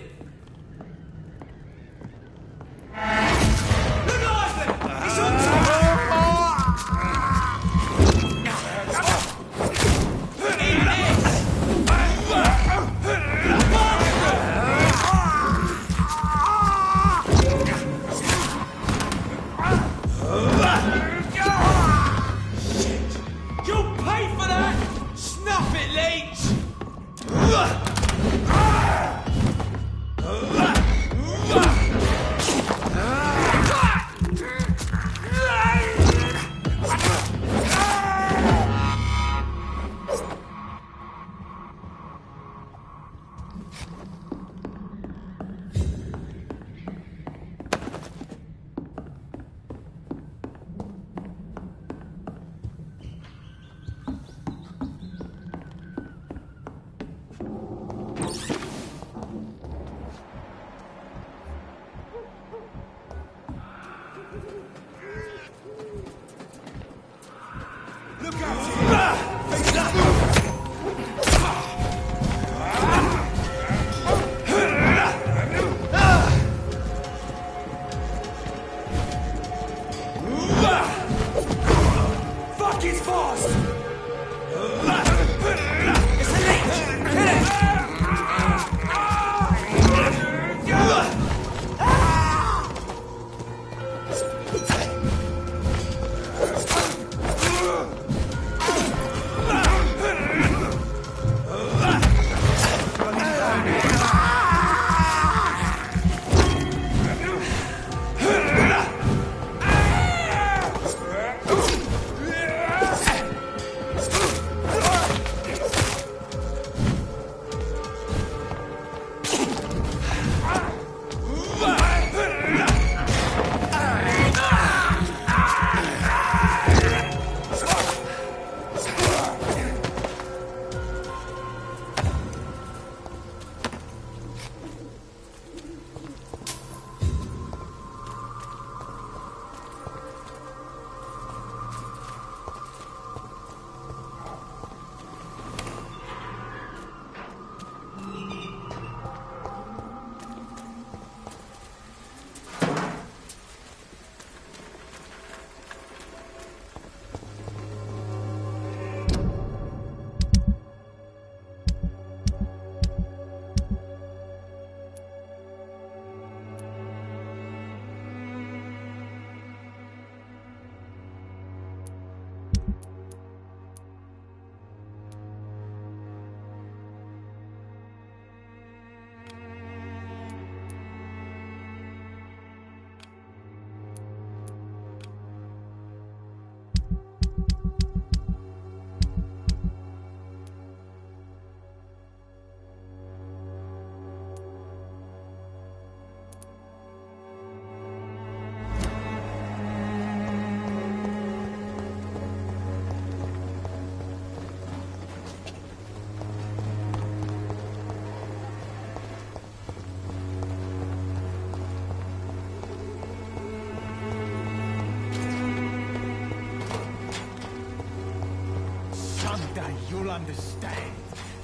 You'll understand.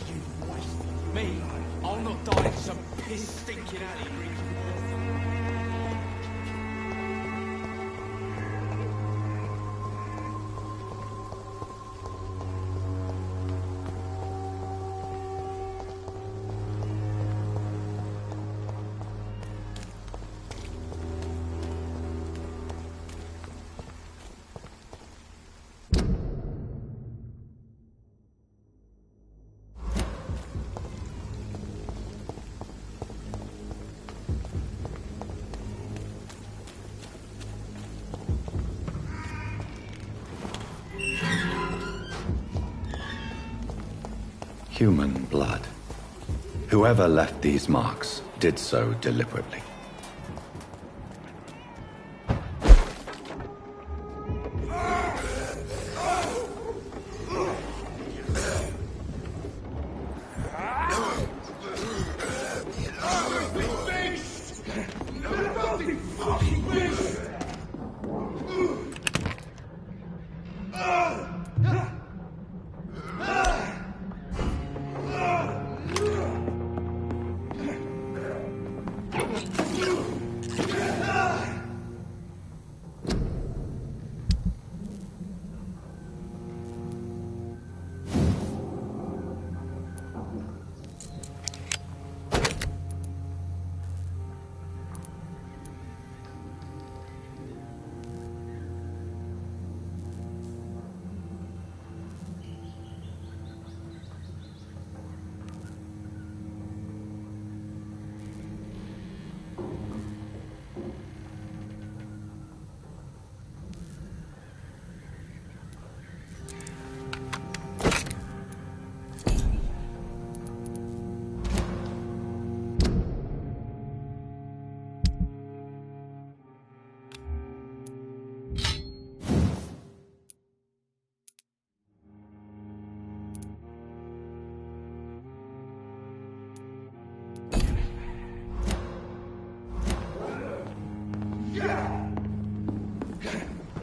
You've wasted me. I'll not die in some piss stinking alley drinking water. Human blood. Whoever left these marks did so deliberately.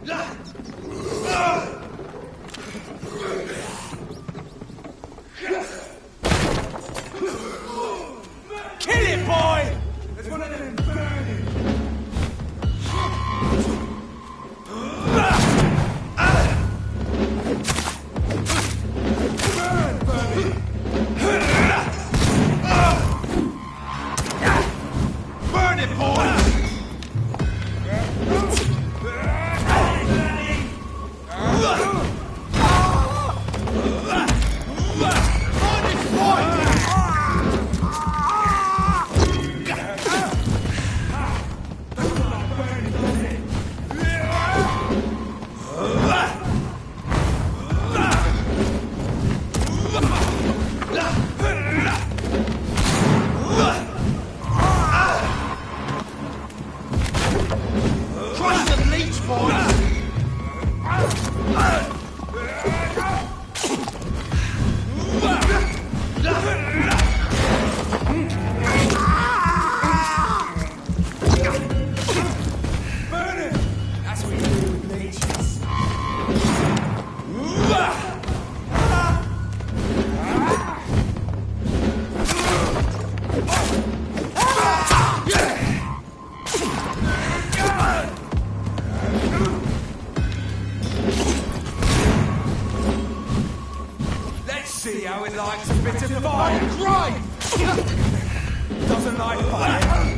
Kill it, boy! There's one of them burning. Burn it, boy! See how it likes a bit of fire. Right! Doesn't like fire.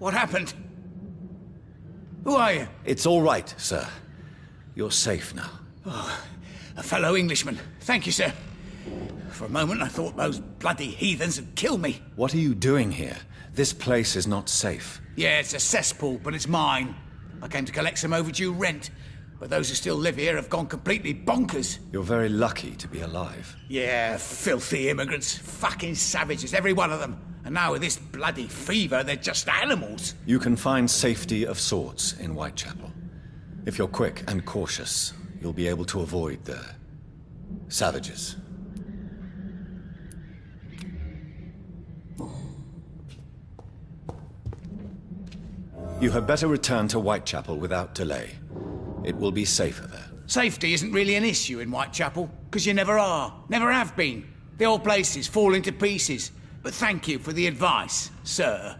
What happened? Who are you? It's all right, sir. You're safe now. Oh, a fellow Englishman. Thank you, sir. For a moment, I thought those bloody heathens had killed me. What are you doing here? This place is not safe. Yeah, it's a cesspool, but it's mine. I came to collect some overdue rent, but those who still live here have gone completely bonkers. You're very lucky to be alive. Yeah, filthy immigrants. Fucking savages, every one of them. And now with this bloody fever, they're just animals. You can find safety of sorts in Whitechapel. If you're quick and cautious, you'll be able to avoid the savages. You had better return to Whitechapel without delay. It will be safer there. Safety isn't really an issue in Whitechapel, because you never are. Never have been. The old place is falling to pieces. But thank you for the advice, sir.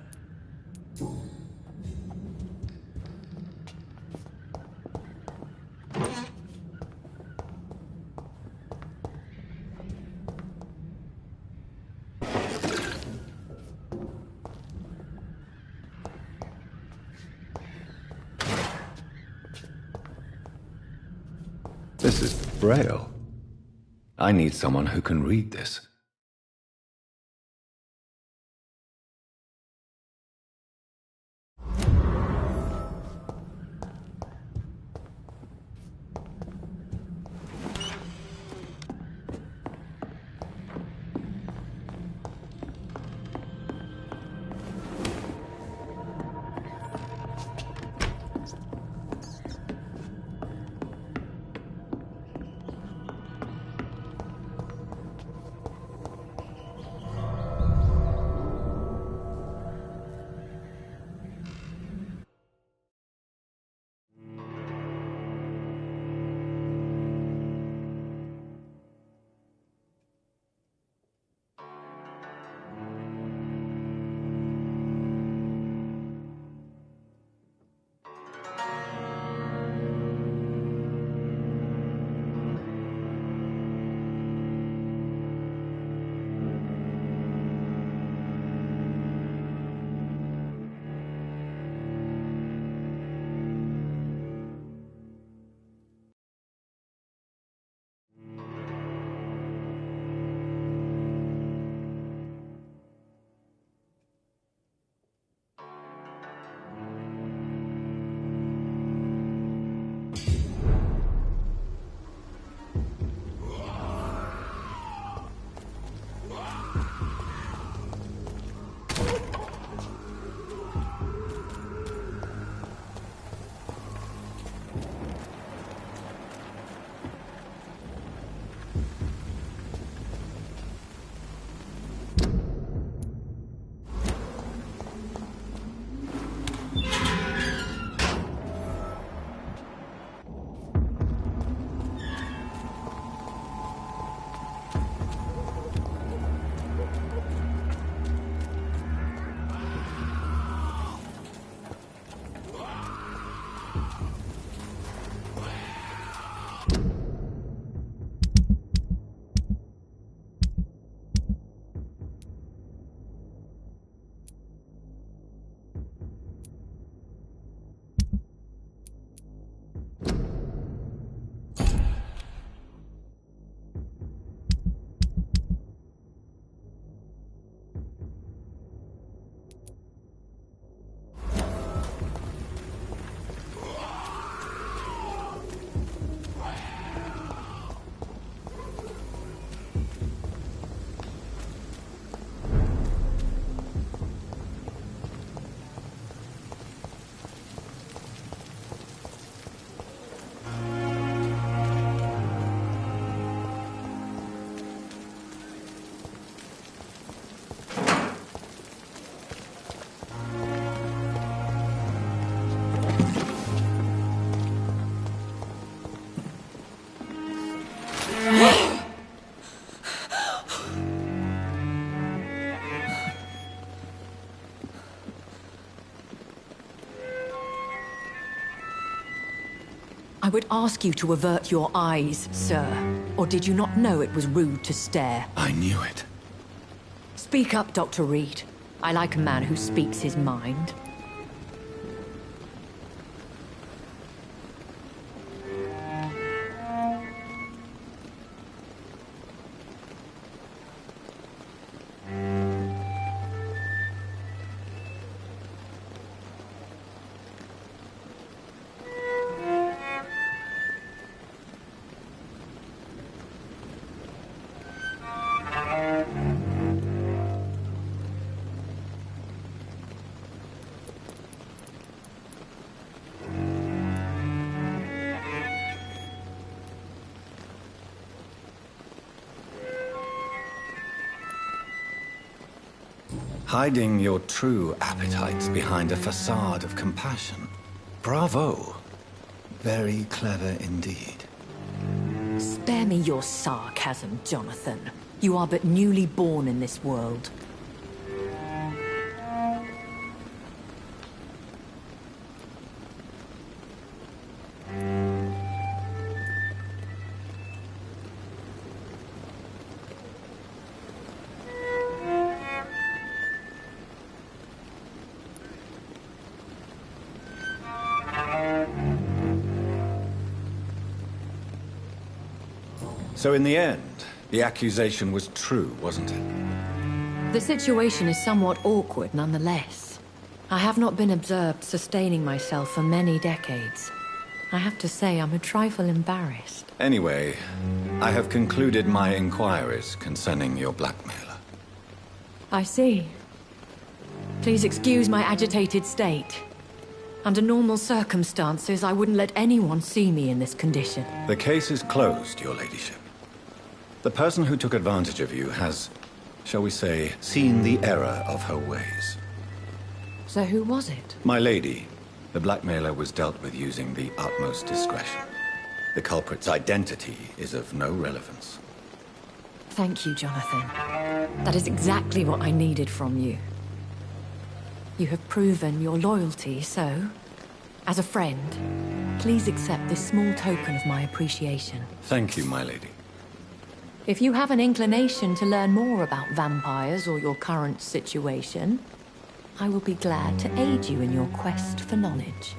This is Braille. I need someone who can read this. I would ask you to avert your eyes, sir. Or did you not know it was rude to stare? I knew it. Speak up, Dr. Reed. I like a man who speaks his mind. Hiding your true appetites behind a facade of compassion. Bravo. Very clever indeed. Spare me your sarcasm, Jonathan. You are but newly born in this world. So in the end, the accusation was true, wasn't it? The situation is somewhat awkward nonetheless. I have not been observed sustaining myself for many decades. I have to say I'm a trifle embarrassed. Anyway, I have concluded my inquiries concerning your blackmailer. I see. Please excuse my agitated state. Under normal circumstances, I wouldn't let anyone see me in this condition. The case is closed, your ladyship. The person who took advantage of you has, shall we say, seen the error of her ways. So who was it? My lady, the blackmailer was dealt with using the utmost discretion. The culprit's identity is of no relevance. Thank you, Jonathan. That is exactly what I needed from you. You have proven your loyalty, so, as a friend, please accept this small token of my appreciation. Thank you, my lady. If you have an inclination to learn more about vampires or your current situation, I will be glad to aid you in your quest for knowledge.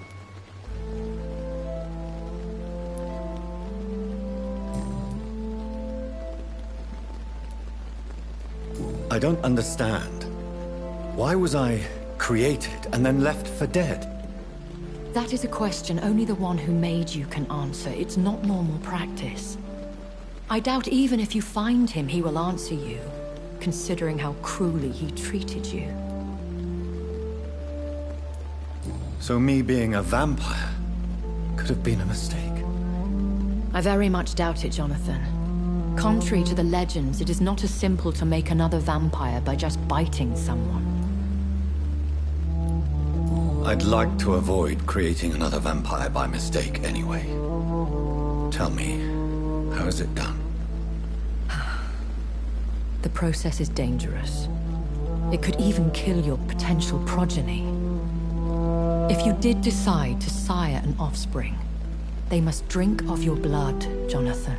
I don't understand. Why was I created and then left for dead? That is a question only the one who made you can answer. It's not normal practice. I doubt even if you find him, he will answer you, considering how cruelly he treated you. So me being a vampire could have been a mistake. I very much doubt it, Jonathan. Contrary to the legends, it is not as simple to make another vampire by just biting someone. I'd like to avoid creating another vampire by mistake anyway. Tell me, how is it done? The process is dangerous. It could even kill your potential progeny. If you did decide to sire an offspring, they must drink of your blood, Jonathan.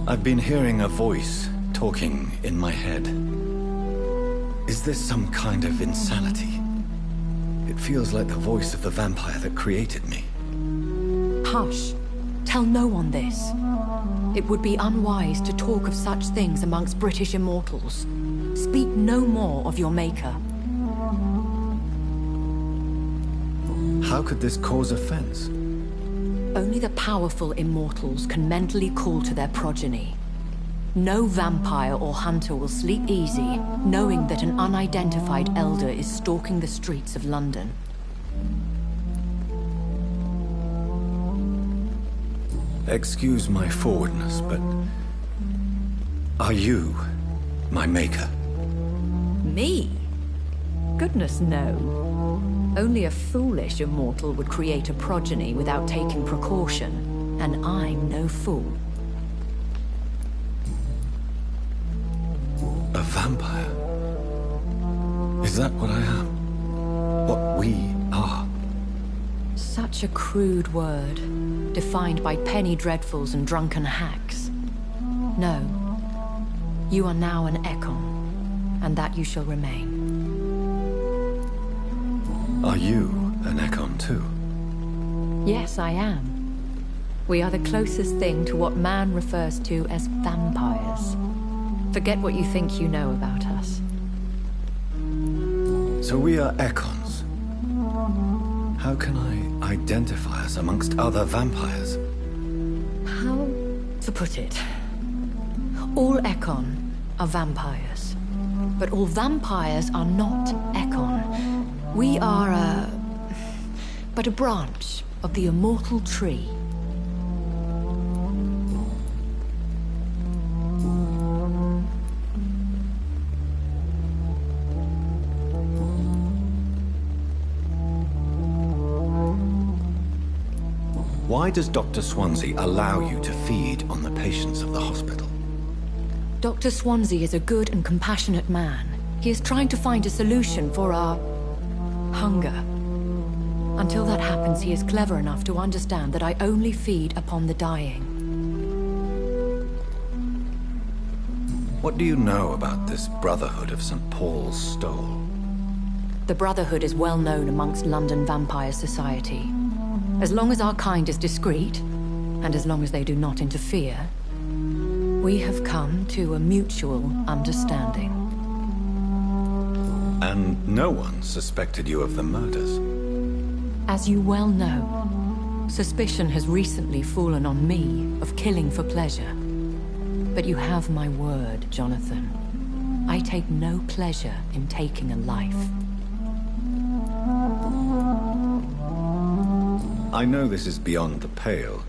I've been hearing a voice talking in my head. Is this some kind of insanity? It feels like the voice of the vampire that created me. Hush. Tell no one this. It would be unwise to talk of such things amongst British immortals. Speak no more of your maker. How could this cause offense? Only the powerful immortals can mentally call to their progeny. No vampire or hunter will sleep easy, knowing that an unidentified elder is stalking the streets of London. Excuse my forwardness, but are you my maker? Me? Goodness, no. Only a foolish immortal would create a progeny without taking precaution, and I'm no fool. A vampire? Is that what I am? What we are? Such a crude word, defined by penny dreadfuls and drunken hacks. No. You are now an Ekon, and that you shall remain. Are you an Ekon too? Yes, I am. We are the closest thing to what man refers to as vampires. Forget what you think you know about us. So we are Ekons. How can I identify us amongst other vampires? How to put it? All Ekon are vampires. But all vampires are not Ekon. We are but a branch of the immortal tree. Why does Dr. Swansea allow you to feed on the patients of the hospital? Dr. Swansea is a good and compassionate man. He is trying to find a solution for our hunger. Until that happens, he is clever enough to understand that I only feed upon the dying. What do you know about this Brotherhood of St. Paul's Stole? The Brotherhood is well known amongst London vampire society. As long as our kind is discreet, and as long as they do not interfere, we have come to a mutual understanding. And no one suspected you of the murders? As you well know, suspicion has recently fallen on me of killing for pleasure. But you have my word, Jonathan. I take no pleasure in taking a life. I know this is beyond the pale,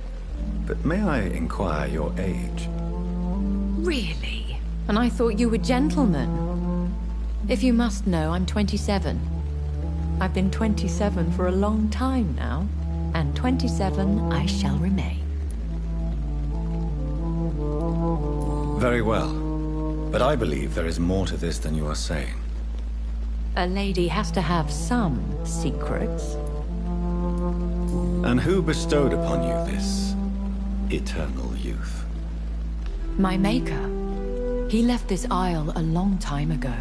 but may I inquire your age? Really? And I thought you were gentlemen. If you must know, I'm 27. I've been 27 for a long time now, and 27 I shall remain. Very well, but I believe there is more to this than you are saying. A lady has to have some secrets. And who bestowed upon you this eternal youth? My maker. He left this isle a long time ago.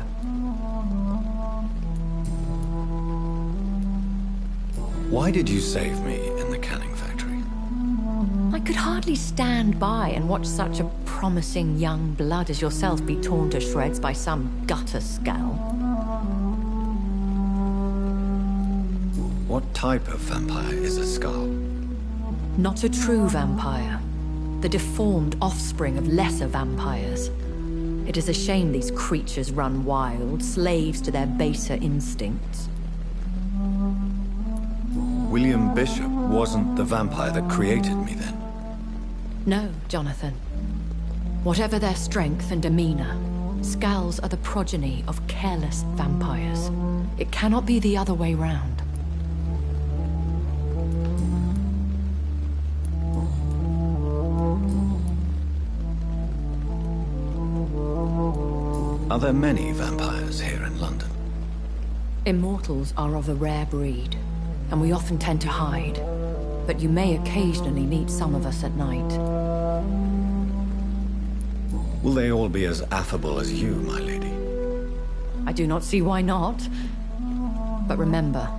Why did you save me in the canning factory? I could hardly stand by and watch such a promising young blood as yourself be torn to shreds by some gutter scowl. What type of vampire is a skull? Not a true vampire. The deformed offspring of lesser vampires. It is a shame these creatures run wild, slaves to their baser instincts. William Bishop wasn't the vampire that created me, then? No, Jonathan. Whatever their strength and demeanor, Skulls are the progeny of careless vampires. It cannot be the other way round. Are there many vampires here in London? Immortals are of a rare breed, and we often tend to hide. But you may occasionally meet some of us at night. Will they all be as affable as you, my lady? I do not see why not. But remember,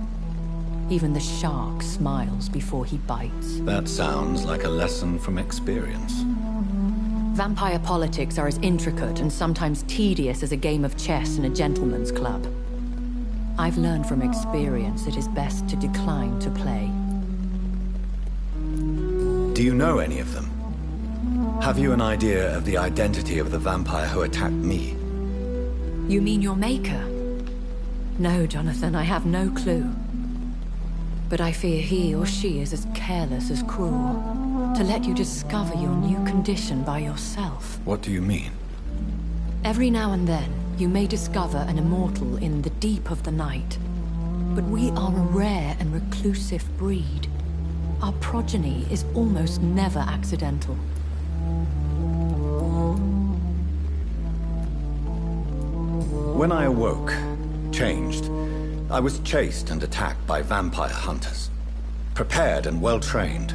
even the shark smiles before he bites. That sounds like a lesson from experience. Vampire politics are as intricate and sometimes tedious as a game of chess in a gentleman's club. I've learned from experience it is best to decline to play. Do you know any of them? Have you an idea of the identity of the vampire who attacked me? You mean your maker? No, Jonathan, I have no clue. But I fear he or she is as careless as cruel. To let you discover your new condition by yourself. What do you mean? Every now and then, you may discover an immortal in the deep of the night. But we are a rare and reclusive breed. Our progeny is almost never accidental. When I awoke, changed, I was chased and attacked by vampire hunters. Prepared and well-trained.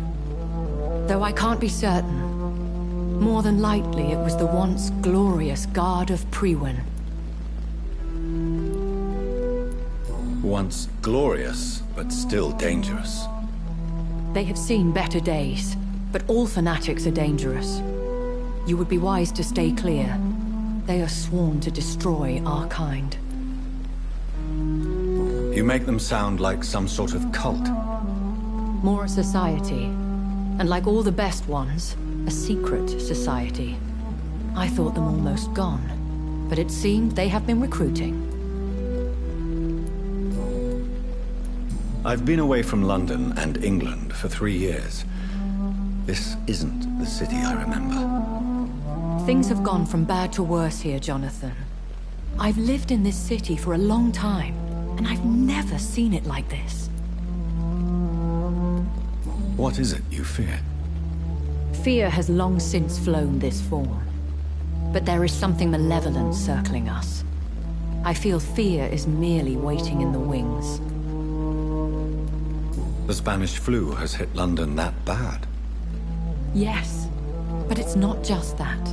Though I can't be certain, more than likely it was the once glorious Guard of Priwen. Once glorious, but still dangerous. They have seen better days, but all fanatics are dangerous. You would be wise to stay clear. They are sworn to destroy our kind. You make them sound like some sort of cult. More a society. And like all the best ones, a secret society. I thought them almost gone, but it seemed they have been recruiting. I've been away from London and England for 3 years. This isn't the city I remember. Things have gone from bad to worse here, Jonathan. I've lived in this city for a long time, and I've never seen it like this. What is it you fear? Fear has long since flown this form. But there is something malevolent circling us. I feel fear is merely waiting in the wings. The Spanish flu has hit London that bad? Yes, but it's not just that.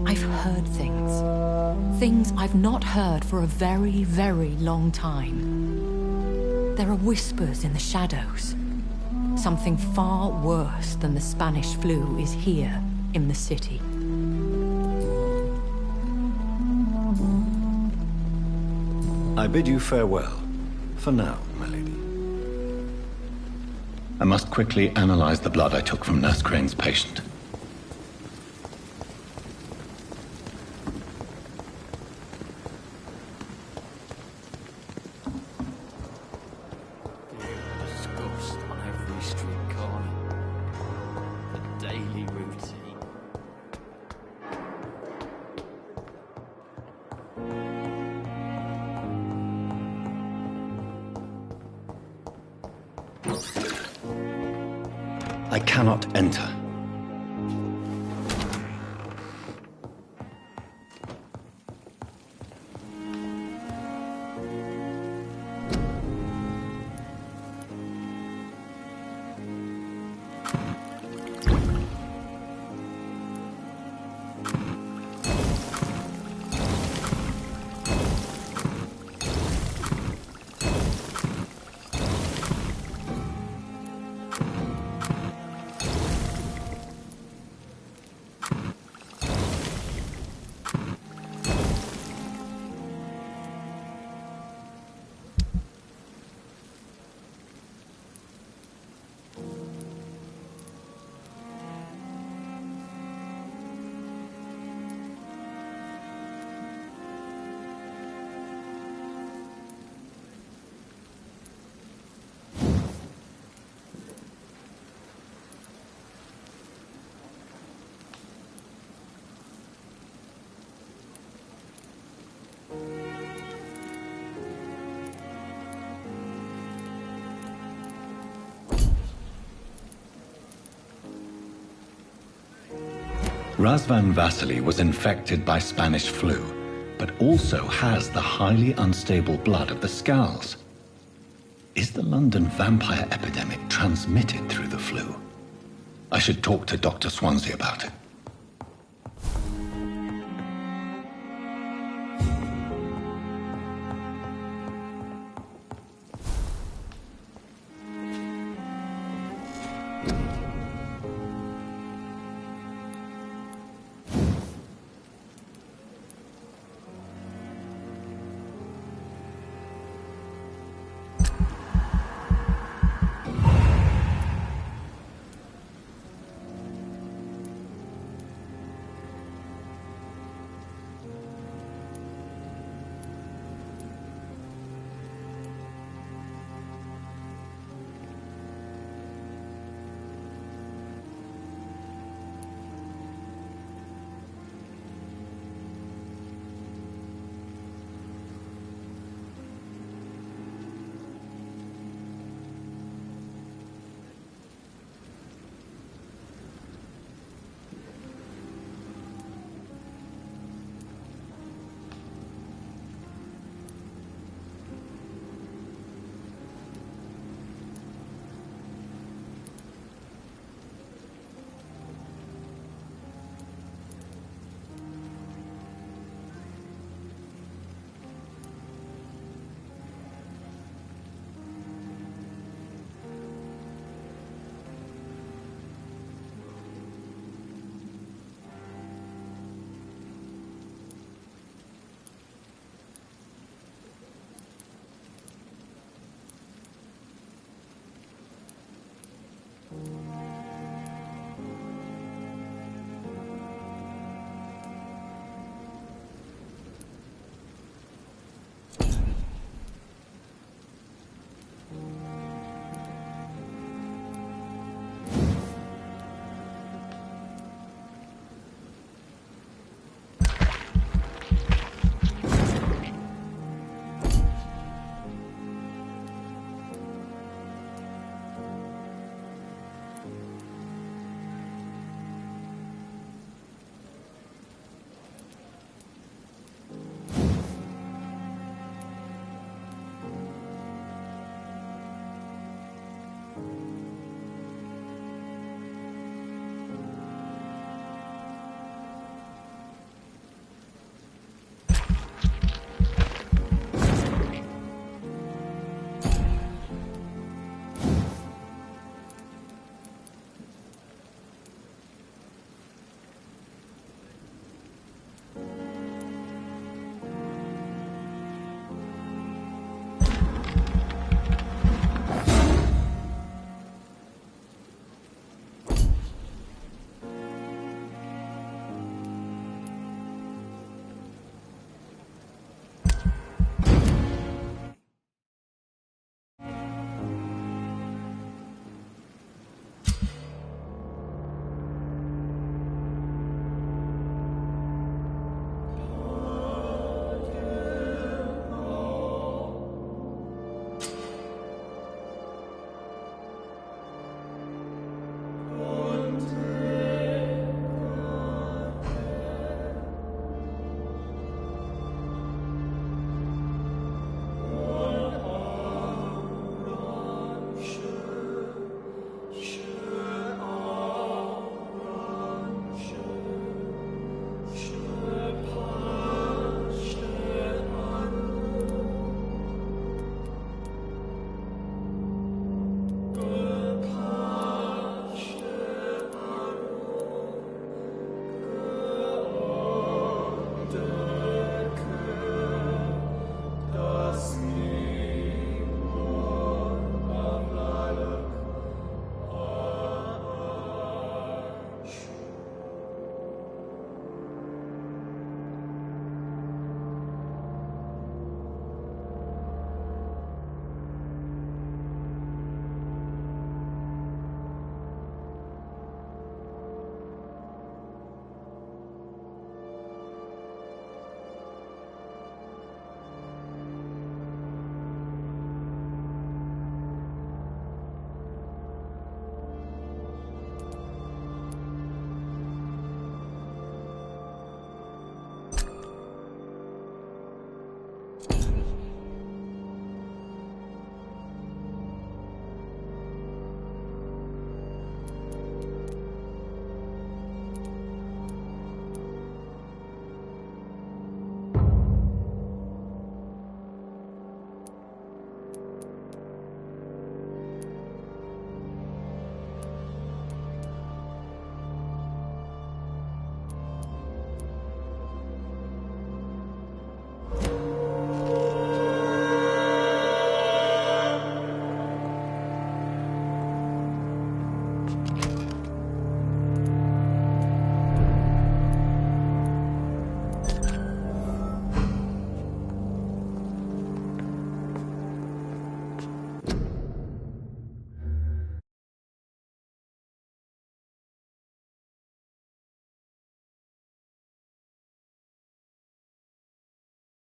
I've heard things. Things I've not heard for a very, very long time. There are whispers in the shadows. Something far worse than the Spanish flu is here in the city. I bid you farewell. For now, my lady. I must quickly analyze the blood I took from Nurse Crane's patient. Disgust on every street corner. The daily routine. I cannot enter. Razvan Vasily was infected by Spanish flu, but also has the highly unstable blood of the Skulls. Is the London vampire epidemic transmitted through the flu? I should talk to Dr. Swansea about it.